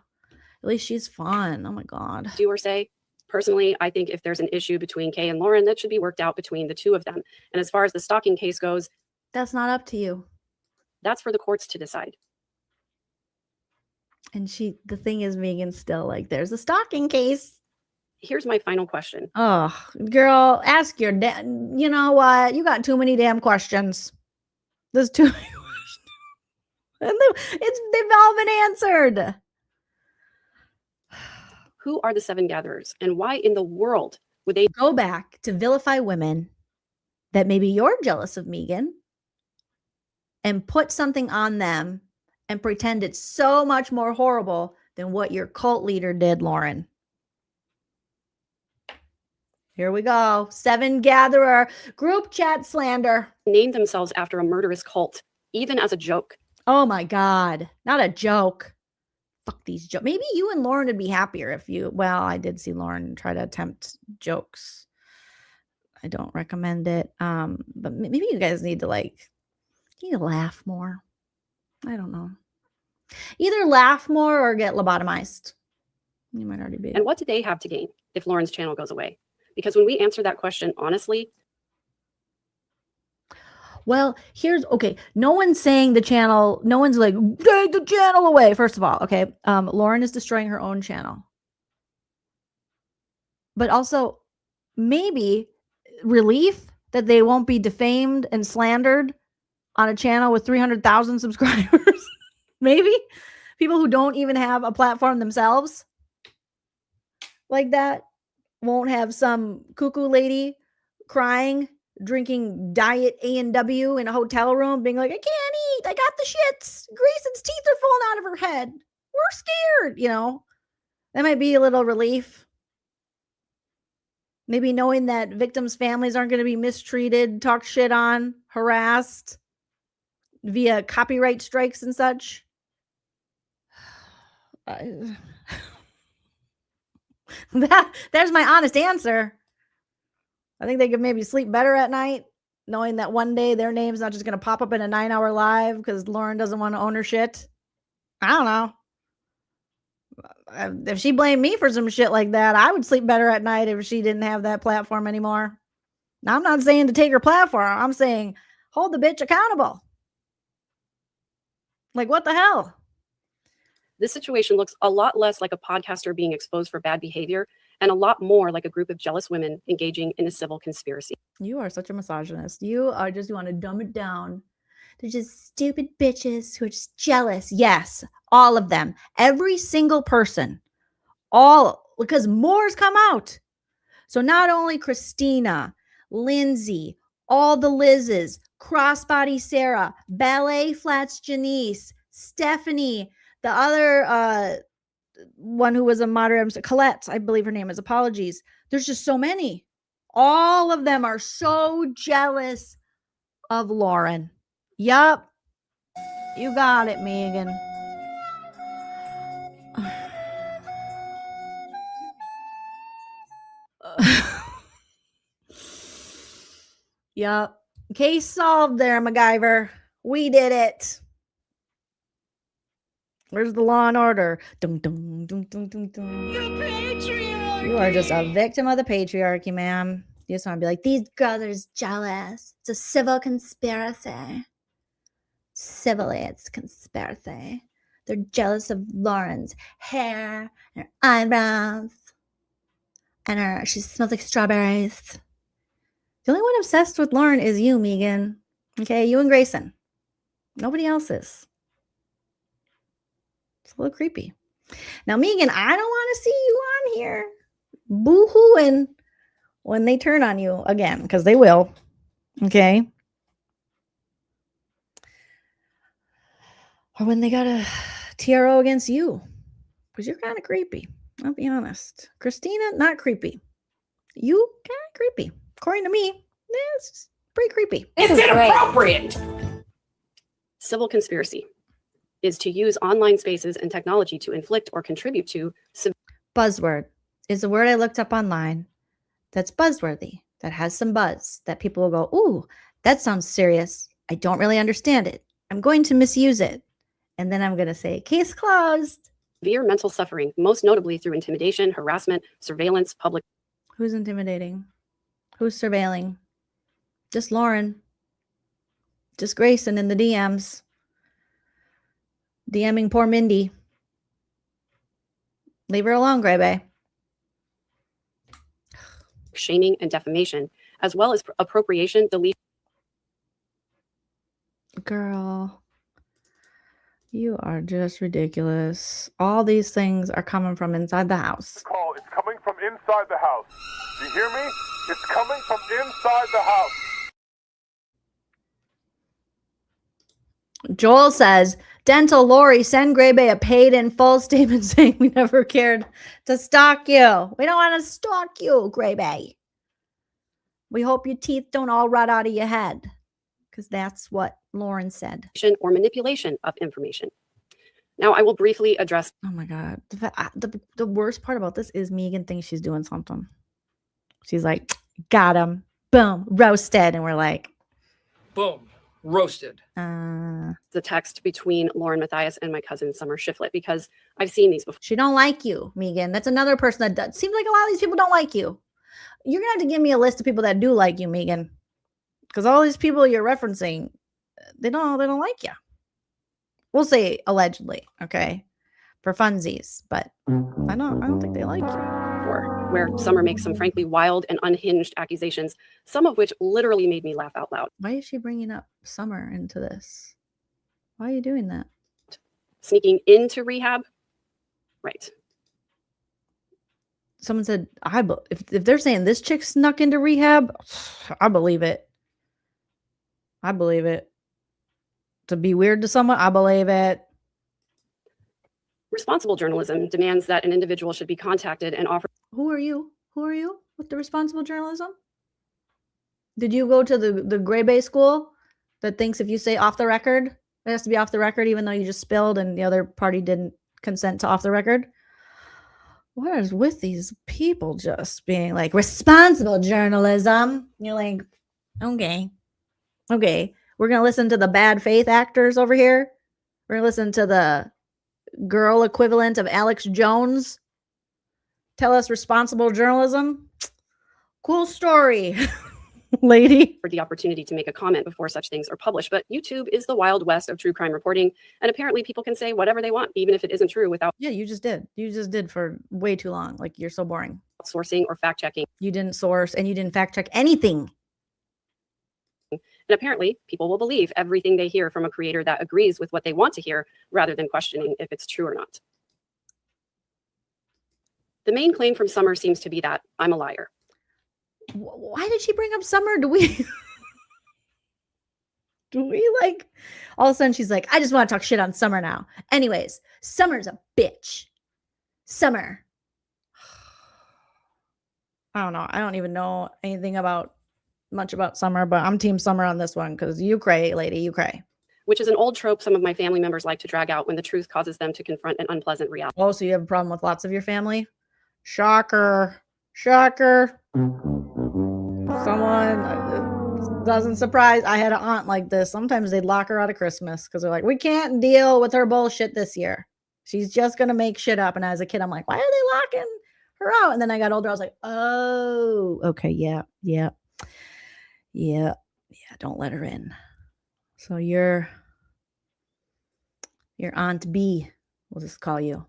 At least she's fun. Oh my God. Do or say? Personally, I think if there's an issue between Kay and Lauren, that should be worked out between the two of them. And as far as the stalking case goes, that's not up to you. That's for the courts to decide. And the thing is, Meeegan, still like, there's a stalking case. Here's my final question. Oh, girl, ask your dad. You know what? You got too many damn questions. There's too many questions. And they've all been answered. Who are the 7 gatherers, and why in the world would they go back to vilify women that maybe you're jealous of, Meeegan, and put something on them and pretend it's so much more horrible than what your cult leader did, Lauren? Here we go. 7 gatherer group chat slander. Name themselves after a murderous cult, even as a joke. Oh my God. Not a joke. Fuck these jokes. Maybe you and Lauren would be happier if you, well, I did see Lauren try to attempt jokes. I don't recommend it. But maybe you guys need to laugh more. I don't know. Either laugh more or get lobotomized. You might already be. And what do they have to gain if Lauren's channel goes away? Because when we answer that question honestly, well, here's okay. No one's saying the channel. No one's like, take the channel away. First of all, okay. Lauren is destroying her own channel. But also, maybe relief that they won't be defamed and slandered on a channel with 300,000 subscribers. Maybe people who don't even have a platform themselves like that won't have some cuckoo lady crying, drinking diet A&W in a hotel room, being like, I can't eat. I got the shits. Grayson's teeth are falling out of her head. We're scared. You know, that might be a little relief. Maybe knowing that victims' families aren't going to be mistreated, talked shit on, harassed via copyright strikes and such. There's my honest answer. I think they could maybe sleep better at night, knowing that one day their name's not just going to pop up in a 9-hour live because Lauren doesn't want to own her shit. I don't know. If she blamed me for some shit like that, I would sleep better at night if she didn't have that platform anymore. Now, I'm not saying to take her platform. I'm saying hold the bitch accountable. Like, what the hell? this situation looks a lot less like a podcaster being exposed for bad behavior and a lot more like a group of jealous women engaging in a civil conspiracy. You are such a misogynist. You want to dumb it down. They're just stupid bitches who are just jealous. Yes, all of them. Every single person. All, because more's come out. So not only Christina, Lindsay, all the Liz's, Crossbody Sarah, Ballet Flats Janice, Stephanie, the other one who was a moderator, Colette, I believe her name is. Apologies. There's just so many. All of them are so jealous of Lauren. Yup. You got it, Meeegan. Yup. Case solved there, MacGyver. We did it. Where's the law and order? Dum, dum, dum, dum, dum, dum. You are just a victim of the patriarchy, ma'am. You just want to be like, these girls are just jealous. It's a civil conspiracy. Civilly, it's conspiracy. They're jealous of Lauren's hair and her eyebrows. And she smells like strawberries. The only one obsessed with Lauren is you, Meeegan. Okay, you and Grayson. Nobody else is. It's a little creepy. Now, Meeegan, I don't want to see you on here boo-hooing when they turn on you again, because they will. Okay? Or when they got a TRO against you, because you're kind of creepy. I'll be honest. Christina, not creepy. You kind of creepy. According to me, it's pretty creepy. It's inappropriate. Civil conspiracy is to use online spaces and technology to inflict or contribute to buzzword is a word I looked up online that's buzzworthy, that has some buzz, that people will go, ooh, that sounds serious. I don't really understand it. I'm going to misuse it. And then I'm going to say, case closed. severe mental suffering, most notably through intimidation, harassment, surveillance, public. Who's intimidating? Who's surveilling? Just Lauren. Just Grayson in the DMs. DMing poor Mindy. Leave her alone, Gray Bay. Shaming and defamation, as well as appropriation, deletion. Girl, you are just ridiculous. All these things are coming from inside the house. Call, it's coming from inside the house. Do you hear me? It's coming from inside the house. Joel says, Dental Lori, send Gray Bay a paid in full statement saying we never cared to stalk you. We don't want to stalk you, Gray Bay. We hope your teeth don't all rot out of your head, because that's what Lauren said. Or manipulation of information. Now, I will briefly address. Oh my God. The worst part about this is Meeegan thinks she's doing something. She's like, got him. Boom. Roasted. And we're like, Boom. Roasted. The text between LaurenMatthias and my cousin Summer Shiflett, because I've seen these before. She don't like you, Meeegan. That's another person that does. Seems like a lot of these people don't like you. You're gonna have to give me a list of people that do like you, Meeegan, because all these people you're referencing, they don't like you. We'll say allegedly, okay, for funsies, but I don't think they like you. Where Summer makes some frankly wild and unhinged accusations, some of which literally made me laugh out loud. Why is she bringing up Summer into this? Why are you doing that? Sneaking into rehab? Right. Someone said, if they're saying this chick snuck into rehab, I believe it. I believe it. To be weird to someone, I believe it. Responsible journalism demands that an individual should be contacted and offered. Who are you? Who are you with the responsible journalism? Did you go to the Gray Bay school that thinks if you say off the record, it has to be off the record, even though you just spilled and the other party didn't consent to off the record? What is with these people just being like responsible journalism? You're like, okay. We're going to listen to the bad faith actors over here. We're going to listen to the girl equivalent of Alex Jones tell us responsible journalism. Cool story, lady. For the opportunity to make a comment before such things are published. But YouTube is the Wild West of true crime reporting. And apparently people can say whatever they want, even if it isn't true, without. Yeah, you just did. You just did for way too long. Like, you're so boring. Sourcing or fact checking. You didn't source and you didn't fact check anything. And apparently people will believe everything they hear from a creator that agrees with what they want to hear, rather than questioning if it's true or not. The main claim from Summer seems to be that I'm a liar. Why did she bring up Summer? Do we like, all of a sudden she's like, I just want to talk shit on Summer now. Anyways, Summer's a bitch. Summer. I don't know. I don't even know anything much about Summer, but I'm team Summer on this one because you cray, lady, you cray. Which is an old trope some of my family members like to drag out when the truth causes them to confront an unpleasant reality. Oh, so you have a problem with lots of your family? Shocker. Shocker. Someone doesn't surprise. I had an aunt like this. Sometimes they'd lock her out of Christmas because they're like, we can't deal with her bullshit this year. She's just going to make shit up. And as a kid, I'm like, why are they locking her out? And then I got older. I was like, oh, okay. Yeah. Don't let her in. So your Aunt B, we'll just call you.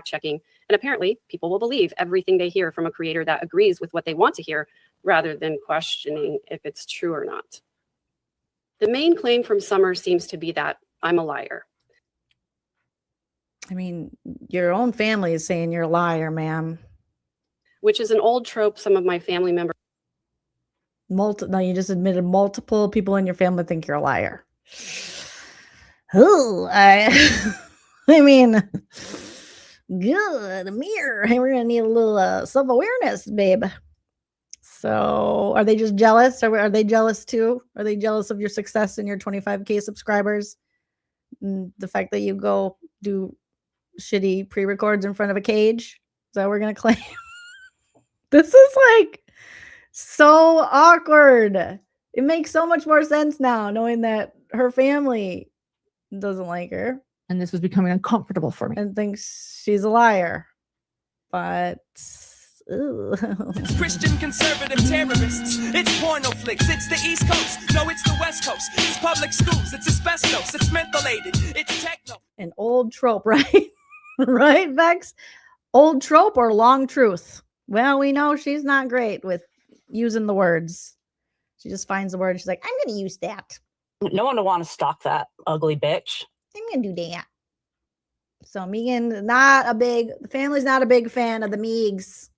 Checking. And apparently people will believe everything they hear from a creator that agrees with what they want to hear, rather than questioning if it's true or not. The main claim from Summer seems to be that I'm a liar. I mean, your own family is saying you're a liar, ma'am. Which is an old trope some of my family members. No, you just admitted multiple people in your family think you're a liar. Oh, I mean, good mirror. Hey, we're gonna need a little self-awareness, babe. So, are they just jealous? Are they jealous too? Are they jealous of your success and your 25K subscribers? And the fact that you go do shitty pre-records in front of a cage? Is that what we're gonna claim? This is like so awkward. It makes so much more sense now, knowing that her family doesn't like her. And this was becoming uncomfortable for me. And thinks she's a liar. But It's Christian conservative terrorists. It's porno flicks. It's the East Coast. No, it's the West Coast. It's public schools. It's asbestos. It's mentholated. It's techno. An old trope, right? Right, Vex? Old trope or long truth? Well, we know she's not great with using the words. She just finds the word and she's like, I'm going to use that. No one would want to stalk that ugly bitch. I'm going to do that. So Meeegan, the family's not a big fan of the Meegs.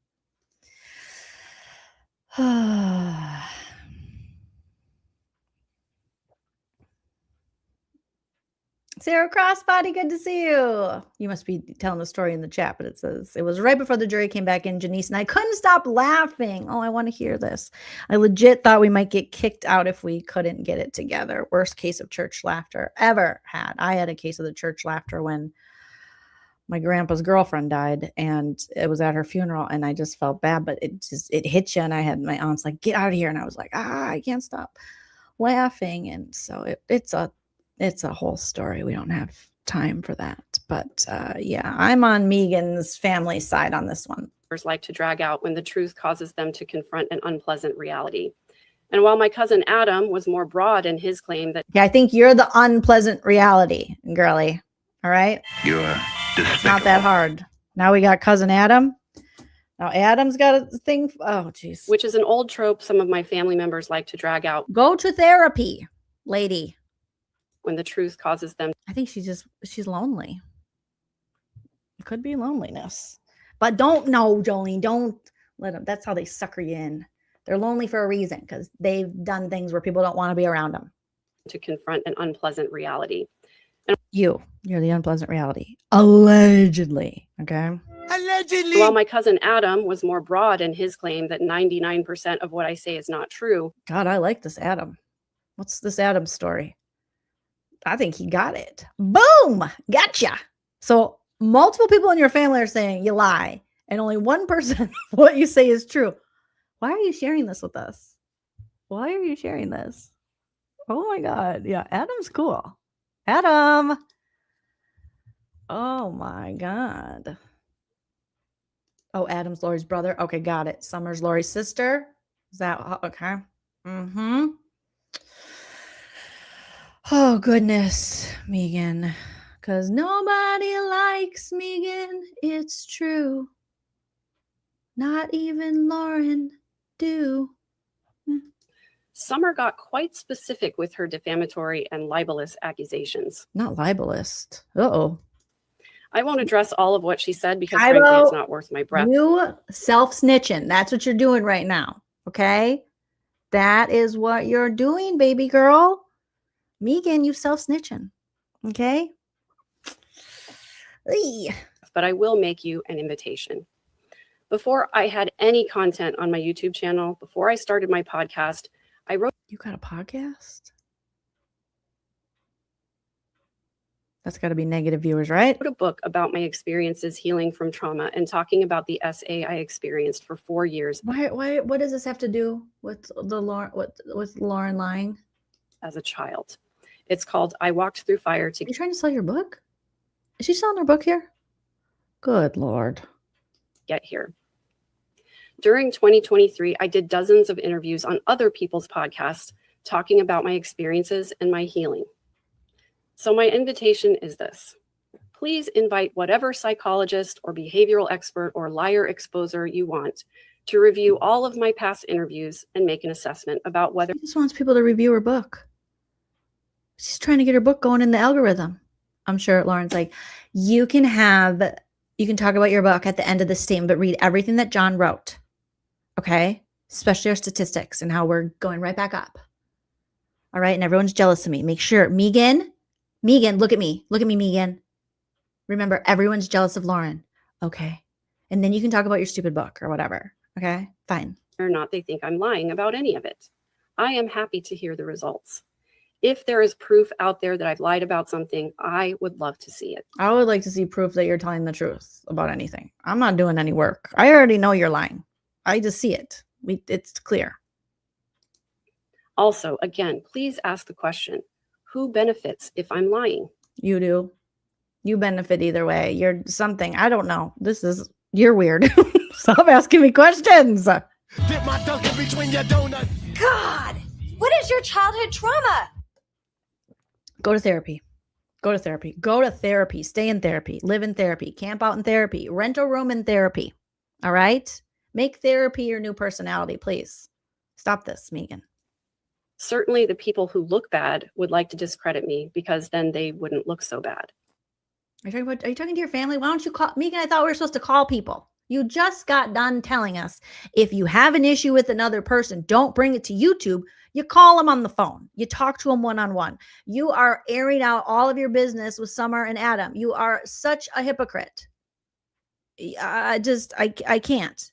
Sarah Crossbody, good to see you. You must be telling the story in the chat, but it says it was right before the jury came back in, Janice, and I couldn't stop laughing. Oh, I want to hear this. I legit thought we might get kicked out if we couldn't get it together. Worst case of church laughter ever had. I had a case of the church laughter when my grandpa's girlfriend died, and it was at her funeral, and I just felt bad, but it hit you, and I had my aunt's like, get out of here, and I was like, I can't stop laughing. And so it's a whole story. We don't have time for that. But yeah, I'm on Meeegan's family side on this one. Like to drag out when the truth causes them to confront an unpleasant reality. And while my cousin Adam was more broad in his claim that Yeah, I think you're the unpleasant reality, girly. All right. You're It's not that hard. Now we got cousin Adam. Now Adam's got a thing. Oh, geez. which is an old trope some of my family members like to drag out Go to therapy, lady. when the truth causes them. I think she's lonely. It could be loneliness. But don't Jolene. Don't let them. That's how they sucker you in. They're lonely for a reason because they've done things where people don't want to be around them. To confront an unpleasant reality. You're the unpleasant reality. Allegedly. Okay. Allegedly. While my cousin Adam was more broad in his claim that 99% of what I say is not true. God, I like this Adam. What's this Adam story? I think he got it. Boom! Gotcha. So multiple people in your family are saying you lie, and only 1% what you say is true. Why are you sharing this with us? Why are you sharing this? Oh my God. Yeah, Adam's cool. Adam. Oh my God. Oh, Adam's Lori's brother. Okay, got it. Summer's Lori's sister. Is that okay? Mm-hmm. Oh, goodness, Meeegan. Because nobody likes Meeegan. It's true. Not even Lauren do. Summer got quite specific with her defamatory and libelous accusations. Not libelous. Uh-oh. I won't address all of what she said because frankly, it's not worth my breath. You self-snitching. That's what you're doing right now. Okay? That is what you're doing, baby girl. Meeegan, you self-snitching. Okay? Eey. But I will make you an invitation. Before I had any content on my YouTube channel, before I started my podcast, I wrote. You got a podcast? That's got to be negative viewers, right? A book about my experiences healing from trauma and talking about the SA I experienced for 4 years. Why? What does this have to do with with Lauren lying? As a child, it's called "I Walked Through Fire." Are you trying to sell your book? Is she selling her book here? Good Lord. Get here. During 2023, I did dozens of interviews on other people's podcasts talking about my experiences and my healing. So my invitation is this. Please invite whatever psychologist or behavioral expert or liar exposer you want to review all of my past interviews and make an assessment about whether. She just wants people to review her book. She's trying to get her book going in the algorithm. I'm sure Lauren's like, you can talk about your book at the end of the statement, but read everything that John wrote. Okay? Especially our statistics and how we're going right back up. All right? And everyone's jealous of me. Make sure. Meeegan, look at me. Look at me, Meeegan. Remember, everyone's jealous of Lauren. Okay. And then you can talk about your stupid book or whatever. Okay? Fine. Or not they think I'm lying about any of it. I am happy to hear the results. If there is proof out there that I've lied about something, I would love to see it. I would like to see proof that you're telling the truth about anything. I'm not doing any work. I already know you're lying. I just see it. It's clear. Also, again, please ask the question, who benefits if I'm lying? You do. You benefit either way. You're something. I don't know. You're weird. Stop asking me questions. Dip my dunk in between your donut. God, what is your childhood trauma? Go to therapy. Go to therapy. Go to therapy. Stay in therapy. Live in therapy. Camp out in therapy. Rent a room in therapy. All right? Make therapy your new personality, please. Stop this, Meeegan. Certainly the people who look bad would like to discredit me because then they wouldn't look so bad. Are you talking to your family? Why don't you call Meeegan? I thought we were supposed to call people. You just got done telling us if you have an issue with another person, don't bring it to YouTube. You call them on the phone. You talk to them one-on-one. You are airing out all of your business with Summer and Adam. You are such a hypocrite. I can't.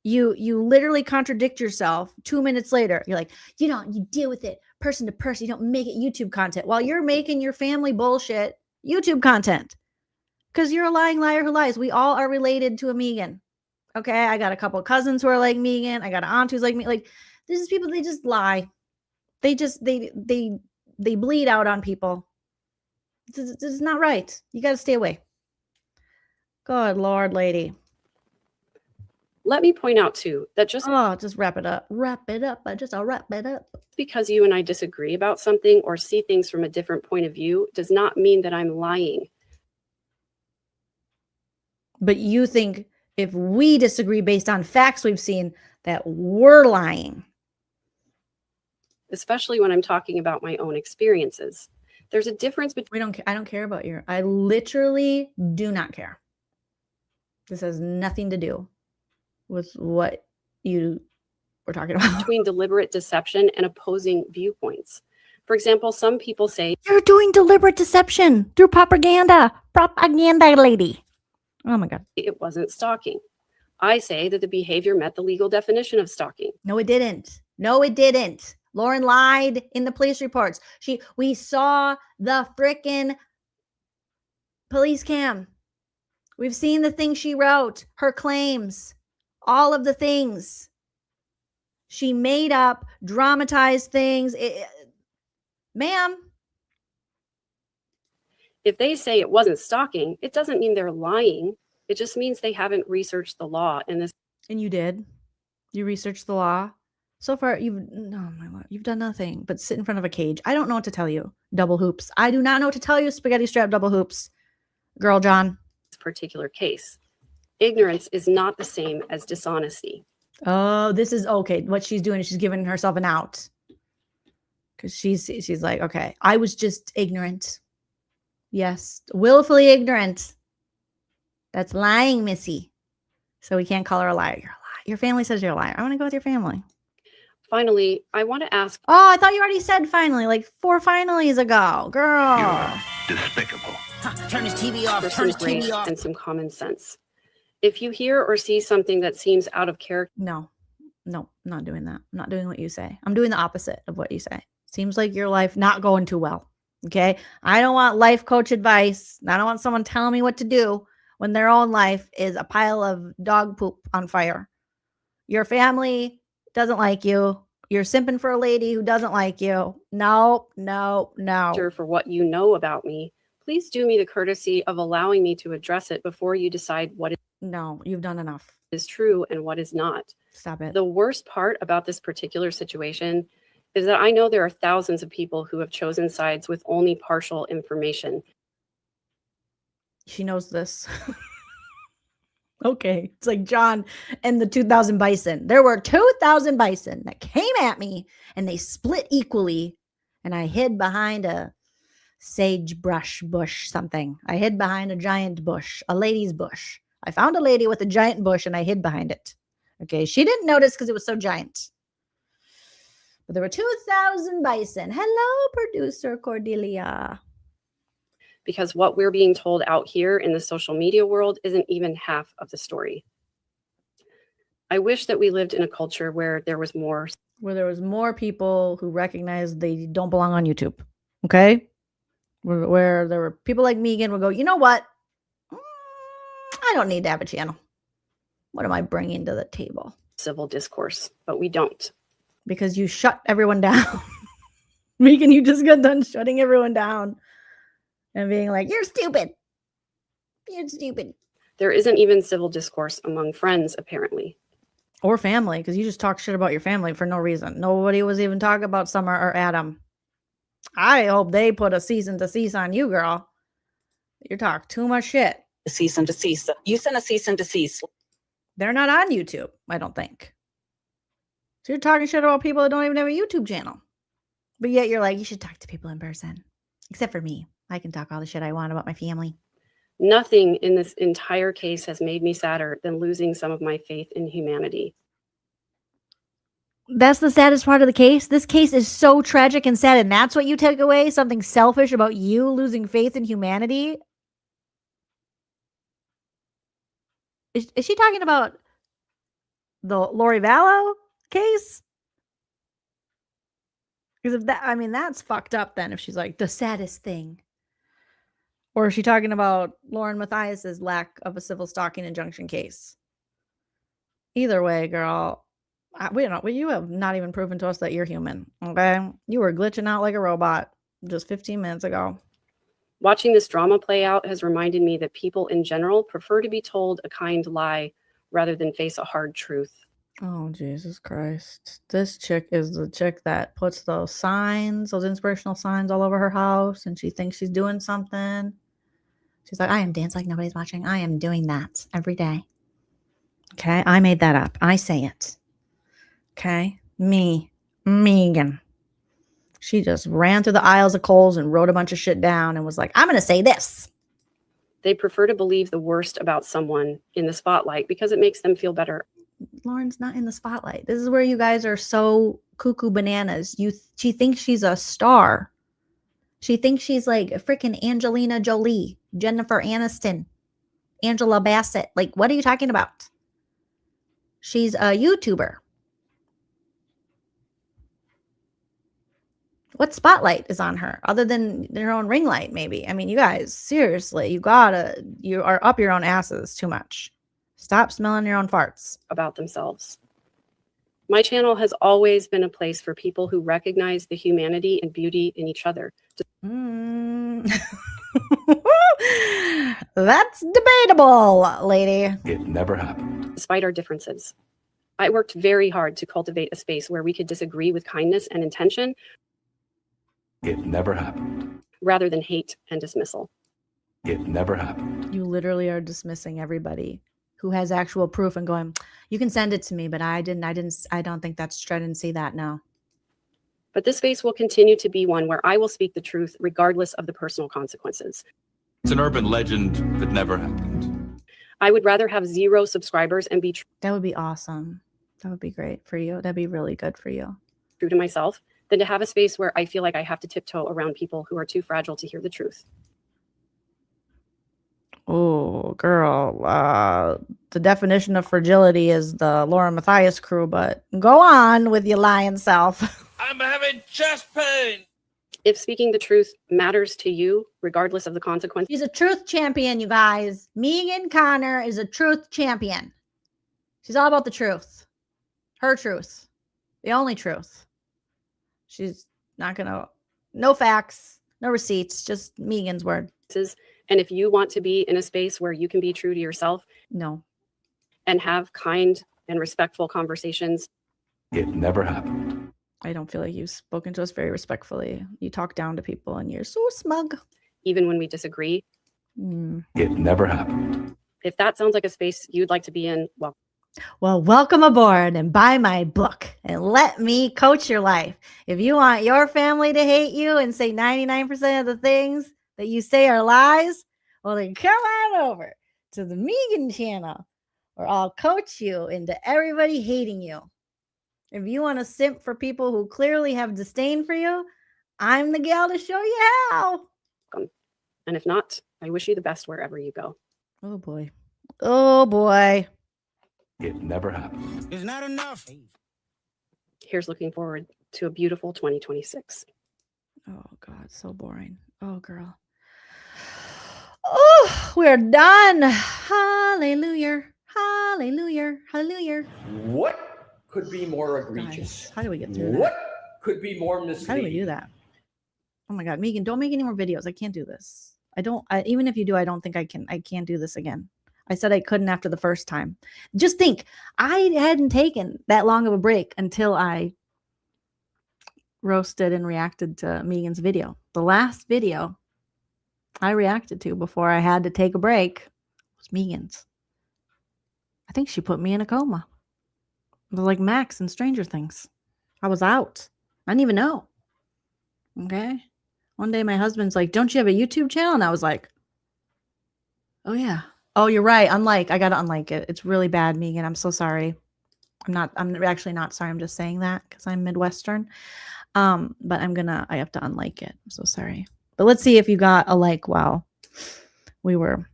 You literally contradict yourself 2 minutes later. You're like, you deal with it person to person. You don't make it YouTube content while you're making your family bullshit YouTube content. Because you're a lying liar who lies. We all are related to a Meeegan. Okay, I got a couple of cousins who are like Meeegan. I got an aunt who's like me. Like, there's just people, they just lie. They just they bleed out on people. This is not right. You got to stay away. Good Lord, lady. Let me point out too that just wrap it up. Wrap it up. I'll wrap it up. because you and I disagree about something or see things from a different point of view does not mean that I'm lying. But you think if we disagree based on facts we've seen that we're lying. Especially when I'm talking about my own experiences. There's a difference between I don't care about I literally do not care. This has nothing to do with what you were talking about. Between deliberate deception and opposing viewpoints. For example, some people say you're doing deliberate deception through propaganda. Propaganda, lady. Oh my God. It wasn't stalking. I say that the behavior met the legal definition of stalking. No, it didn't. No, it didn't. Lauren lied in the police reports. We saw the frickin' police cam. We've seen the things she wrote, her claims, all of the things. She made up, dramatized things. Ma'am. If they say it wasn't stalking, it doesn't mean they're lying. It just means they haven't researched the law in this. And you did. You researched the law. So far, you've done nothing but sit in front of a cage. I don't know what to tell you. Double hoops. I do not know what to tell you. Spaghetti strap double hoops. Girl, John. This particular case. Ignorance is not the same as dishonesty. Oh, this is okay. What she's doing is she's giving herself an out. Because she's like, okay, I was just ignorant. Yes, willfully ignorant. That's lying, Missy. So we can't call her a liar. You're a liar. Your family says you're a liar. I want to go with your family. Finally, I want to ask. Oh, I thought you already said finally, like 4 finallys ago. Girl. You're despicable. Turn his TV off. For Turn some his TV grace off. and some common sense. If you hear or see something that seems out of character. No, I'm not doing that. I'm not doing what you say. I'm doing the opposite of what you say. Seems like your life not going too well. Okay. I don't want life coach advice. I don't want someone telling me what to do when their own life is a pile of dog poop on fire. Your family doesn't like you. You're simping for a lady who doesn't like you. No. For what you know about me, please do me the courtesy of allowing me to address it before you decide what No, you've done enough. Is true and what is not. Stop it. The worst part about this particular situation is that I know there are thousands of people who have chosen sides with only partial information. She knows this. Okay. It's like John and the 2,000 bison. There were 2,000 bison that came at me and they split equally. And I hid behind a sagebrush bush, something. I hid behind a giant bush, a lady's bush. I found a lady with a giant bush and I hid behind it. Okay. She didn't notice because it was so giant. But there were 2,000 bison. Hello, producer Cordelia. Because what we're being told out here in the social media world isn't even half of the story. I wish that we lived in a culture where there was more people who recognized they don't belong on YouTube. Okay? Where there were people like Meeegan would go, you know what? I don't need to have a channel. What am I bringing to the table? Civil discourse, but we don't. Because you shut everyone down. Meeegan, you just got done shutting everyone down. And being like, you're stupid. You're stupid. There isn't even civil discourse among friends, apparently. Or family, because you just talk shit about your family for no reason. Nobody was even talking about Summer or Adam. I hope they put a cease and desist on you, girl. You talk too much shit. Cease and desist. You sent a cease and desist. They're not on YouTube, I don't think. So you're talking shit about people that don't even have a YouTube channel. But yet you're like, you should talk to people in person. Except for me. I can talk all the shit I want about my family. Nothing in this entire case has made me sadder than losing some of my faith in humanity. That's the saddest part of the case. This case is so tragic and sad, and that's what you take away? Something selfish about you losing faith in humanity? Is she talking about the Lori Vallow case? Because if that, I mean, that's fucked up then if she's like, the saddest thing. Or is she talking about LaurenMatthias's lack of a civil stalking injunction case? Either way, girl, You have not even proven to us that you're human. Okay. You were glitching out like a robot just 15 minutes ago. Watching this drama play out has reminded me that people in general prefer to be told a kind lie rather than face a hard truth. Oh, Jesus Christ. This chick is the chick that puts those signs, those inspirational signs all over her house, and she thinks she's doing something. She's like, I am dance like nobody's watching. I am doing that every day. Okay. I made that up. I say it. Okay. Meeeegan. She just ran through the aisles of Kohl's and wrote a bunch of shit down and was like, I'm going to say this. They prefer to believe the worst about someone in the spotlight because it makes them feel better. Lauren's not in the spotlight. This is where you guys are so cuckoo bananas. She thinks she's a star. She thinks she's like a freaking Angelina Jolie, Jennifer Aniston, Angela Bassett. Like, what are you talking about? She's a YouTuber. What spotlight is on her other than their own ring light, maybe? I mean, you guys, seriously, you are up your own asses too much. Stop smelling your own farts. About themselves. My channel has always been a place for people who recognize the humanity and beauty in each other. That's debatable, lady. It never happened. Despite our differences. I worked very hard to cultivate a space where we could disagree with kindness and intention. It never happened. Rather than hate and dismissal. It never happened. You literally are dismissing everybody who has actual proof and going, you can send it to me, but I don't think that's true. I didn't see that. No. But this space will continue to be one where I will speak the truth regardless of the personal consequences. It's an urban legend that never happened. I would rather have 0 subscribers and be That would be awesome. That would be great for you. That'd be really good for you. True to myself than to have a space where I feel like I have to tiptoe around people who are too fragile to hear the truth. Oh, girl. The definition of fragility is the LaurenMatthias crew, but go on with your lying self. I'm having chest pain. If speaking the truth matters to you, regardless of the consequences. She's a truth champion, you guys. Meeeegan Connor is a truth champion. She's all about the truth. Her truth. The only truth. She's not going to, no facts, no receipts, just Meeegan's word. And if you want to be in a space where you can be true to yourself. No. And have kind and respectful conversations. It never happened. I don't feel like you've spoken to us very respectfully. You talk down to people and you're so smug. Even when we disagree. It never happened. If that sounds like a space you'd like to be in, well, welcome aboard and buy my book and let me coach your life. If you want your family to hate you and say 99% of the things that you say are lies, well, then come on over to the Meeeegan channel where I'll coach you into everybody hating you. If you want to simp for people who clearly have disdain for you, I'm the gal to show you how. And if not, I wish you the best wherever you go. Oh, boy. Oh, boy. It never happened. It's not enough. Here's looking forward to a beautiful 2026. Oh, God. So boring. Oh, girl. Oh, we're done. Hallelujah. Hallelujah. Hallelujah. What could be more egregious? Guys, how do we get through that? What could be more misleading? How do we do that? Oh my God, Meeegan, don't make any more videos. I can't do this. Even if you do, I don't think I can't do this again. I said I couldn't after the first time. Just think, I hadn't taken that long of a break until I roasted and reacted to Meeegan's video. The last video I reacted to before I had to take a break was Meeegan's. I think she put me in a coma. It was like Max in Stranger Things. I was out. I didn't even know. Okay. One day my husband's like, don't you have a YouTube channel? And I was like, oh yeah. Oh, you're right. I got to unlike it. It's really bad, Meeegan. I'm so sorry. I'm actually not sorry. I'm just saying that because I'm Midwestern. But I have to unlike it. I'm so sorry. But let's see if you got a like while we were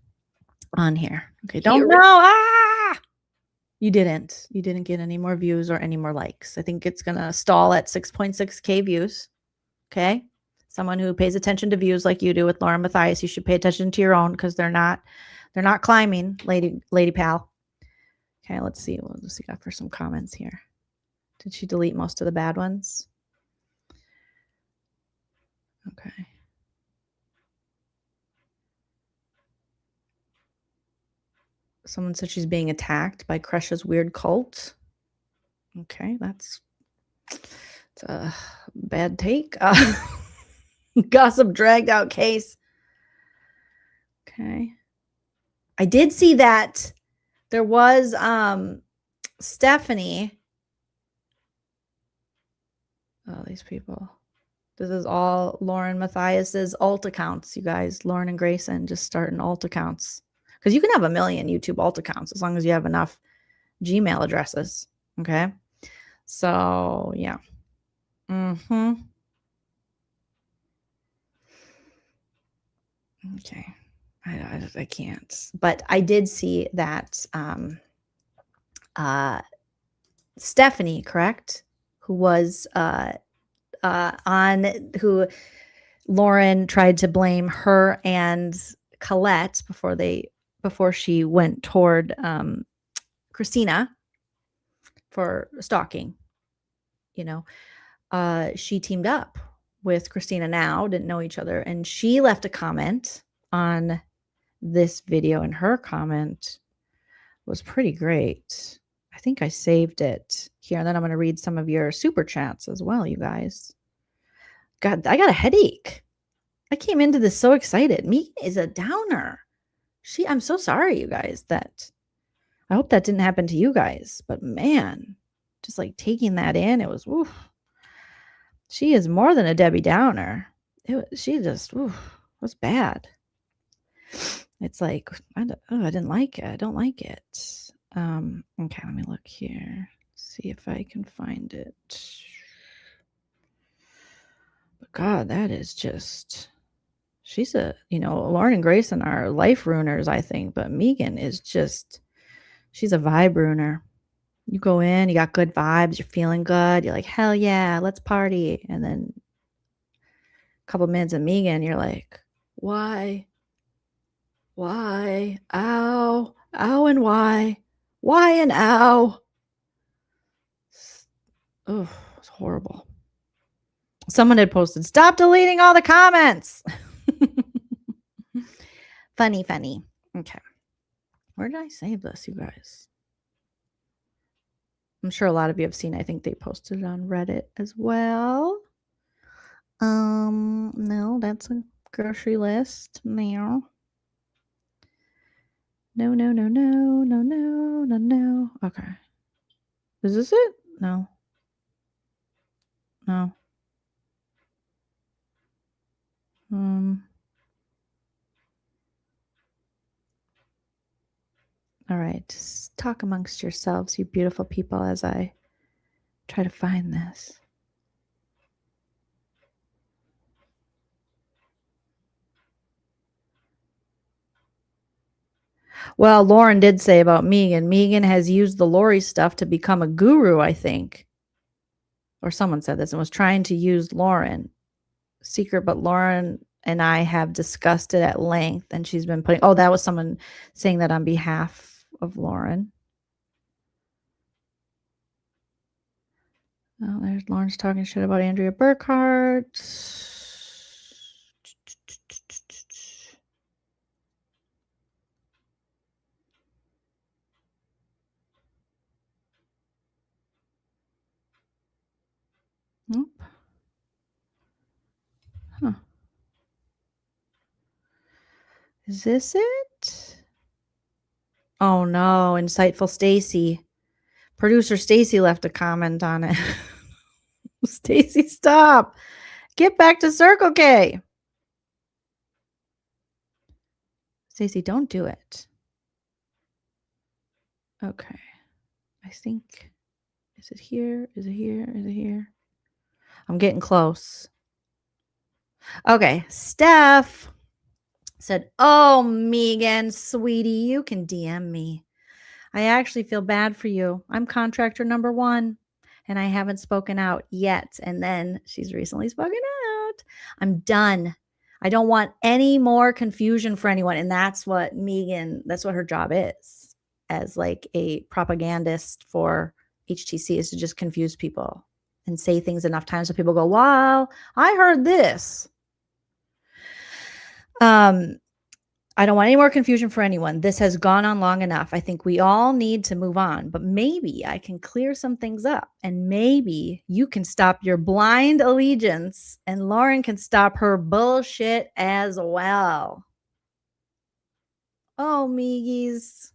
on here. Okay. Don't know. You didn't get any more views or any more likes. I think it's going to stall at 6.6K views. Okay. Someone who pays attention to views like you do with LaurenMatthias, you should pay attention to your own because they're not climbing, lady pal. Okay. Let's see. Let's see for some comments here. Did she delete most of the bad ones? Okay. Someone said she's being attacked by Crush's weird cult. Okay, it's a bad take. Gossip dragged out case. Okay. I did see that there was Stephanie. Oh, these people. This is all LaurenMatthias's alt accounts, you guys. Lauren and Grayson just starting alt accounts. Because you can have 1 million YouTube alt accounts as long as you have enough Gmail addresses. Okay. So, yeah. Okay. I can't. But I did see that Stephanie, correct? Who was who Lauren tried to blame her and Colette before she went toward Christina for stalking. She teamed up with Christina now, didn't know each other, and she left a comment on this video, and her comment was pretty great. I think I saved it here, and then I'm going to read some of your super chats as well, you guys. God, I got a headache. I came into this so excited. Me is a downer. I'm so sorry, you guys, I hope that didn't happen to you guys, but man, just like taking that in, it was, oof. She is more than a Debbie Downer. She just, was bad. It's like, I didn't like it. I don't like it. Okay, let me look here. See if I can find it. But God, that is just, she's Lauren and Grayson are life ruiners, I think. But Meeegan is just, she's a vibe ruiner. You go in, you got good vibes, you're feeling good. You're like, hell yeah, let's party. And then a couple minutes of Meeegan, you're like, why? Why? Ow. Ow and why? Why and ow? Oh, it's horrible. Someone had posted, stop deleting all the comments. Funny. Okay. Where did I save this, you guys? I'm sure a lot of you have seen. I think they posted it on Reddit as well. No, that's a grocery list. No. No. Okay. Is this it? No. All right, just talk amongst yourselves, you beautiful people, as I try to find this. Well, Lauren did say about Meeegan. Meeegan has used the Lori stuff to become a guru, I think. Or someone said this and was trying to use Lauren. Secret, but Lauren and I have discussed it at length, and she's been putting, that was someone saying that on behalf of Lauren. Oh, there's Lauren's talking shit about Andrea Burkhart. Nope. Huh. Is this it? Oh no, insightful Stacy. Producer Stacy left a comment on it. Stacy, stop. Get back to Circle K. Stacy, don't do it. Okay. I think, is it here? Is it here? Is it here? I'm getting close. Okay. Steph said, oh, Meeegan, sweetie, you can DM me. I actually feel bad for you. I'm contractor number 1, and I haven't spoken out yet. And then she's recently spoken out. I'm done. I don't want any more confusion for anyone. And that's what Meeegan, that's what her job is, as like a propagandist for HTC is to just confuse people and say things enough times so people go, wow, I heard this. I don't want any more confusion for anyone. This has gone on long enough. I think we all need to move on, but maybe I can clear some things up and maybe you can stop your blind allegiance and Lauren can stop her bullshit as well. Oh, Meeeegies.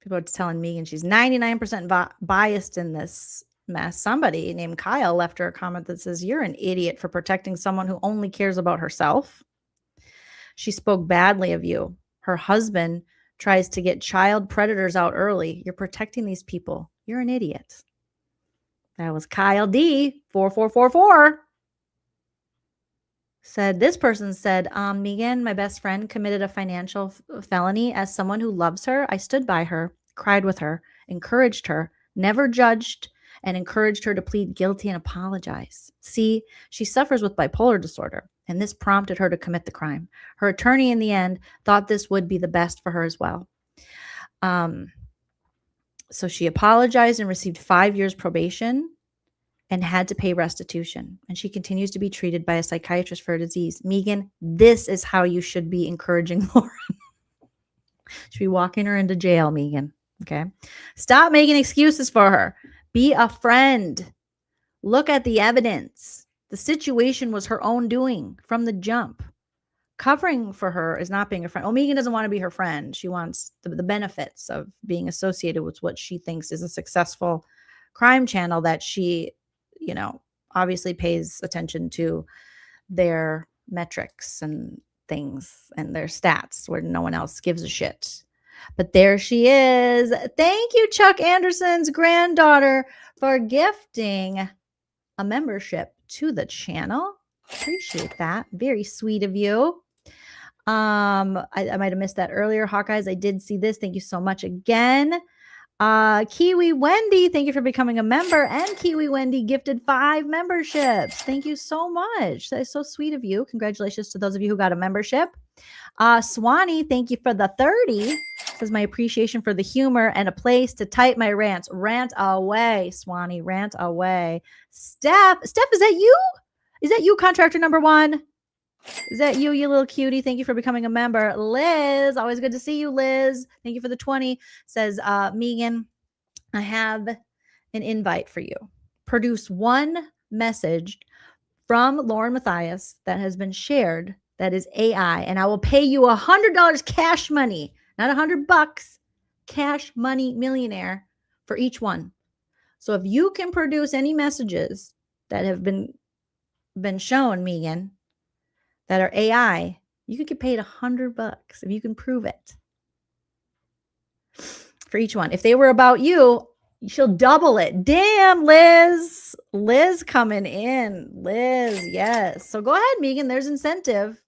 People are telling Meeegan she's 99% biased in this mess. Somebody named Kyle left her a comment that says, you're an idiot for protecting someone who only cares about herself. She spoke badly of you. Her husband tries to get child predators out early. You're protecting these people. You're an idiot. That was Kyle D. 4444. Said this person said, Meeegan, my best friend, committed a financial felony. As someone who loves her, I stood by her, cried with her, encouraged her, never judged, and encouraged her to plead guilty and apologize. See, she suffers with bipolar disorder, and this prompted her to commit the crime. Her attorney, in the end, thought this would be the best for her as well. So she apologized and received 5 years probation and had to pay restitution. And she continues to be treated by a psychiatrist for a disease. Meeegan, this is how you should be encouraging Lauren. Should be walking her into jail, Meeegan. Okay. Stop making excuses for her. Be a friend. Look at the evidence. The situation was her own doing from the jump. Covering for her is not being a friend. Oh, Meeegan doesn't want to be her friend. She wants the benefits of being associated with what she thinks is a successful crime channel that she, obviously pays attention to their metrics and things and their stats where no one else gives a shit. But there she is. Thank you, Chuck Anderson's granddaughter, for gifting a membership to the channel. Appreciate that. Very sweet of you. I might have missed that earlier. Hawkeyes, I did see this. Thank you so much again. Kiwi Wendy, thank you for becoming a member. And Kiwi Wendy gifted 5 memberships. Thank you so much. That is so sweet of you. Congratulations to those of you who got a membership. Swanee, thank you for the 30. Says my appreciation for the humor and a place to type my rants. Rant away, Swanee. Rant away. Steph, is that you? Is that you, contractor number 1? Is that you little cutie? Thank you for becoming a member. Liz, always good to see you, Liz. Thank you for the 20. Says, Meeegan, I have an invite for you. Produce one message from LaurenMatthias that has been shared that is AI, and I will pay you $100 cash money, not $100, cash money millionaire for each one. So if you can produce any messages that have been shown, Meeegan, that are AI, you could get paid $100 if you can prove it for each one. If they were about you, she'll double it. Damn, Liz. Liz coming in. Liz, yes. So go ahead, Meeegan. There's incentive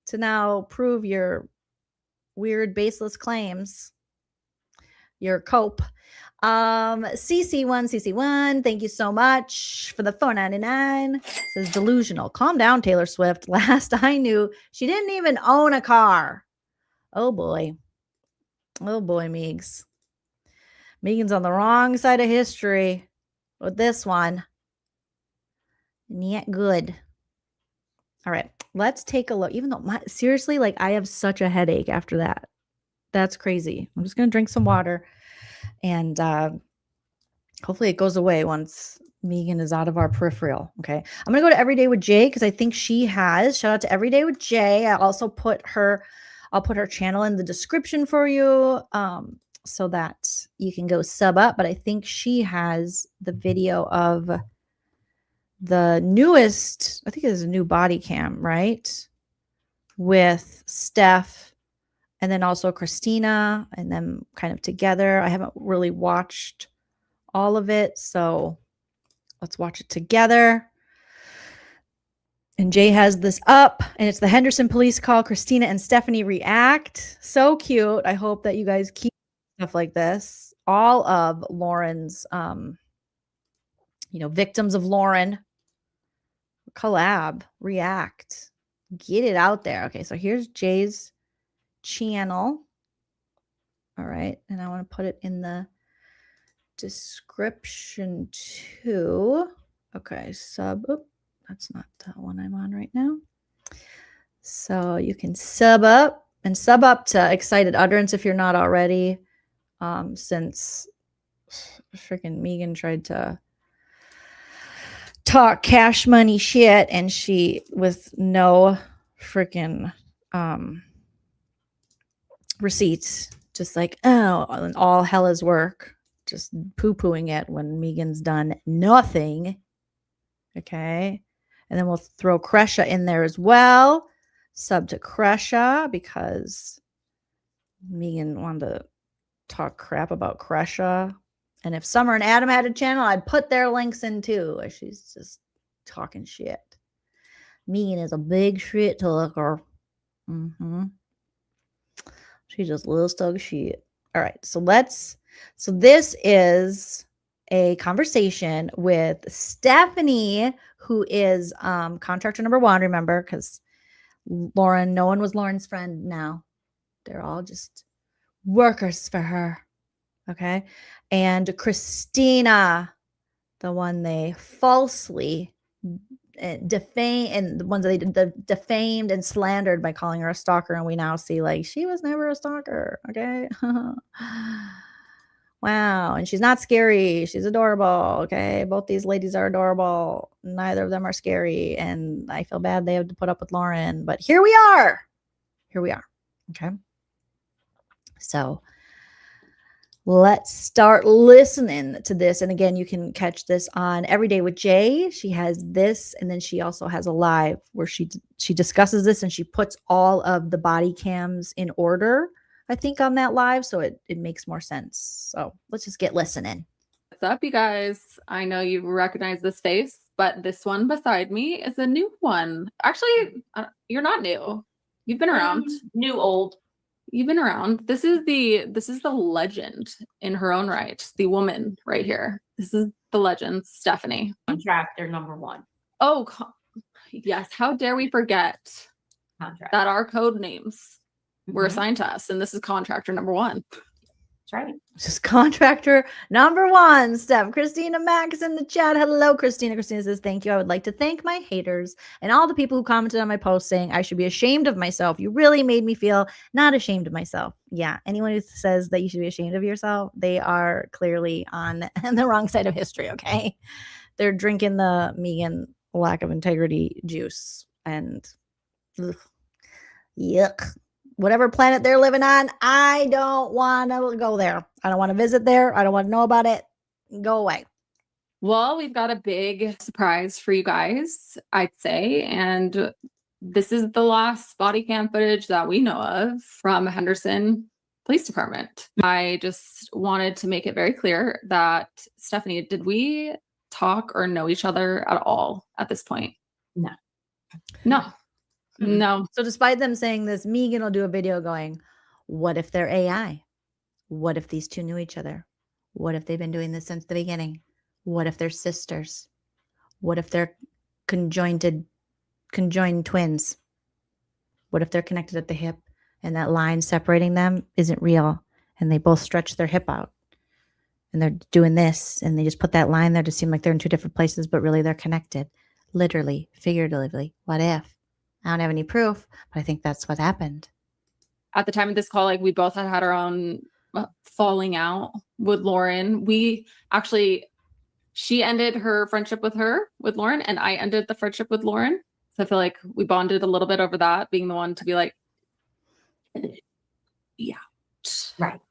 to now prove your weird baseless claims. Your cope. CC1, thank you so much for the $4.99. Says delusional. Calm down, Taylor Swift. Last I knew, she didn't even own a car. Oh boy. Oh boy, Meegs. Meegan's on the wrong side of history with this one. Not good. All right, let's take a look. Even though, seriously, like I have such a headache after that. That's crazy. I'm just going to drink some water. And hopefully it goes away once Meeegan is out of our peripheral. Okay. I'm going to go to Everyday with Jay because I think she has. Shout out to Everyday with Jay. I'll put her channel in the description for you so that you can go sub up. But I think she has the video of the newest, I think it is a new body cam, right? With Steph. And then also Christina and them kind of together. I haven't really watched all of it, so let's watch it together. And Jay has this up, and it's the Henderson police call. Christina and Stephanie react. So cute. I hope that you guys keep stuff like this. All of Lauren's, victims of Lauren collab, react, get it out there. Okay, so here's Jay's channel. All right. And I want to put it in the description too. Okay. That's not the one I'm on right now. So you can sub up to Excited Utterance if you're not already. Since freaking Meeegan tried to talk cash money shit and she with no freaking receipts, just like, oh, and all hell is work, just poo-pooing it when Meegan's done nothing. Okay. And then we'll throw Kresha in there as well. Sub to Kresha because Meeegan wanted to talk crap about Kresha. And if Summer and Adam had a channel, I'd put their links in too. She's just talking shit. Meeegan is a big shit talker. She just loves talking shit. All right. So this is a conversation with Stephanie, who is contractor number 1, remember, because Lauren, no one was Lauren's friend now. They're all just workers for her. Okay. And CHRISTINA, the one they falsely defamed, and the ones that they defamed and slandered by calling her a stalker. And we now see like she was never a stalker. Okay. Wow. And she's not scary. She's adorable. Okay. Both these ladies are adorable. Neither of them are scary. And I feel bad they have to put up with Lauren, but here we are. Okay. So let's start listening to this. And again, you can catch this on Everyday with Jay. She has this, and then she also has a live where she discusses this and she puts all of the body cams in order, I think, on that live. So it makes more sense. So let's just get listening. What's up, you guys? I know you recognize this face, but this one beside me is a new one. Actually, you're not new. You've been around. New old. You've been around. This is the legend in her own right. The woman right here. This is the legend, Stephanie. Contractor number 1. Oh, yes. How dare we forget that our code names were assigned to us, and this is contractor number 1. That's right. Just contractor number 1, Steph. Christina Max in the chat. Hello, Christina. Christina says, thank you. I would like to thank my haters and all the people who commented on my post saying I should be ashamed of myself. You really made me feel not ashamed of myself. Yeah. Anyone who says that you should be ashamed of yourself, they are clearly on the wrong side of history. Okay. They're drinking the Meeegan lack of integrity juice and yuck. Whatever planet they're living on, I don't want to go there. I don't want to visit there. I don't want to know about it. Go away. Well, we've got a big surprise for you guys, I'd say. And this is the last body cam footage that we know of from Henderson Police Department. I just wanted to make it very clear that, Stephanie, did we talk or know each other at all at this point? No. No. So despite them saying this, Meeegan will do a video going, what if they're AI? What if these two knew each other? What if they've been doing this since the beginning? What if they're sisters? What if they're conjoined twins? What if they're connected at the hip and that line separating them isn't real and they both stretch their hip out and they're doing this and they just put that line there to seem like they're in 2 different places, but really they're connected, literally, figuratively. What if? I don't have any proof, but I think that's what happened. At the time of this call, like, we both had our own falling out with Lauren. She ended her friendship with Lauren, and I ended the friendship with Lauren. So I feel like we bonded a little bit over that, being the one to be like, yeah, right.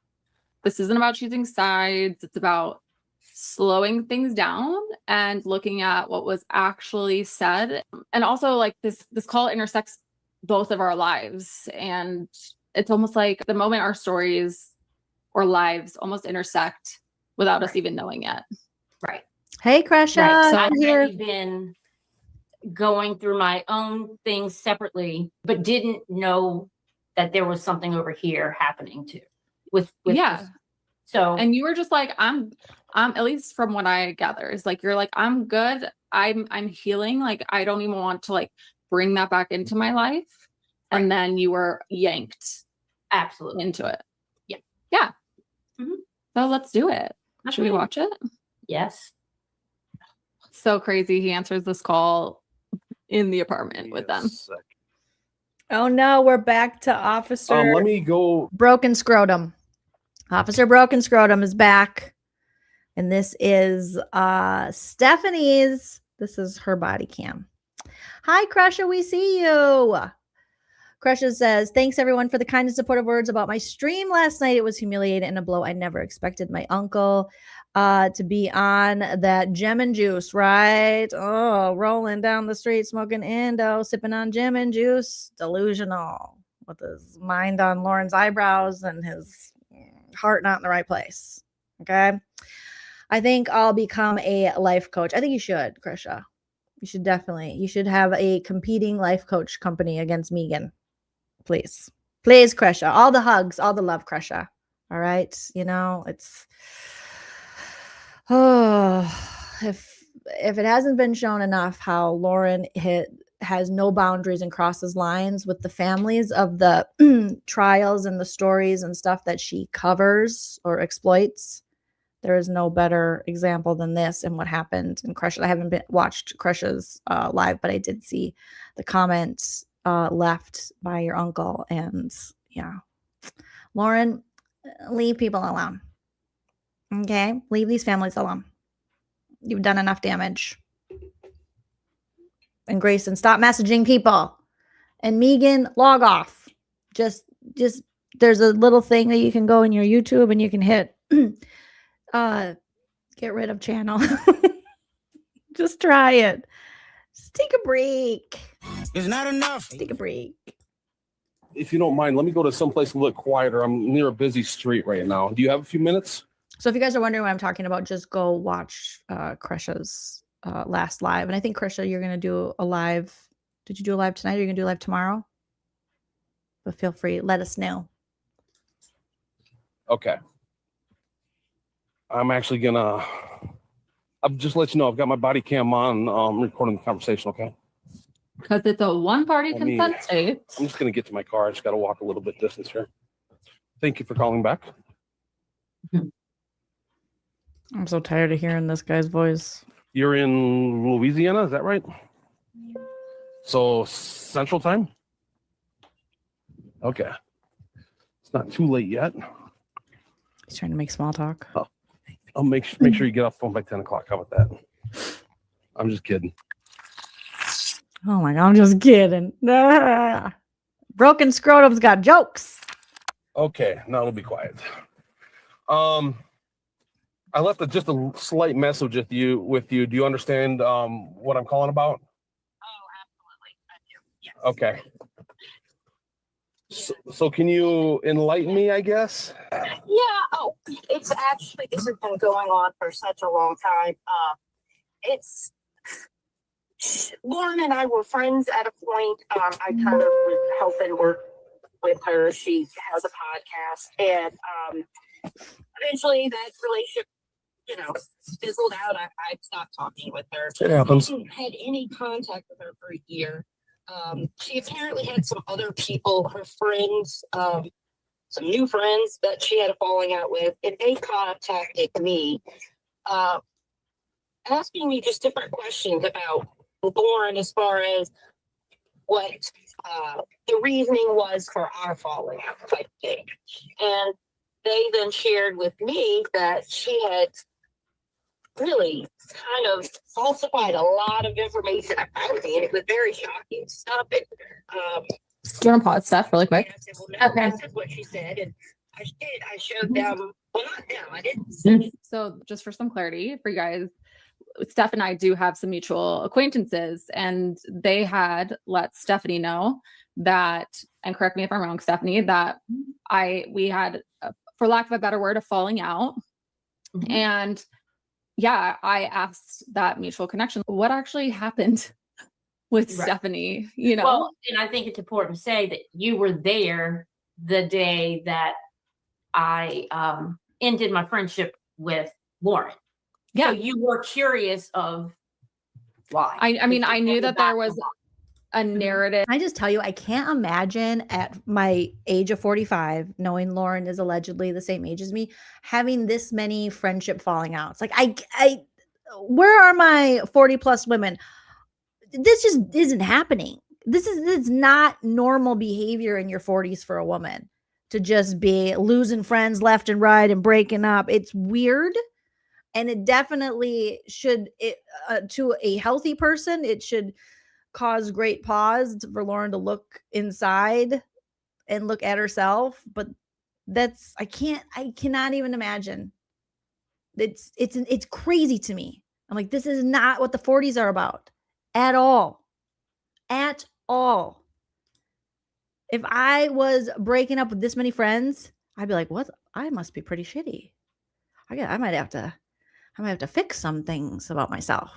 This isn't about choosing sides. It's about slowing things down and looking at what was actually said. And also, like, this call intersects both of our lives. And it's almost like the moment our stories or lives almost intersect without us even knowing it. Right. Hey, Kresha. Right. So I'm I've here. already been going through my own things separately, but didn't know that there was something over here happening too. With yeah. So, and you were just like, I'm at least from what I gather is like, you're like, I'm good. I'm healing. Like, I don't even want to like bring that back into my life. Right. And then you were yanked absolutely into it. Yeah. Yeah. So let's do it. Should we watch it? Yes. So crazy. He answers this call in the apartment with them. Oh no, we're back to Officer Let me go. Broken Scrotum. Officer Broken Scrotum is back. And this is Stephanie's. This is her body cam. Hi, Crusher, we see you. Crusher says, thanks everyone for the kind and supportive words about my stream last night. It was humiliating and a blow. I never expected my uncle to be on that gem and juice, right? Oh, rolling down the street, smoking Indo, sipping on gem and juice. Delusional with his mind on Lauren's eyebrows and his heart not in the right place. Okay. I think I'll become a life coach. I think you should, Krisha. You should definitely. You should have a competing life coach company against Meeegan. Please. Please, Krisha. All the hugs, all the love, Krisha. All right. You know, it's if it hasn't been shown enough how Lauren has no boundaries and crosses lines with the families of the trials and the stories and stuff that she covers or exploits. There is no better example than this and what happened in Crusher. I haven't watched Crusher's live, but I did see the comments left by your uncle. And yeah, Lauren, leave people alone. Okay, leave these families alone. You've done enough damage. And Grayson, stop messaging people. And Meeegan, log off. Just there's a little thing that you can go in your YouTube and you can hit. Get rid of channel. Just try it. Just take a break. It's not enough. Take a break. If you don't mind, let me go to someplace a little quieter. I'm near a busy street right now. Do you have a few minutes? So if you guys are wondering what I'm talking about, just go watch Krisha's last live. And I think, Krisha, you're going to do a live. Did you do a live tonight or are you going to do a live tomorrow? But feel free. Let us know. Okay. I'm actually gonna. I'll just let you know. I've got my body cam on. I'm recording the conversation. Okay. Because it's a one-party consent state. I'm just gonna get to my car. I just got to walk a little bit distance here. Thank you for calling back. I'm so tired of hearing this guy's voice. You're in Louisiana, is that right? So Central Time. Okay. It's not too late yet. He's trying to make small talk. Oh. I'll make sure you get off the phone by 10 o'clock. How about that? I'm just kidding. Oh my God, I'm just kidding. Broken Scrotum's got jokes. Okay, now it'll be quiet. I left just a slight message with you. Do you understand what I'm calling about? Oh, absolutely. I do. Yes. Okay. So can you enlighten me, I guess? Yeah. Oh, it's actually, this has been going on for such a long time. Lauren and I were friends at a point. I kind of was helping work with her. She has a podcast, and eventually that relationship, fizzled out. I stopped talking with her. It happens. I hadn't had any contact with her for a year. She apparently had some other people, her friends, some new friends that she had a falling out with, and they contacted me, asking me just different questions about Lauren as far as what the reasoning was for our falling out type thing. And they then shared with me that she had really kind of falsified a lot of information about me, and it was very shocking stuff. And, do you want to pause stuff really quick? I said, well, no, Okay. this is what she said, and I did. I showed them. Well, not them. I didn't. So just for some clarity for you guys, Steph and I do have some mutual acquaintances, and they had let Stephanie know that, and correct me if I'm wrong, Stephanie, that we had, for lack of a better word, a falling out. Mm-hmm. And yeah, I asked that mutual connection, what actually happened with Right. Stephanie, Well, and I think it's important to say that you were there the day that I ended my friendship with Lauren. Yeah. So you were curious of why. I mean, I knew that there was, a narrative. I just tell you, I can't imagine at my age of 45, knowing Lauren is allegedly the same age as me, having this many friendship falling outs. Like where are my 40 plus women? This just isn't happening. This is not normal behavior in your 40s for a woman to just be losing friends left and right and breaking up. It's weird. And it definitely should, to a healthy person, it should cause great pause for Lauren to look inside and look at herself. But I cannot even imagine. It's crazy to me. I'm like, this is not what the 40s are about at all. At all. If I was breaking up with this many friends, I'd be like, what? I must be pretty shitty. I might have to fix some things about myself.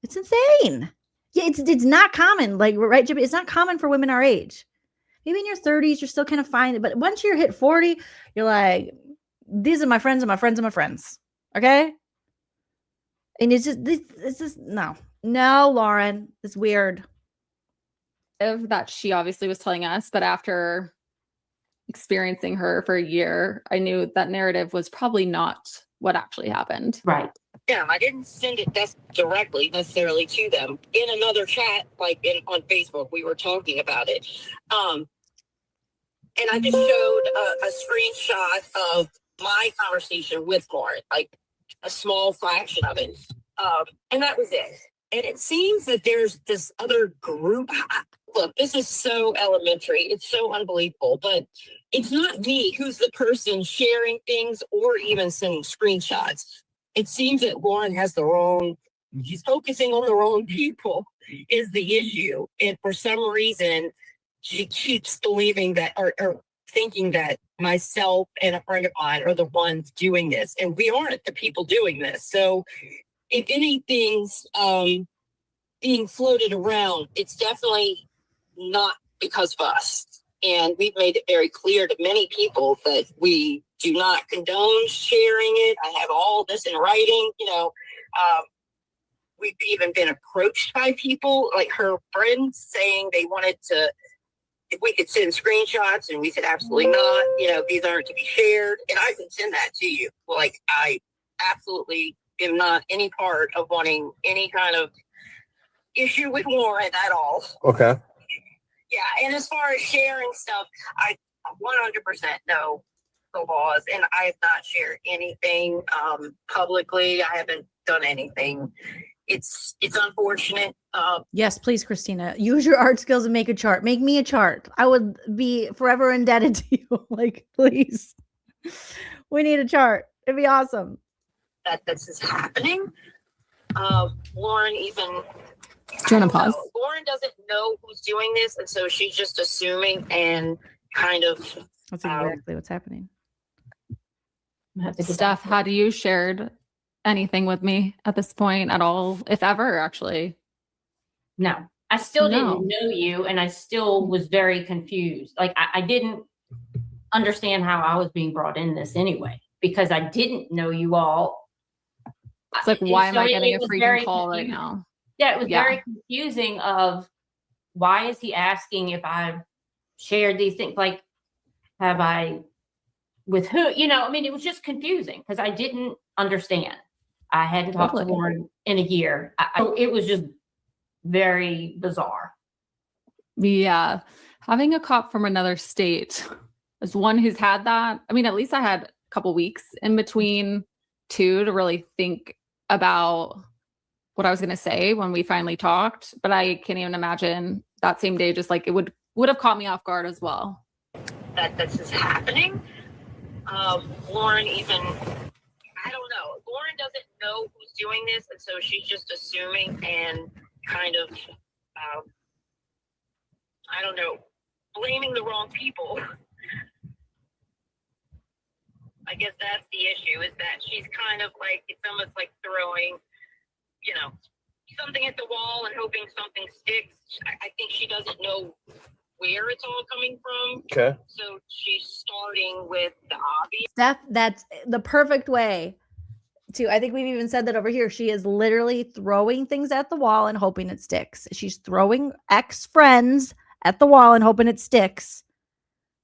It's insane. Yeah, it's not common. Like, right, Jimmy? It's not common for women our age. Maybe in your 30s, you're still kind of fine. But once you're hit 40, you're like, these are my friends and my friends and my friends. Okay? And it's just no, Lauren. It's weird. That she obviously was telling us, but after experiencing her for a year, I knew that narrative was probably not what actually happened. Right. Yeah, I didn't send it directly necessarily to them. In another chat, like on Facebook, we were talking about it. And I just showed a screenshot of my conversation with Lauren, like a small fraction of it. And that was it. And it seems that there's this other group. Look, this is so elementary. It's so unbelievable. But it's not me who's the person sharing things or even sending screenshots. It seems that Lauren has she's focusing on the wrong people is the issue. And for some reason, she keeps believing that or thinking that myself and a friend of mine are the ones doing this. And we aren't the people doing this. So if anything's being floated around, it's definitely not because of us. And we've made it very clear to many people that we do not condone sharing it. I have all this in writing, we've even been approached by people, like her friends, saying they wanted to, if we could send screenshots, and we said, absolutely not. These aren't to be shared. And I can send that to you. Like, I absolutely am not any part of wanting any kind of issue with Lauren at all. Okay. Yeah, and as far as sharing stuff, I 100% know the laws, and I have not shared anything publicly. I haven't done anything. It's unfortunate. Yes, please, Christina, use your art skills and make a chart. Make me a chart. I would be forever indebted to you. Like, please, we need a chart. It'd be awesome. That this is happening. Lauren even. Do you want to pause? Lauren doesn't know who's doing this, and so she's just assuming and kind of. That's exactly what's happening. Steph, had you shared anything with me at this point at all, if ever, actually? No, I still didn't know you, and I still was very confused. Like, I didn't understand how I was being brought in this anyway, because I didn't know you all. It's like, why am I getting a freaking call right now? Yeah, it was very confusing of why is he asking if I've shared these things? Like, have I, with who? It was just confusing because I didn't understand. I hadn't talked to Lauren in a year. It was just very bizarre. Yeah. Having a cop from another state as one who's had that. I mean, at least I had a couple weeks in between two to really think about what I was going to say when we finally talked, but I can't even imagine that same day, just like it would have caught me off guard as well. That this is happening. Lauren even, I don't know. Lauren doesn't know who's doing this, and so she's just assuming and kind of, I don't know, blaming the wrong people. I guess that's the issue, is that she's kind of like, it's almost like throwing, something at the wall and hoping something sticks. I think she doesn't know where it's all coming from. Okay. So she's starting with the obvious. Steph, that's the perfect way too. I think we've even said that over here. She is literally throwing things at the wall and hoping it sticks. She's throwing ex-friends at the wall and hoping it sticks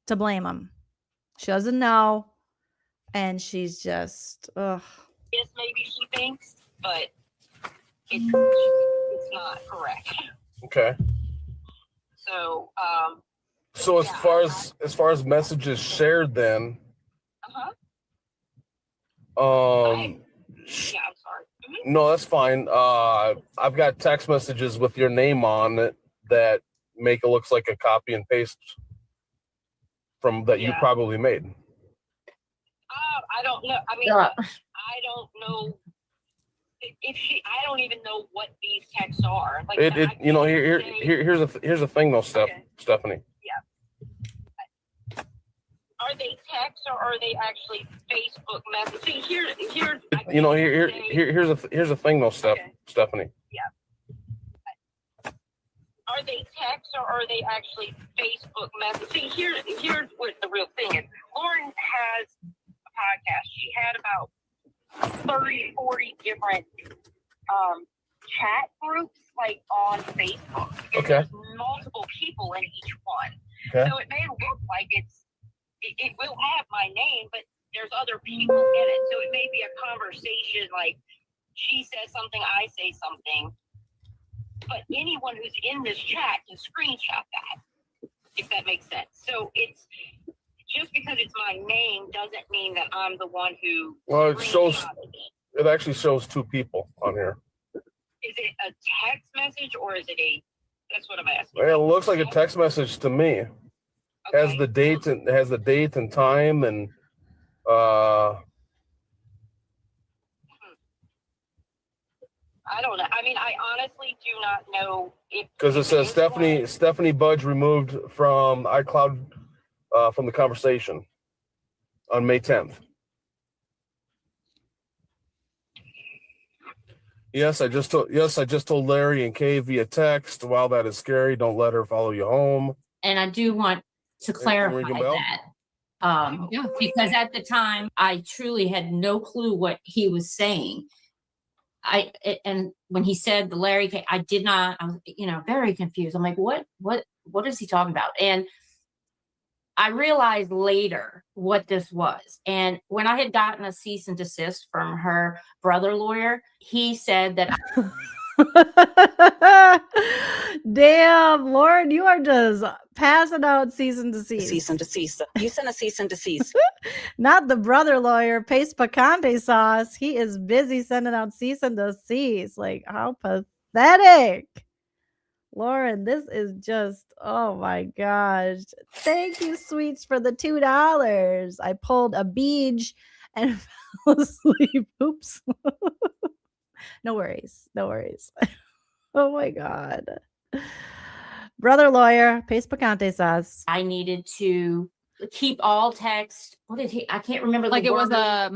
to blame them. She doesn't know. And she's just, ugh. Yes, maybe she thinks, but it's not correct. Okay. So, So as far as messages shared, then, yeah, um, I'm sorry. no, that's fine. I've got text messages with your name on it that make it looks like a copy and paste from that you probably made. I don't know. I mean, I don't know if she. I don't even know what these texts are. Like, here's the thing though, Stephanie. Yeah. Are they texts or are they actually Facebook messages? See, here's Here's the thing though, Stephanie. Yeah. Are they texts or are they actually Facebook messages? See, here's what the real thing is. Lauren has a podcast. She had about 30, 40 different chat groups like on Facebook. And there's multiple people in each one. Okay. So it may look like it will have my name, but there's other people in it. So it may be a conversation like she says something, I say something. But anyone who's in this chat can screenshot that, if that makes sense. So it's just because it's my name doesn't mean that I'm the one who. Well, it actually shows two people on here. Is it a text message or is it a? That's what I'm asking. It looks like a text message to me. Okay. Has the date and time and I don't know. I mean, I honestly do not know if because it says Stephanie Budge removed from iCloud from the conversation on May 10th. Yes, I just told Larry and Kay via text. While that is scary, don't let her follow you home. And I do want to clarify that. Because at the time I truly had no clue what he was saying. And when he said the Larry K, I was, very confused. I'm like, what is he talking about? And I realized later what this was. And when I had gotten a cease and desist from her brother lawyer, he said that. Damn, Lauren, you are just passing out cease and desist. Cease and desist. You sent a cease and desist. Not the brother lawyer, Pace Picante sauce. He is busy sending out cease and desist. Like, how pathetic. Lauren, this is just, oh my gosh. Thank you, sweets, for the $2. I pulled a beach and fell asleep. Oops. No worries. Oh my God. Brother lawyer, Pace Picante sauce. I needed to keep all text. What did he? I can't remember. Like it was a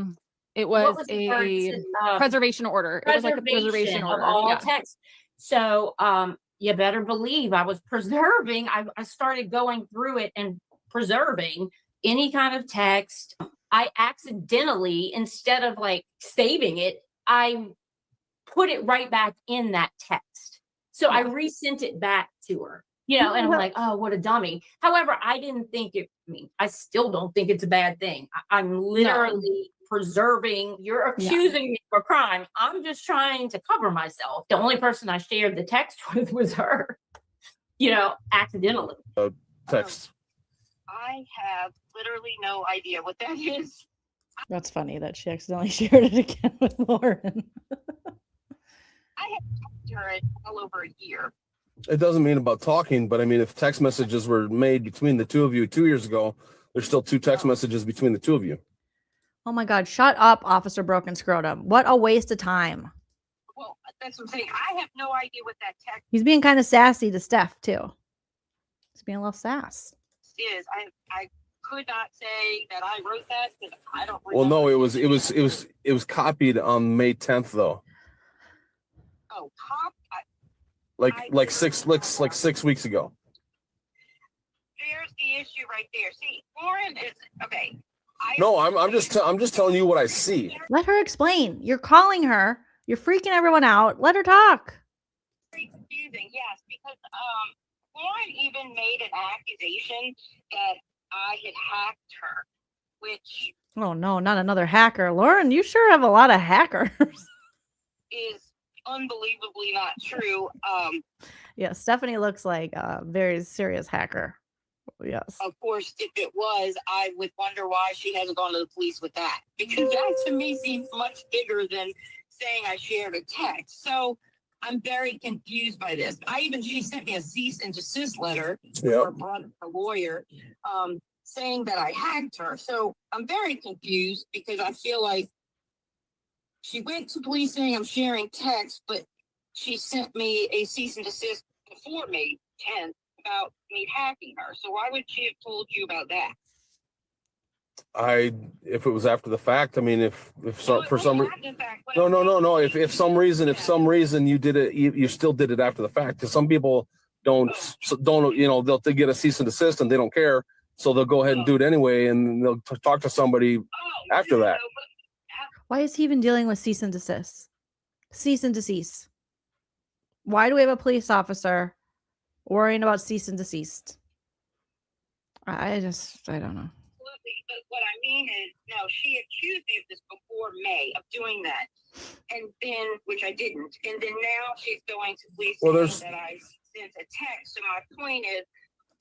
preservation order. It was like a preservation order. Of all text. So you better believe I was preserving. I started going through it and preserving any kind of text. I accidentally, instead of like saving it, I put it right back in that text. So I resent it back to her, and I'm like, oh, what a dummy. However, I didn't think I still don't think it's a bad thing. I'm literally preserving. You're accusing me of a crime. I'm just trying to cover myself. The only person I shared the text with was her, accidentally. Text. I have literally no idea what that is. That's funny that she accidentally shared it again with Lauren. I have talked to her well over a year. It doesn't mean about talking, but I mean, if text messages were made between the two of you 2 years ago, there's still two text messages between the two of you. Oh my God, shut up, Officer Broken Scrotum. What a waste of time. Well, that's what I'm saying. I have no idea what that text He's being kind of sassy to Steph, too. He's being a little sass. is. I could not say that I wrote that because I don't Well, no, it was copied on May 10th, though. Oh, like 6 weeks ago. There's the issue right there. See, Lauren is okay. No, I'm just telling you what I see. Let her explain. You're calling her. You're freaking everyone out. Let her talk. Very confusing, yes, because Lauren even made an accusation that I had hacked her, which Oh no, not another hacker. Lauren, you sure have a lot of hackers. is unbelievably not true. Yeah, Stephanie looks like a very serious hacker. Yes. Of course, if it was, I would wonder why she hasn't gone to the police with that, because that to me seems much bigger than saying I shared a text. So I'm very confused by this. She sent me a cease and desist letter from a lawyer saying that I hacked her. So I'm very confused because I feel like she went to police saying I'm sharing text, but she sent me a cease and desist before May 10th about me hacking her. So why would she have told you about that? If it was after the fact, I mean, if for some reason, no. If some reason you did it, you still did it after the fact. Because some people don't, they'll get a cease and desist and they don't care, so they'll go ahead and do it anyway, and they'll talk to somebody after that. Why is he even dealing with cease and desist? Cease and desist. Why do we have a police officer worrying about cease and desist? I don't know. But what I mean is, no, she accused me of this before May of doing that, and then, which I didn't, and then now she's going to police saying that I sent a text. So my point is,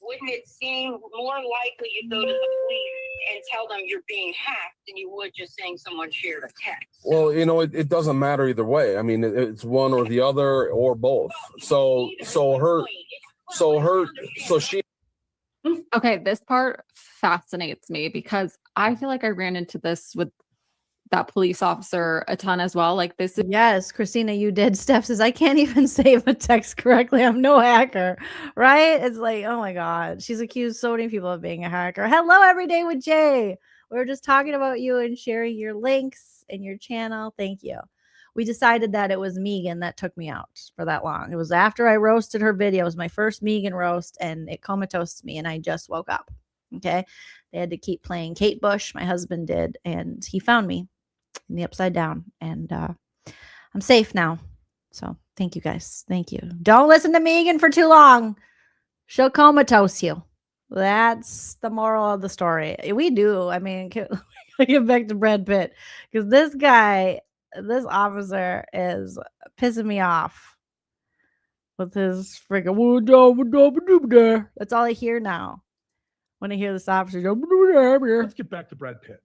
wouldn't it seem more likely you go to the police and tell them you're being hacked than you would just saying someone shared a text? Well, it doesn't matter either way. I mean, it's one or the other or both. Okay, this part fascinates me because I feel like I ran into this with that police officer a ton as well. Like this is yes, Christina, you did. Steph says I can't even save a text correctly. I'm no hacker, right? It's like, oh my god, she's accused so many people of being a hacker. Hello, Everyday with Jay. We were just talking about you and sharing your links and your channel. Thank you. We decided that it was Meeegan that took me out for that long. It was after I roasted her video. It was my first Meeegan roast, and it comatose me, and I just woke up. Okay, they had to keep playing Kate Bush. My husband did, and he found me in the upside down, and I'm safe now. So thank you guys. Thank you. Don't listen to Meeegan for too long. She'll comatose you. That's the moral of the story. We do. I mean, get back to Brad Pitt, because this officer is pissing me off with his freaking. That's all I hear now. When I hear this officer, let's get back to Brad Pitt.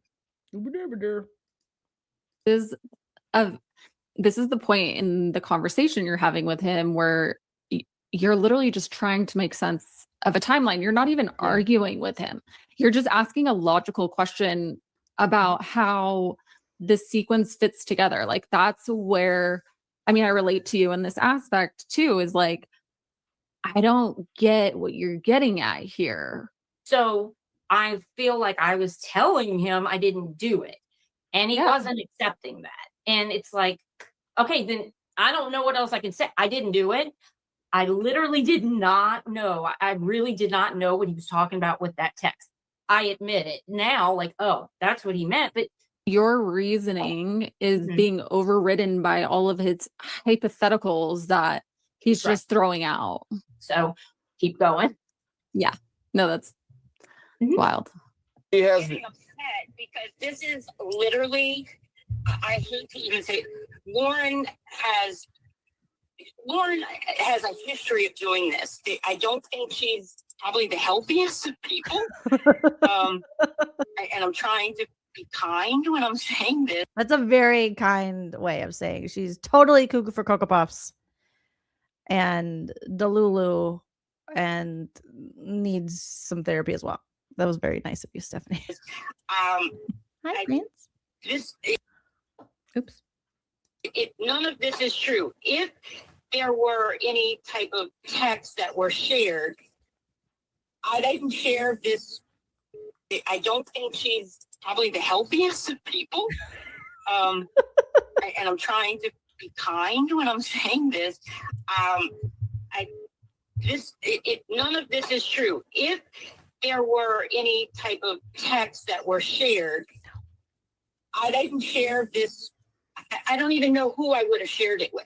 This is the point in the conversation you're having with him where you're literally just trying to make sense of a timeline. You're not even arguing with him. You're just asking a logical question about how this sequence fits together. Like that's where, I mean, I relate to you in this aspect too, is like, I don't get what you're getting at here. So I feel like I was telling him I didn't do it, and he wasn't accepting that. And it's like, okay, then I don't know what else I can say. I didn't do it. I literally did not know. I really did not know what he was talking about with that text. I admit it now, like, oh, that's what he meant. But your reasoning is being overridden by all of his hypotheticals that he's just throwing out. So keep going. Yeah. No, that's wild. He has upset because this is literally, I hate to even say, Lauren has a history of doing this. I don't think she's probably the healthiest of people. And I'm trying to be kind when I'm saying this. That's a very kind way of saying she's totally cuckoo for Cocoa Puffs and Delulu and needs some therapy as well. That was very nice of you, Stephanie. Hi, Prince. Oops. None of this is true. If there were any type of texts that were shared, I didn't share this. I don't think she's probably the healthiest of people. And I'm trying to be kind when I'm saying this. None of this is true. If there were any type of texts that were shared. I didn't share this. I don't even know who I would have shared it with.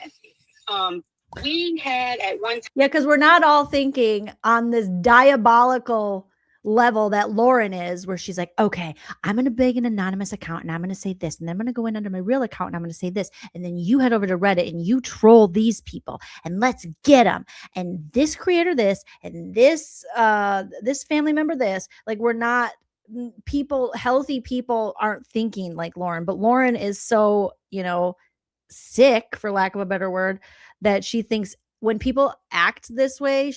We had at one time. Yeah, because we're not all thinking on this diabolical level that Lauren is, where she's like, okay, I'm going to make an anonymous account and I'm going to say this, and then I'm going to go in under my real account and I'm going to say this, and then you head over to Reddit and you troll these people and let's get them, and this creator this, and this this family member this. Like, we're not people, healthy people aren't thinking like Lauren, but Lauren is so, sick, for lack of a better word, that she thinks when people act this way,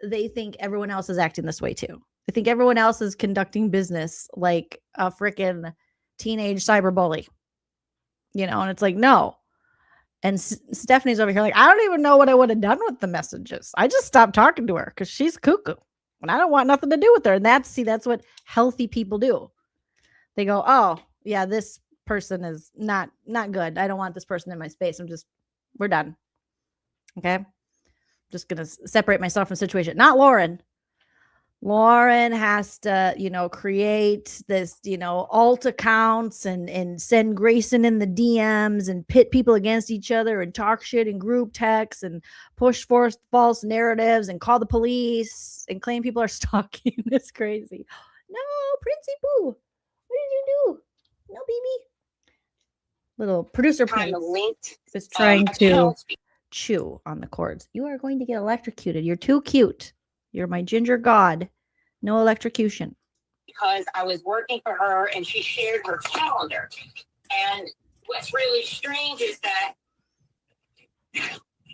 they think everyone else is acting this way too. I think everyone else is conducting business like a freaking teenage cyber bully, and it's like, no. And Stephanie's over here like, I don't even know what I would have done with the messages. I just stopped talking to her because she's cuckoo and I don't want nothing to do with her. And that's what healthy people do. They go, oh yeah, this person is not good. I don't want this person in my space. We're done. Okay. Just going to separate myself from the situation. Not Lauren. Lauren has to, create this, alt accounts and send Grayson in the DMs and pit people against each other and talk shit in group texts and push false narratives and call the police and claim people are stalking. It's crazy. No, Princey Boo. What did you do? No, baby. Little producer Prince is trying to chew on the cords. You are going to get electrocuted. You're too cute. You're my ginger god. No electrocution. Because I was working for her and she shared her calendar. And what's really strange is that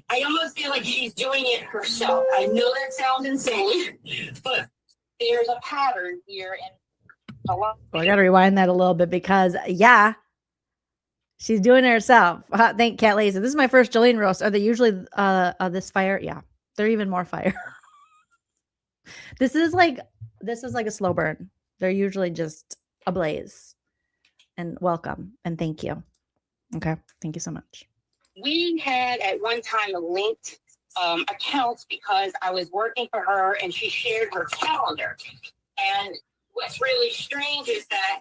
I almost feel like she's doing it herself. I know that sounds insane, but there's a pattern here. And a lot. Well, I got to rewind that a little bit because, yeah, she's doing it herself. Thank Cat Lazy. This is my first Joleen roast. Are they usually this fire? Yeah, they're even more fire. This is like a slow burn. They're usually just ablaze. And welcome and thank you. Okay, thank you so much. We had at one time linked accounts because I was working for her and she shared her calendar. And what's really strange is that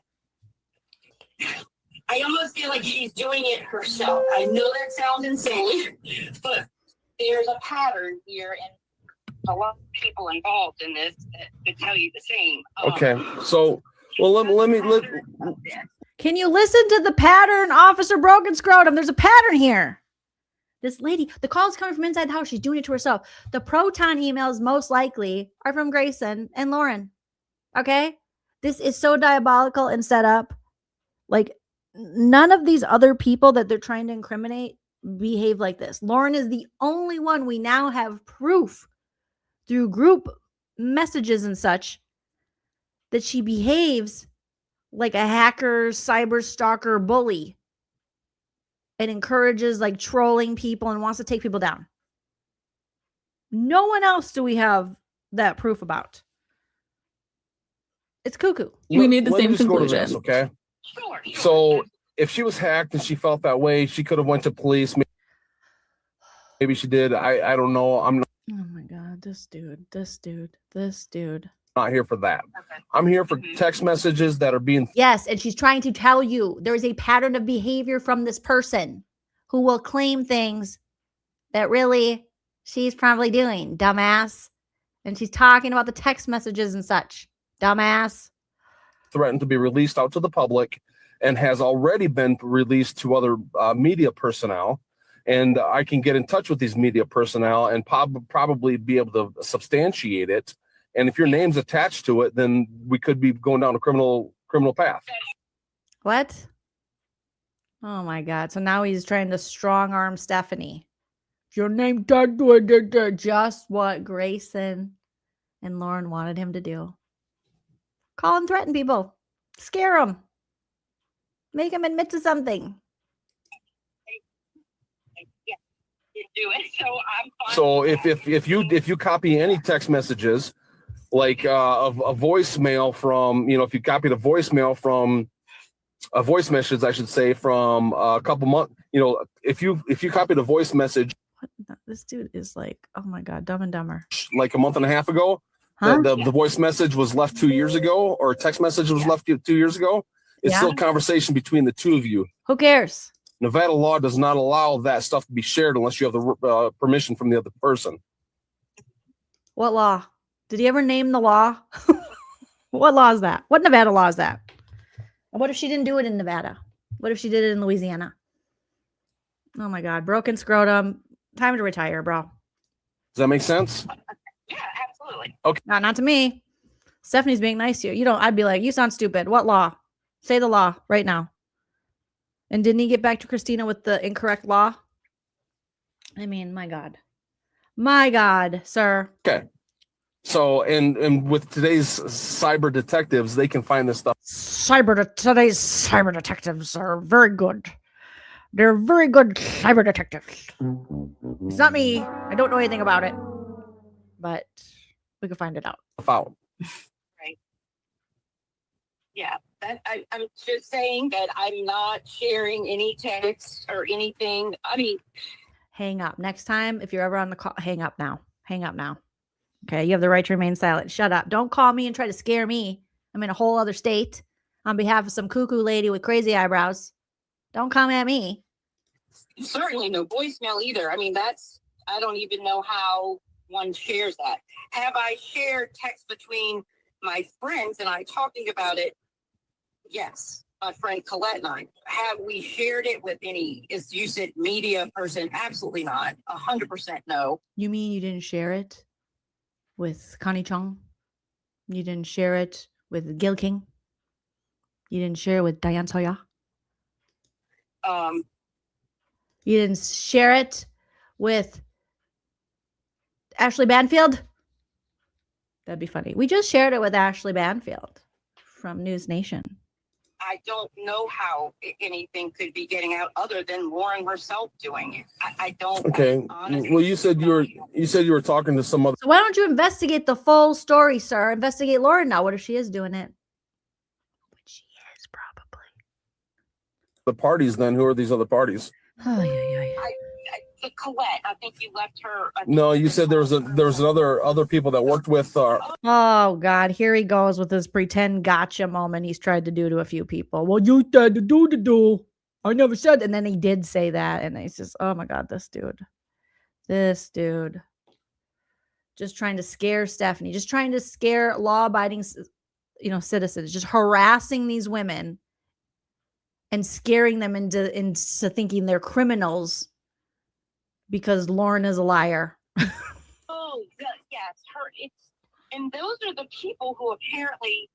I almost feel like she's doing it herself. I know that sounds insane, but there's a pattern here, and a lot of people involved in this that tell you the same. Okay, so let me. Can you listen to the pattern, Officer Broken Scrotum? There's a pattern here. This lady, the call is coming from inside the house. She's doing it to herself. The Proton emails most likely are from Grayson and Lauren. Okay, this is so diabolical and set up. Like, none of these other people that they're trying to incriminate behave like this. Lauren is the only one we now have proof through group messages and such that she behaves like a hacker, cyber stalker bully and encourages like trolling people and wants to take people down. No one else do we have that proof about. It's cuckoo. We need the same conclusion. This, okay. So if she was hacked and she felt that way, she could have went to police. Maybe she did. I don't know. I'm not. Oh my God, this dude. Not here for that. Okay. I'm here for text messages that are being. Yes, and she's trying to tell you there is a pattern of behavior from this person who will claim things that really she's probably doing, dumbass. And she's talking about the text messages and such, dumbass. Threatened to be released out to the public and has already been released to other media personnel. And I can get in touch with these media personnel and probably be able to substantiate it. And if your name's attached to it, then we could be going down a criminal path. What? Oh my God. So now he's trying to strong arm Stephanie. Your name did just what Grayson and Lauren wanted him to do. Call and threaten people. Scare them. Make them admit to something. So if you copy any text messages, like a voicemail from, if you copied a voicemail from a voice message, I should say, from a couple months, if you copied a voice message. What? This dude is like, oh my God, Dumb and Dumber. Like a month and a half ago, Huh? The voice message was left 2 years ago, or a text message was left 2 years ago. It's Yeah. still a conversation between the two of you. Who cares? Nevada law does not allow that stuff to be shared unless you have the permission from the other person. What law? Did he ever name the law? What law is that? What Nevada law is that? And what if she didn't do it in Nevada? What if she did it in Louisiana? Oh my God. Broken scrotum. Time to retire, bro. Does that make sense? Yeah, absolutely. Okay. Not to me. Stephanie's being nice to you. You don't, I'd be like, you sound stupid. What law? Say the law right now. And didn't he get back to Christina with the incorrect law? I mean, my God. My God, sir. Okay. So, and with today's cyber detectives, they can find this stuff. Today's cyber detectives are very good. They're very good cyber detectives. It's not me. I don't know anything about it. But we can find it out. Out. Right. Yeah. I'm just saying that I'm not sharing any texts or anything. I mean, hang up. Next time, if you're ever on the call, hang up now. Hang up now. Okay. You have the right to remain silent. Shut up. Don't call me and try to scare me. I'm in a whole other state on behalf of some cuckoo lady with crazy eyebrows. Don't come at me. certainly no voicemail either. I mean, I don't even know how one shares that. Have I shared text between my friends and I talking about it? Yes. My friend Colette and I. Have we shared it with any, as you said, media person? Absolutely not. 100% no. You mean you didn't share it with Connie Chung? You didn't share it with Gil King? You didn't share it with Diane Sawyer? You didn't share it with Ashley Banfield? That'd be funny. We just shared it with Ashley Banfield from News Nation. I don't know how anything could be getting out other than Lauren herself doing it. I don't. Okay. Well, you said you were talking to some other. So why don't you investigate the full story, sir? Investigate Lauren now. What if she is doing it? Which she is probably. The parties. Then who are these other parties? Oh yeah. Colette, I think you left her. No, you said there was other people that worked with. Oh God, here he goes with his pretend gotcha moment he's tried to do to a few people. Well, you said to do. I never said, and then he did say that, and he's just, oh my God, this dude, just trying to scare Stephanie, just trying to scare law-abiding, citizens, just harassing these women and scaring them into thinking they're criminals. Because Lauren is a liar. Oh, yes, and those are the people who apparently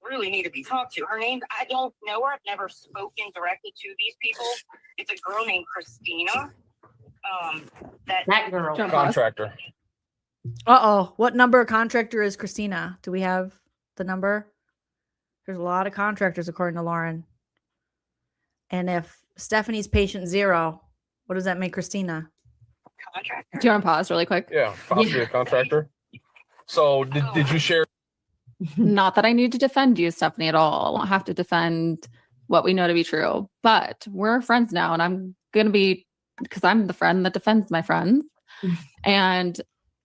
really need to be talked to. Her name, I don't know her. I've never spoken directly to these people. It's a girl named Christina. That girl. Contractor. What number of contractor is Christina? Do we have the number? There's a lot of contractors according to Lauren. And if Stephanie's patient 0, what does that make Christina? Contractor. Do you want to pause really quick? Yeah, possibly a contractor. So did you share? Not that I need to defend you, Stephanie, at all. I don't have to defend what we know to be true, but we're friends now, and I'm going to be, because I'm the friend that defends my friends. And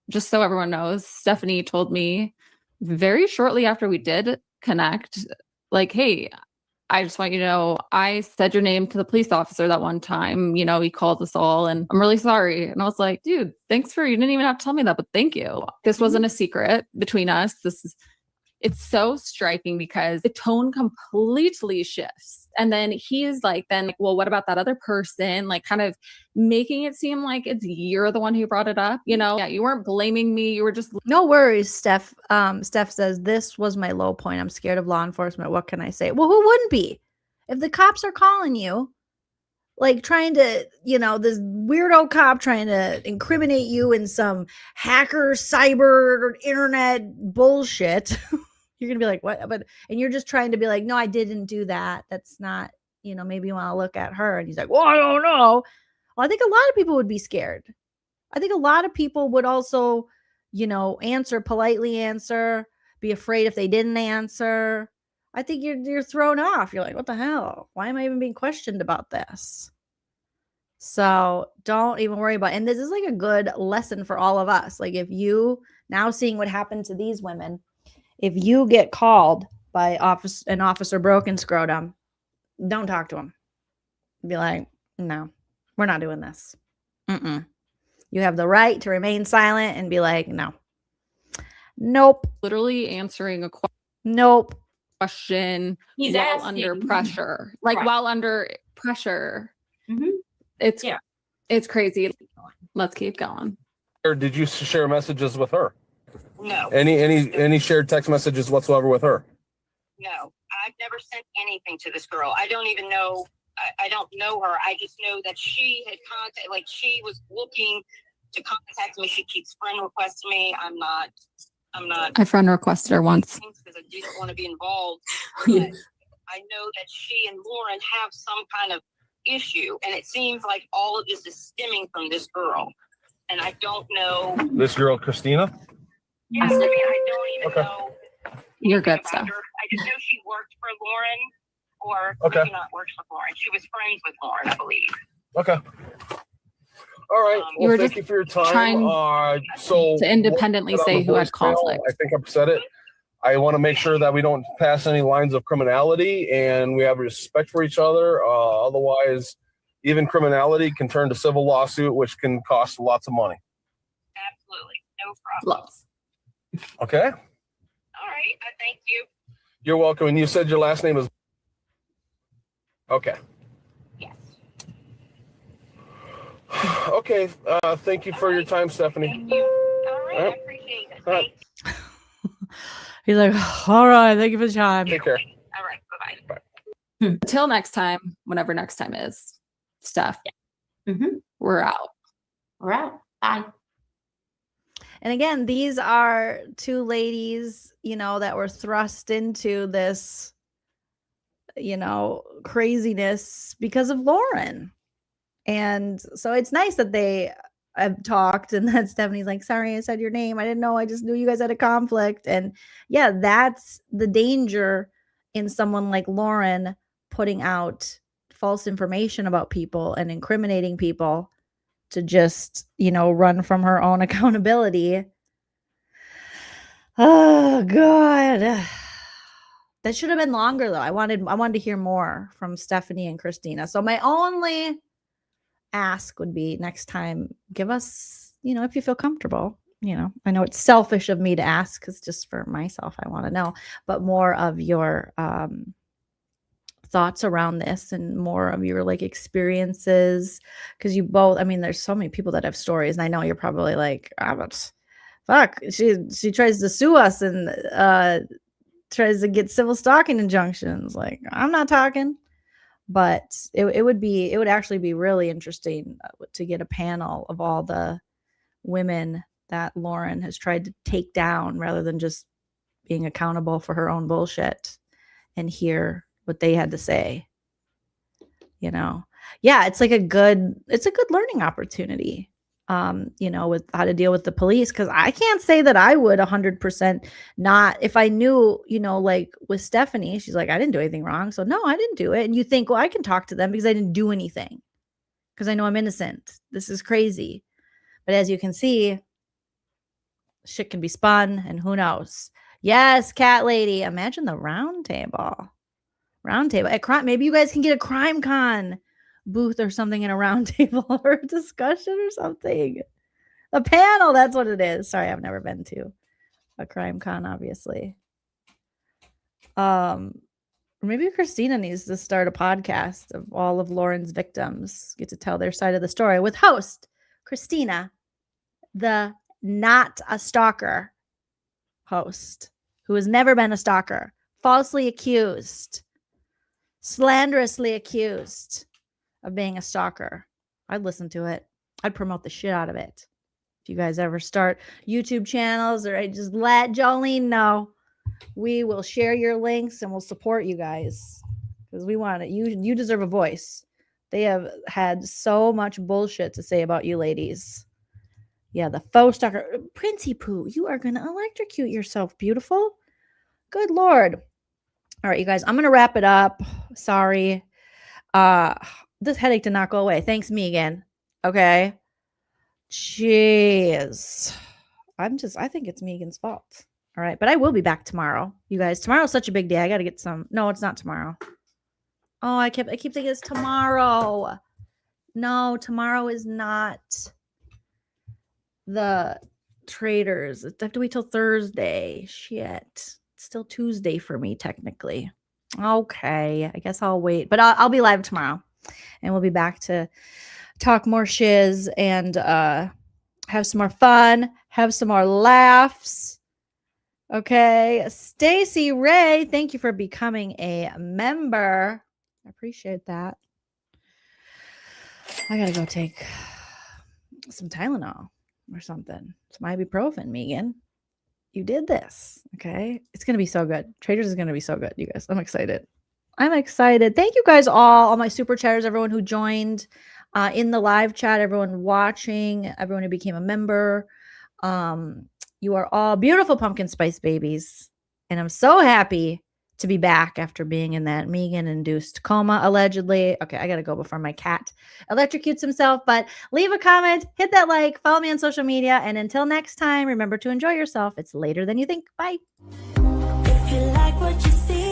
just so everyone knows, Stephanie told me very shortly after we did connect, like, hey, I just want you to know, I said your name to the police officer that one time, he called us all and I'm really sorry. And I was like, dude, thanks you didn't even have to tell me that, but thank you. This wasn't a secret between us. It's so striking because the tone completely shifts. And then he's like, well, what about that other person? Like kind of making it seem like you're the one who brought it up. Yeah, you weren't blaming me. You were just. No worries, Steph. Steph says, this was my low point. I'm scared of law enforcement. What can I say? Well, who wouldn't be? If the cops are calling you, like trying to, this weirdo cop trying to incriminate you in some hacker, cyber, internet bullshit. You're going to be like, what? And you're just trying to be like, no, I didn't do that. That's not, maybe you want to look at her. And he's like, well, I don't know. Well, I think a lot of people would be scared. I think a lot of people would also, politely answer, be afraid if they didn't answer. I think you're thrown off. You're like, what the hell? Why am I even being questioned about this? So don't even worry about it. And this is like a good lesson for all of us. Like if you now seeing what happened to these women, if you get called by an officer broken scrotum, don't talk to him. Be like, no, we're not doing this. You have the right to remain silent and be like, no. Nope. Literally answering a nope question He's while asking. under pressure. Like Right. while under pressure. Mhm. It's crazy. Let's keep going. Or did you share messages with her? No. Any shared text messages whatsoever with her? No, I've never sent anything to this girl. I don't even know. I don't know her. I just know that she had contact, like she was looking to contact me. She keeps friend requesting me. I'm not. I friend requested her once. Because I didn't want to be involved. But I know that she and Lauren have some kind of issue, and it seems like all of this is stemming from this girl. And I don't know. This girl, Christina? Yes, I mean, I don't even know. You're good about stuff. her. I just know she worked for Lauren, or maybe not worked for Lauren. She was friends with Lauren, I believe. Okay. All right. You were thank just you for your time. trying So to independently on say the who had voicemail, conflict. I think I've said it. I want to make sure that we don't pass any lines of criminality and we have respect for each other. Otherwise, even criminality can turn to civil lawsuit, which can cost lots of money. Absolutely. No problem. Lots. Okay. All right. I thank you. You're welcome. And you said your last name is. Okay. Yes. Okay. Thank you for your time, Stephanie. Thank you. All right. I appreciate it. All right. He's like, all right, thank you for the time. Take care. All right. Bye-bye. Until next time, whenever next time is, Steph. We're out. We're out. Bye. And again, these are two ladies, that were thrust into this, craziness because of Lauren. And so it's nice that they have talked and that Stephanie's like, sorry, I said your name. I didn't know. I just knew you guys had a conflict. And yeah, that's the danger in someone like Lauren putting out false information about people and incriminating people to just, run from her own accountability. Oh God. That should have been longer though. I wanted to hear more from Stephanie and Christina. So my only ask would be next time, give us, if you feel comfortable, I know it's selfish of me to ask because just for myself, I want to know, but more of your thoughts around this and more of your experiences. Because you both, there's so many people that have stories and I know you're probably like, but fuck, she tries to sue us and tries to get civil stalking injunctions. Like, I'm not talking. But it would actually be really interesting to get a panel of all the women that Lauren has tried to take down rather than just being accountable for her own bullshit and hear what they had to say. Yeah, it's a good learning opportunity. With how to deal with the police. Cause I can't say that I would 100% not, if I knew, with Stephanie, she's like, I didn't do anything wrong. So no, I didn't do it. And you think, well, I can talk to them because I didn't do anything. Cause I know I'm innocent. This is crazy. But as you can see, shit can be spun and who knows? Yes, cat lady. Imagine the round table at crime. Maybe you guys can get a crime con booth or something in a round table or a discussion or something. A panel, that's what it is. Sorry, I've never been to a crime con, obviously. Maybe Christina needs to start a podcast of all of Lauren's victims, get to tell their side of the story with host Christina, the not a stalker host who has never been a stalker, falsely accused, slanderously accused of being a stalker. I'd listen to it. I'd promote the shit out of it. If you guys ever start YouTube channels or just let Jolene know, we will share your links and we'll support you guys because we want it. You deserve a voice. They have had so much bullshit to say about you ladies. Yeah, the faux stalker. Princey Pooh, you are going to electrocute yourself, beautiful. Good Lord. All right, you guys, I'm going to wrap it up. Sorry. this headache did not go away. Thanks, Meeegan. Okay. Jeez. I think it's Meeegan's fault. All right. But I will be back tomorrow. You guys, tomorrow's such a big day. I got to get some. No, it's not tomorrow. Oh, I keep thinking it's tomorrow. No, tomorrow is not the traders. I have to wait till Thursday. Shit. It's still Tuesday for me, technically. Okay. I guess I'll wait. But I'll be live tomorrow. And we'll be back to talk more shiz and have some more fun, have some more laughs. Okay. Stacy Ray, thank you for becoming a member. I appreciate that. I gotta go take some Tylenol or something. Some ibuprofen, Meeegan. You did this. Okay. It's gonna be so good. Traders is gonna be so good, you guys. I'm excited. Thank you guys all my super chatters, everyone who joined in the live chat, everyone watching, everyone who became a member. You are all beautiful pumpkin spice babies. And I'm so happy to be back after being in that Meeegan-induced coma, allegedly. Okay, I got to go before my cat electrocutes himself. But leave a comment, hit that like, follow me on social media. And until next time, remember to enjoy yourself. It's later than you think. Bye. If you like what you see.